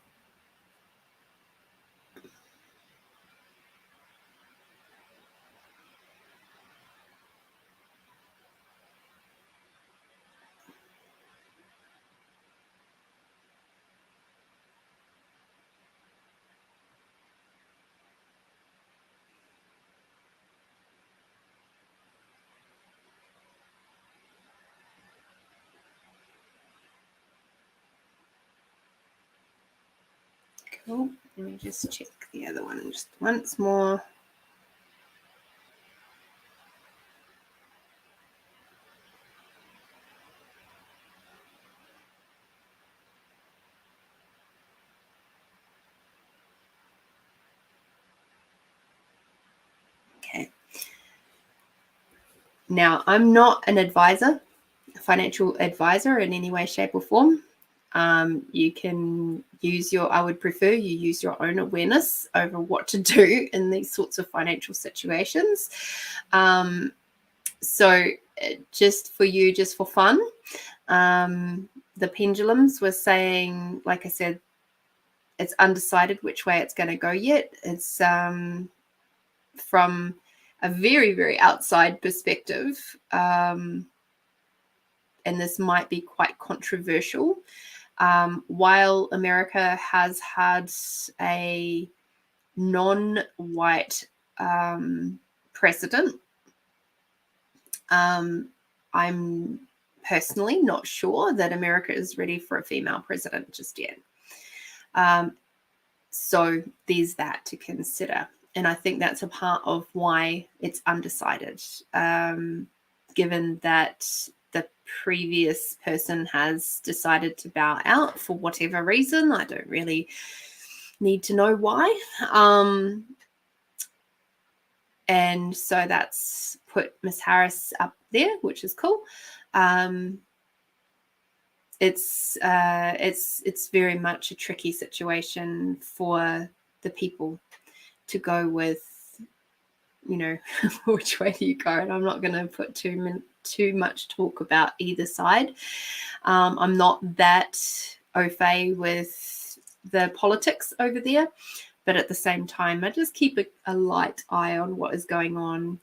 [SPEAKER 1] Cool. Let me just check the other one just once more. Okay. Now, I'm not an advisor, a financial advisor in any way, shape, or form. You can use I would prefer you use your own awareness over what to do in these sorts of financial situations. So just for fun, the pendulums were saying, like I said, it's undecided which way it's going to go yet. It's from a very, very outside perspective, and this might be quite controversial. While America has had a non-white president, I'm personally not sure that America is ready for a female president just yet. So there's that to consider. And I think that's a part of why it's undecided, given that the previous person has decided to bow out for whatever reason. I don't really need to know why. And so that's put Miss Harris up there, which is cool. It's very much a tricky situation for the people to go with, which way do you go? And I'm not going to put too much talk about either side. I'm not that au fait with the politics over there, but at the same time, I just keep a light eye on what is going on,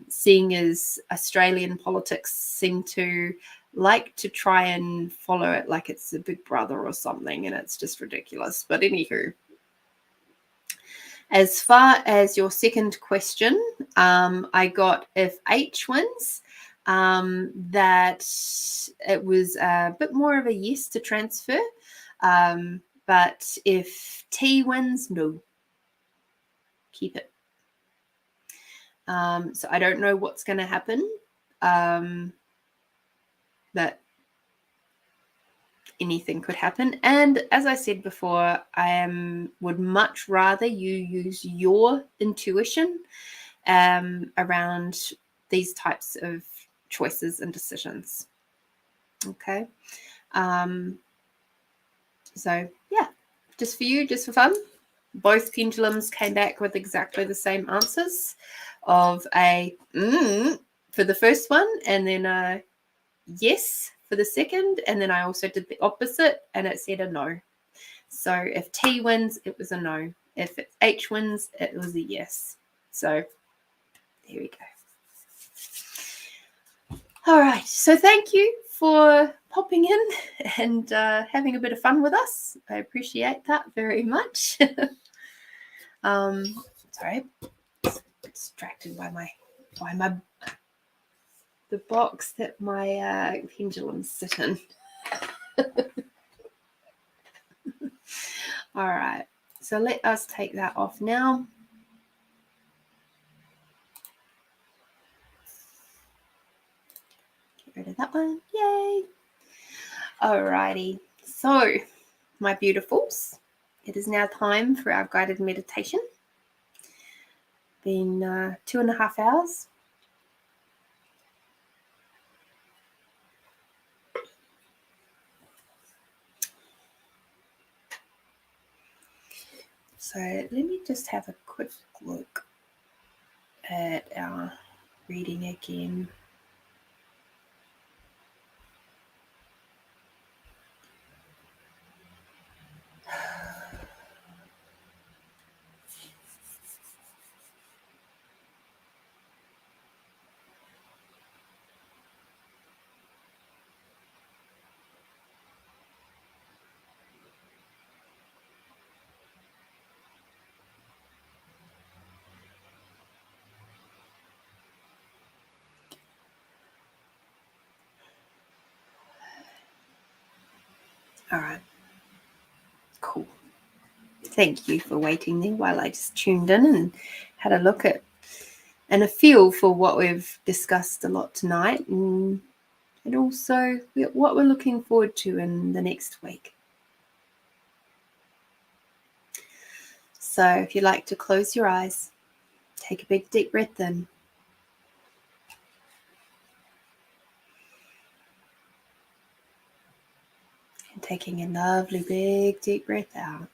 [SPEAKER 1] seeing as Australian politics seem to like to try and follow it like it's a big brother or something, and it's just ridiculous. But anywho, as far as your second question, I got if H wins, that it was a bit more of a yes to transfer. But if T wins, no, keep it. So I don't know what's going to happen. That anything could happen. And as I said before, would much rather you use your intuition around these types of choices and decisions. Okay. So yeah, just for you, just for fun. Both pendulums came back with exactly the same answers of a for the first one, and then a yes for the second, and then I also did the opposite, and it said a no. So if T wins, it was a no. If H wins, it was a yes. So there we go. All right. So thank you for popping in and having a bit of fun with us. I appreciate that very much. Sorry, distracted by the box that my pendulums sit in. All right, so let us take that off now. Get rid of that one. Yay. All righty. So, my beautifuls, it is now time for our guided meditation. Been 2.5 hours. So let me just have a quick look at our reading again. All right. Cool. Thank you for waiting there while I just tuned in and had a look at and a feel for what we've discussed a lot tonight, and also what we're looking forward to in the next week. So if you'd like to close your eyes, take a big deep breath in. And Taking a lovely big deep breath out.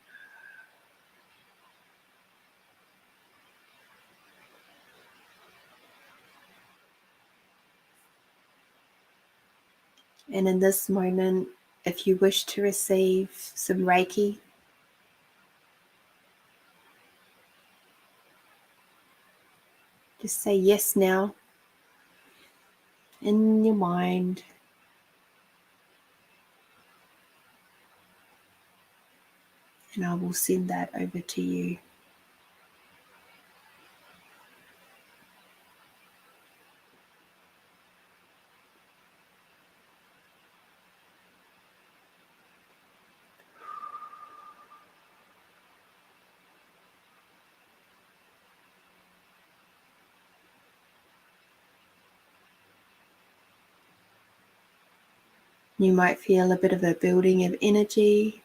[SPEAKER 1] And in this moment, if you wish to receive some Reiki, just say yes now in your mind. And I will send that over to you. You might feel a bit of a building of energy.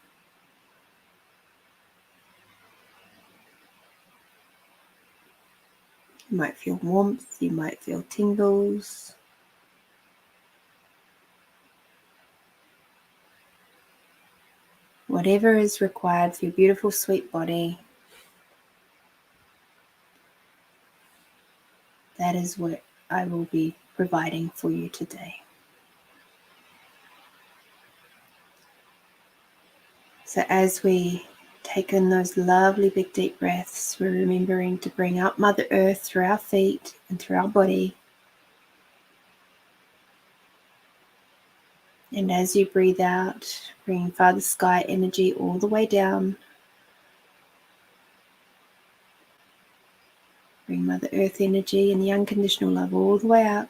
[SPEAKER 1] You might feel warmth, you might feel tingles. Whatever is required for your beautiful, sweet body, that is what I will be providing for you today. So as we take in those lovely big deep breaths, we're remembering to bring up Mother Earth through our feet and through our body. And as you breathe out, bring Father Sky energy all the way down. Bring Mother Earth energy and the unconditional love all the way up.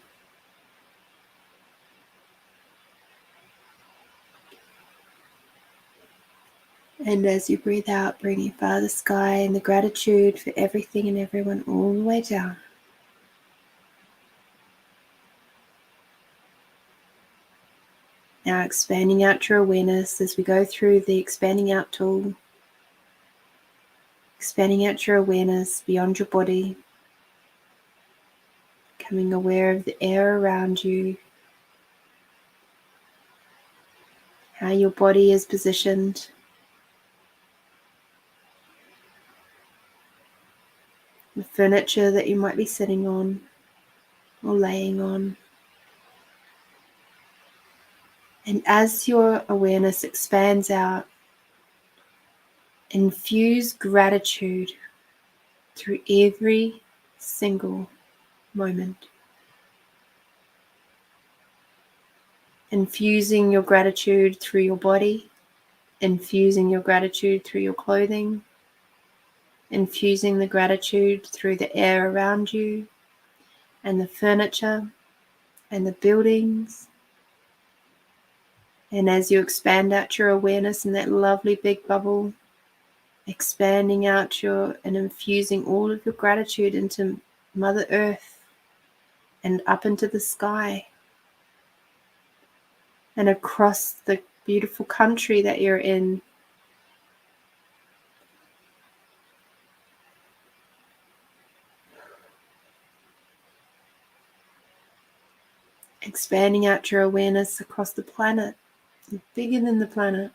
[SPEAKER 1] And as you breathe out, bringing Father Sky and the gratitude for everything and everyone all the way down. Now expanding out your awareness as we go through the expanding out tool. Expanding out your awareness beyond your body. Becoming aware of the air around you. How your body is positioned. The furniture that you might be sitting on or laying on. And as your awareness expands out, infuse gratitude through every single moment. Infusing your gratitude through your body, infusing your gratitude through your clothing, infusing the gratitude through the air around you and the furniture and the buildings. And as you expand out your awareness in that lovely big bubble, expanding out and infusing all of your gratitude into Mother Earth and up into the sky and across the beautiful country that you're in. Expanding out your awareness across the planet, bigger than the planet.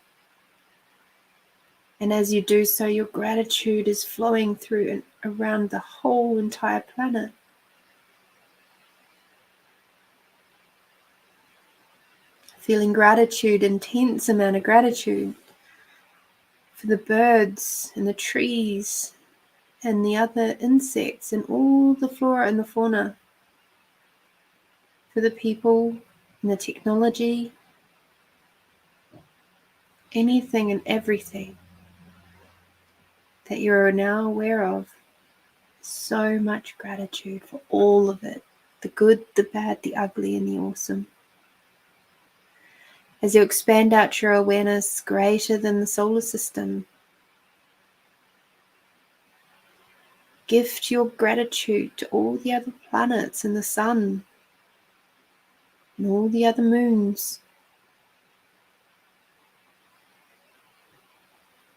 [SPEAKER 1] And as you do so, your gratitude is flowing through and around the whole entire planet. Feeling gratitude, intense amount of gratitude for the birds and the trees and the other insects and all the flora and the fauna. For the people and the technology, anything and everything that you're now aware of. So much gratitude for all of it, the good, the bad, the ugly, and the awesome. As you expand out your awareness greater than the solar system, gift your gratitude to all the other planets and the sun and all the other moons.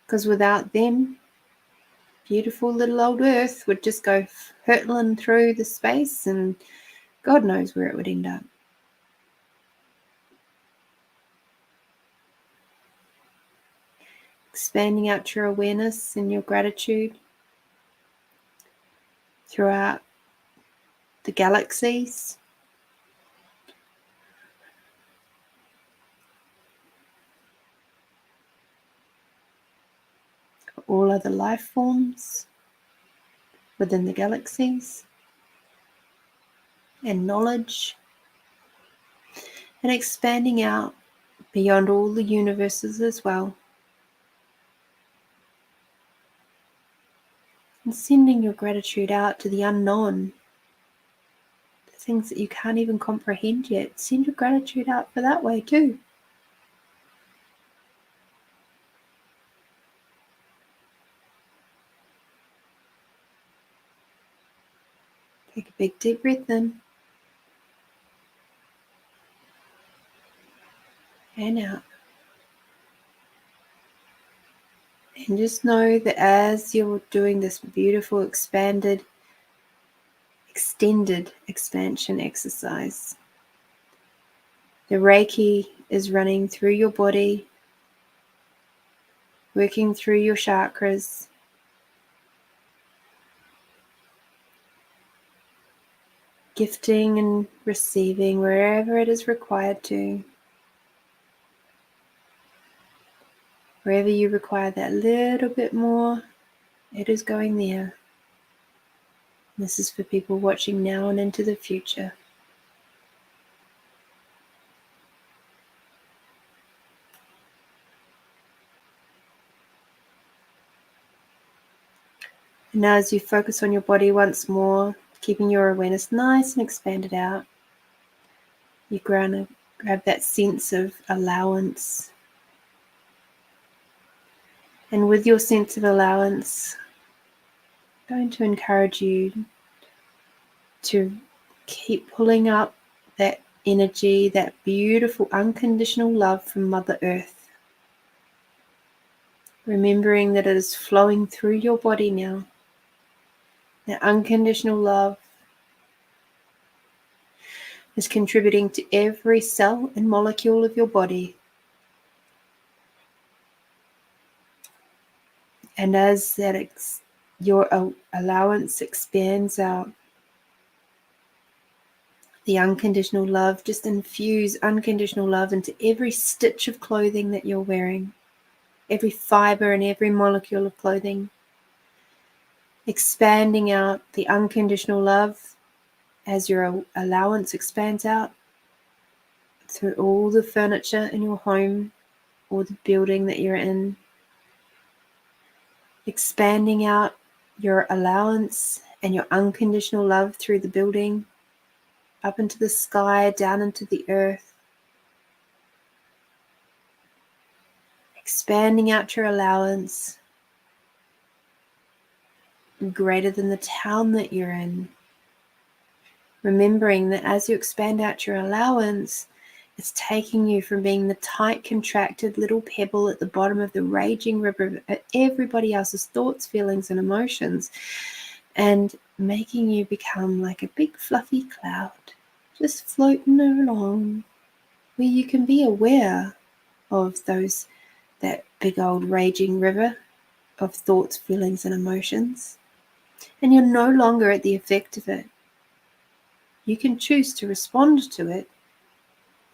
[SPEAKER 1] Because without them, beautiful little old Earth would just go hurtling through the space and God knows where it would end up. expanding out your awareness and your gratitude throughout the galaxies, all other life forms within the galaxies, and knowledge, and expanding out beyond all the universes as well, and sending your gratitude out to the unknown, the things that you can't even comprehend yet. Send your gratitude out for that way too. Take a big deep breath in and out. And just know that as you're doing this beautiful extended expansion exercise, the Reiki is running through your body, working through your chakras, gifting and receiving wherever it is required to. Wherever you require that little bit more, it is going there. This is for people watching now and into the future. And now as you focus on your body once more, keeping your awareness nice and expanded out, you're going to grab that sense of allowance. And with your sense of allowance, I'm going to encourage you to keep pulling up that energy, that beautiful unconditional love from Mother Earth. Remembering that it is flowing through your body now. That unconditional love is contributing to every cell and molecule of your body. And as that your allowance expands out, the unconditional love, just infuse unconditional love into every stitch of clothing that you're wearing, every fiber and every molecule of clothing, expanding out the unconditional love as your allowance expands out through all the furniture in your home or the building that you're in, expanding out your allowance and your unconditional love through the building, up into the sky, down into the earth, expanding out your allowance greater than the town that you're in. Remembering that as you expand out your allowance, it's taking you from being the tight, contracted little pebble at the bottom of the raging river of everybody else's thoughts, feelings, and emotions, and making you become like a big fluffy cloud, just floating along, where you can be aware of that big old raging river of thoughts, feelings, and emotions. And you're no longer at the effect of it. You can choose to respond to it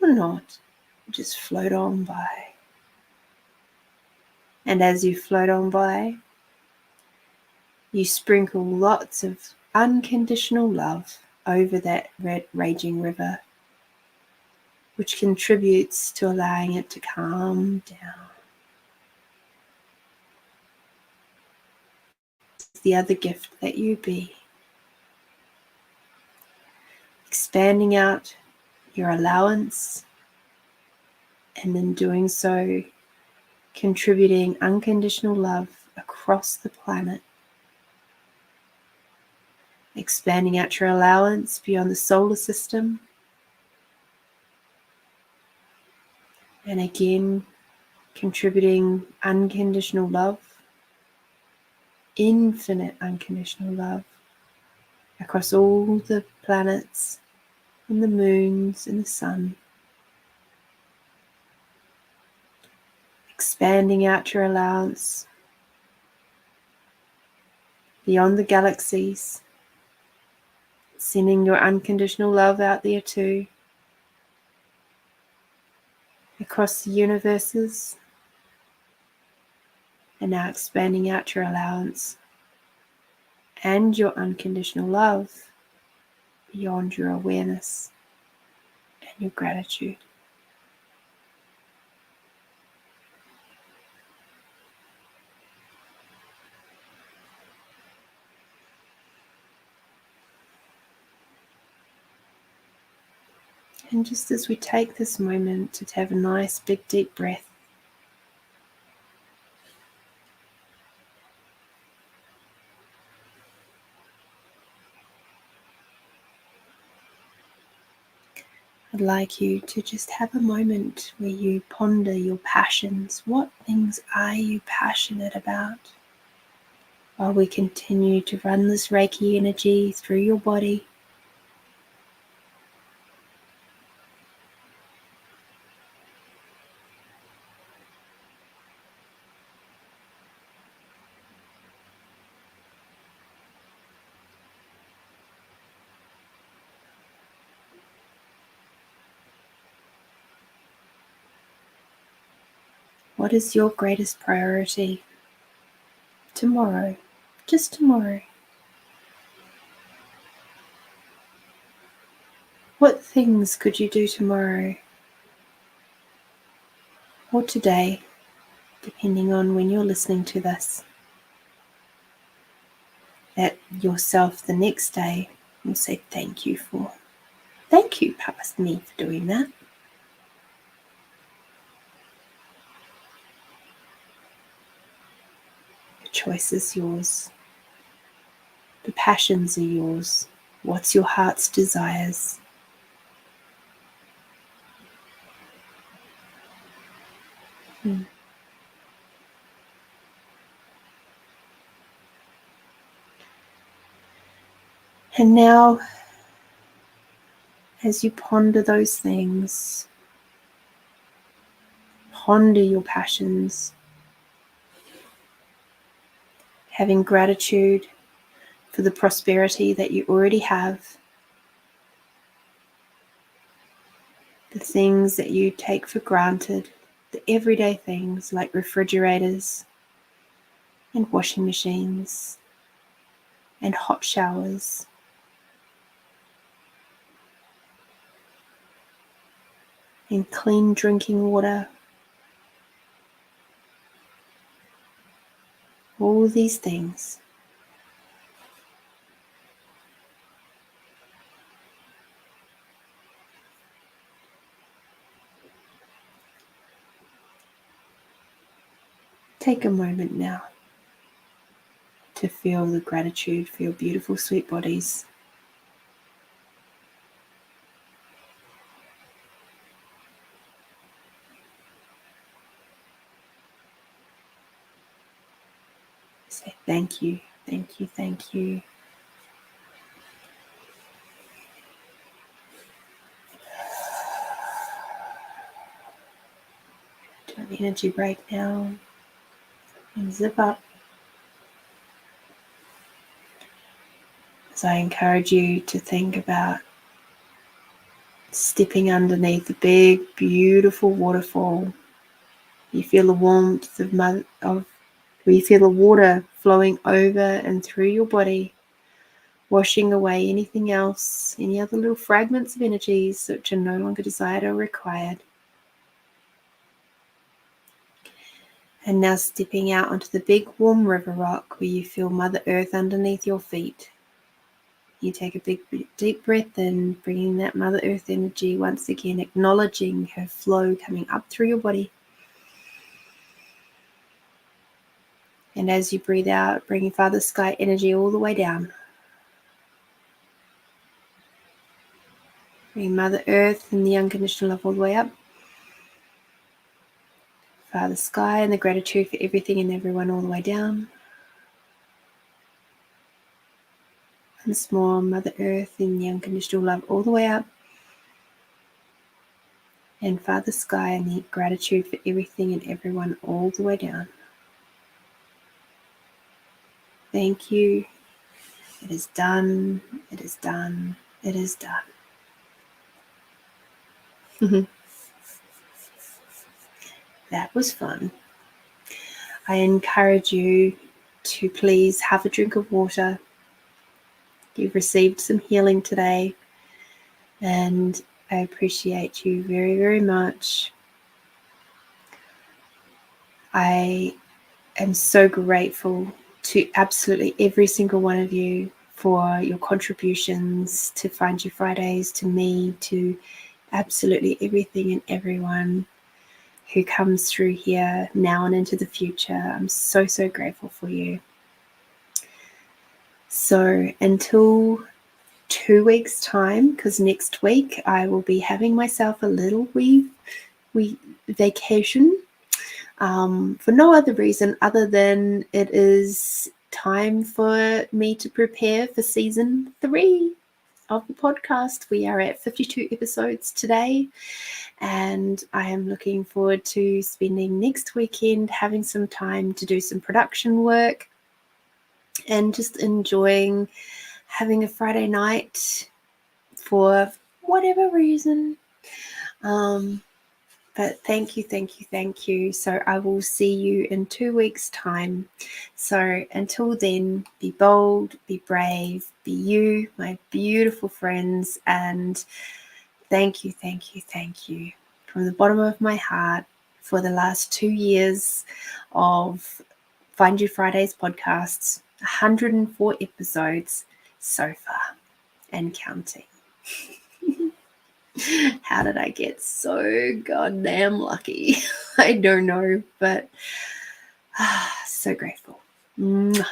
[SPEAKER 1] or not. Just float on by. And as you float on by, you sprinkle lots of unconditional love over that red raging river, which contributes to allowing it to calm down. It's the other gift that you be. Expanding out your allowance, and in doing so, contributing unconditional love across the planet. Expanding out your allowance beyond the solar system. And again, contributing unconditional love, infinite unconditional love across all the planets and the moons and the sun. expanding out your allowance beyond the galaxies, sending your unconditional love out there too, across the universes, and now expanding out your allowance and your unconditional love beyond your awareness and your gratitude. And just as we take this moment to have a nice big deep breath, I'd like you to just have a moment where you ponder your passions. What things are you passionate about? While we continue to run this Reiki energy through your body, what is your greatest priority tomorrow? Just tomorrow. What things could you do tomorrow or today, depending on when you're listening to this, that yourself the next day will say thank you for? Thank you, past me, for doing that. The choice is yours. The passions are yours. What's your heart's desires? And now, as you ponder those things, ponder your passions, having gratitude for the prosperity that you already have, the things that you take for granted, the everyday things like refrigerators and washing machines and hot showers, and clean drinking water. All these things. Take a moment now to feel the gratitude for your beautiful, sweet bodies. Say thank you, thank you, thank you. Do an energy break now and zip up. As I encourage you to think about stepping underneath a big, beautiful waterfall. You feel the warmth where you feel the water flowing over and through your body, washing away anything else, any other little fragments of energies which are no longer desired or required. And now stepping out onto the big warm river rock where you feel Mother Earth underneath your feet. You take a big deep breath in, bringing that Mother Earth energy once again, acknowledging her flow coming up through your body. And as you breathe out, bringing Father Sky energy all the way down. Bring Mother Earth and the unconditional love all the way up. Father Sky and the gratitude for everything and everyone all the way down. Once more, Mother Earth and the unconditional love all the way up. And Father Sky, I need gratitude for everything and everyone all the way down. Thank you. It is done. It is done. It is done. That was fun. I encourage you to please have a drink of water. You've received some healing today, and I appreciate you very, very much. I am so grateful to absolutely every single one of you for your contributions to Find You Fridays, to me, to absolutely everything and everyone who comes through here now and into the future. I'm so, so grateful for you. So until 2 weeks' time, because next week I will be having myself a little wee vacation, for no other reason other than it is time for me to prepare for season 3 of the podcast. We are at 52 episodes today, and I am looking forward to spending next weekend having some time to do some production work and just enjoying having a Friday night for whatever reason. But thank you. So I will see you in 2 weeks' time. So until then, be bold, be brave, be you, my beautiful friends. And thank you from the bottom of my heart for the last 2 years of Find You Fridays podcasts, 104 episodes so far and counting. How did I get so goddamn lucky? I don't know, but so grateful. Bye-bye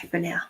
[SPEAKER 1] for now.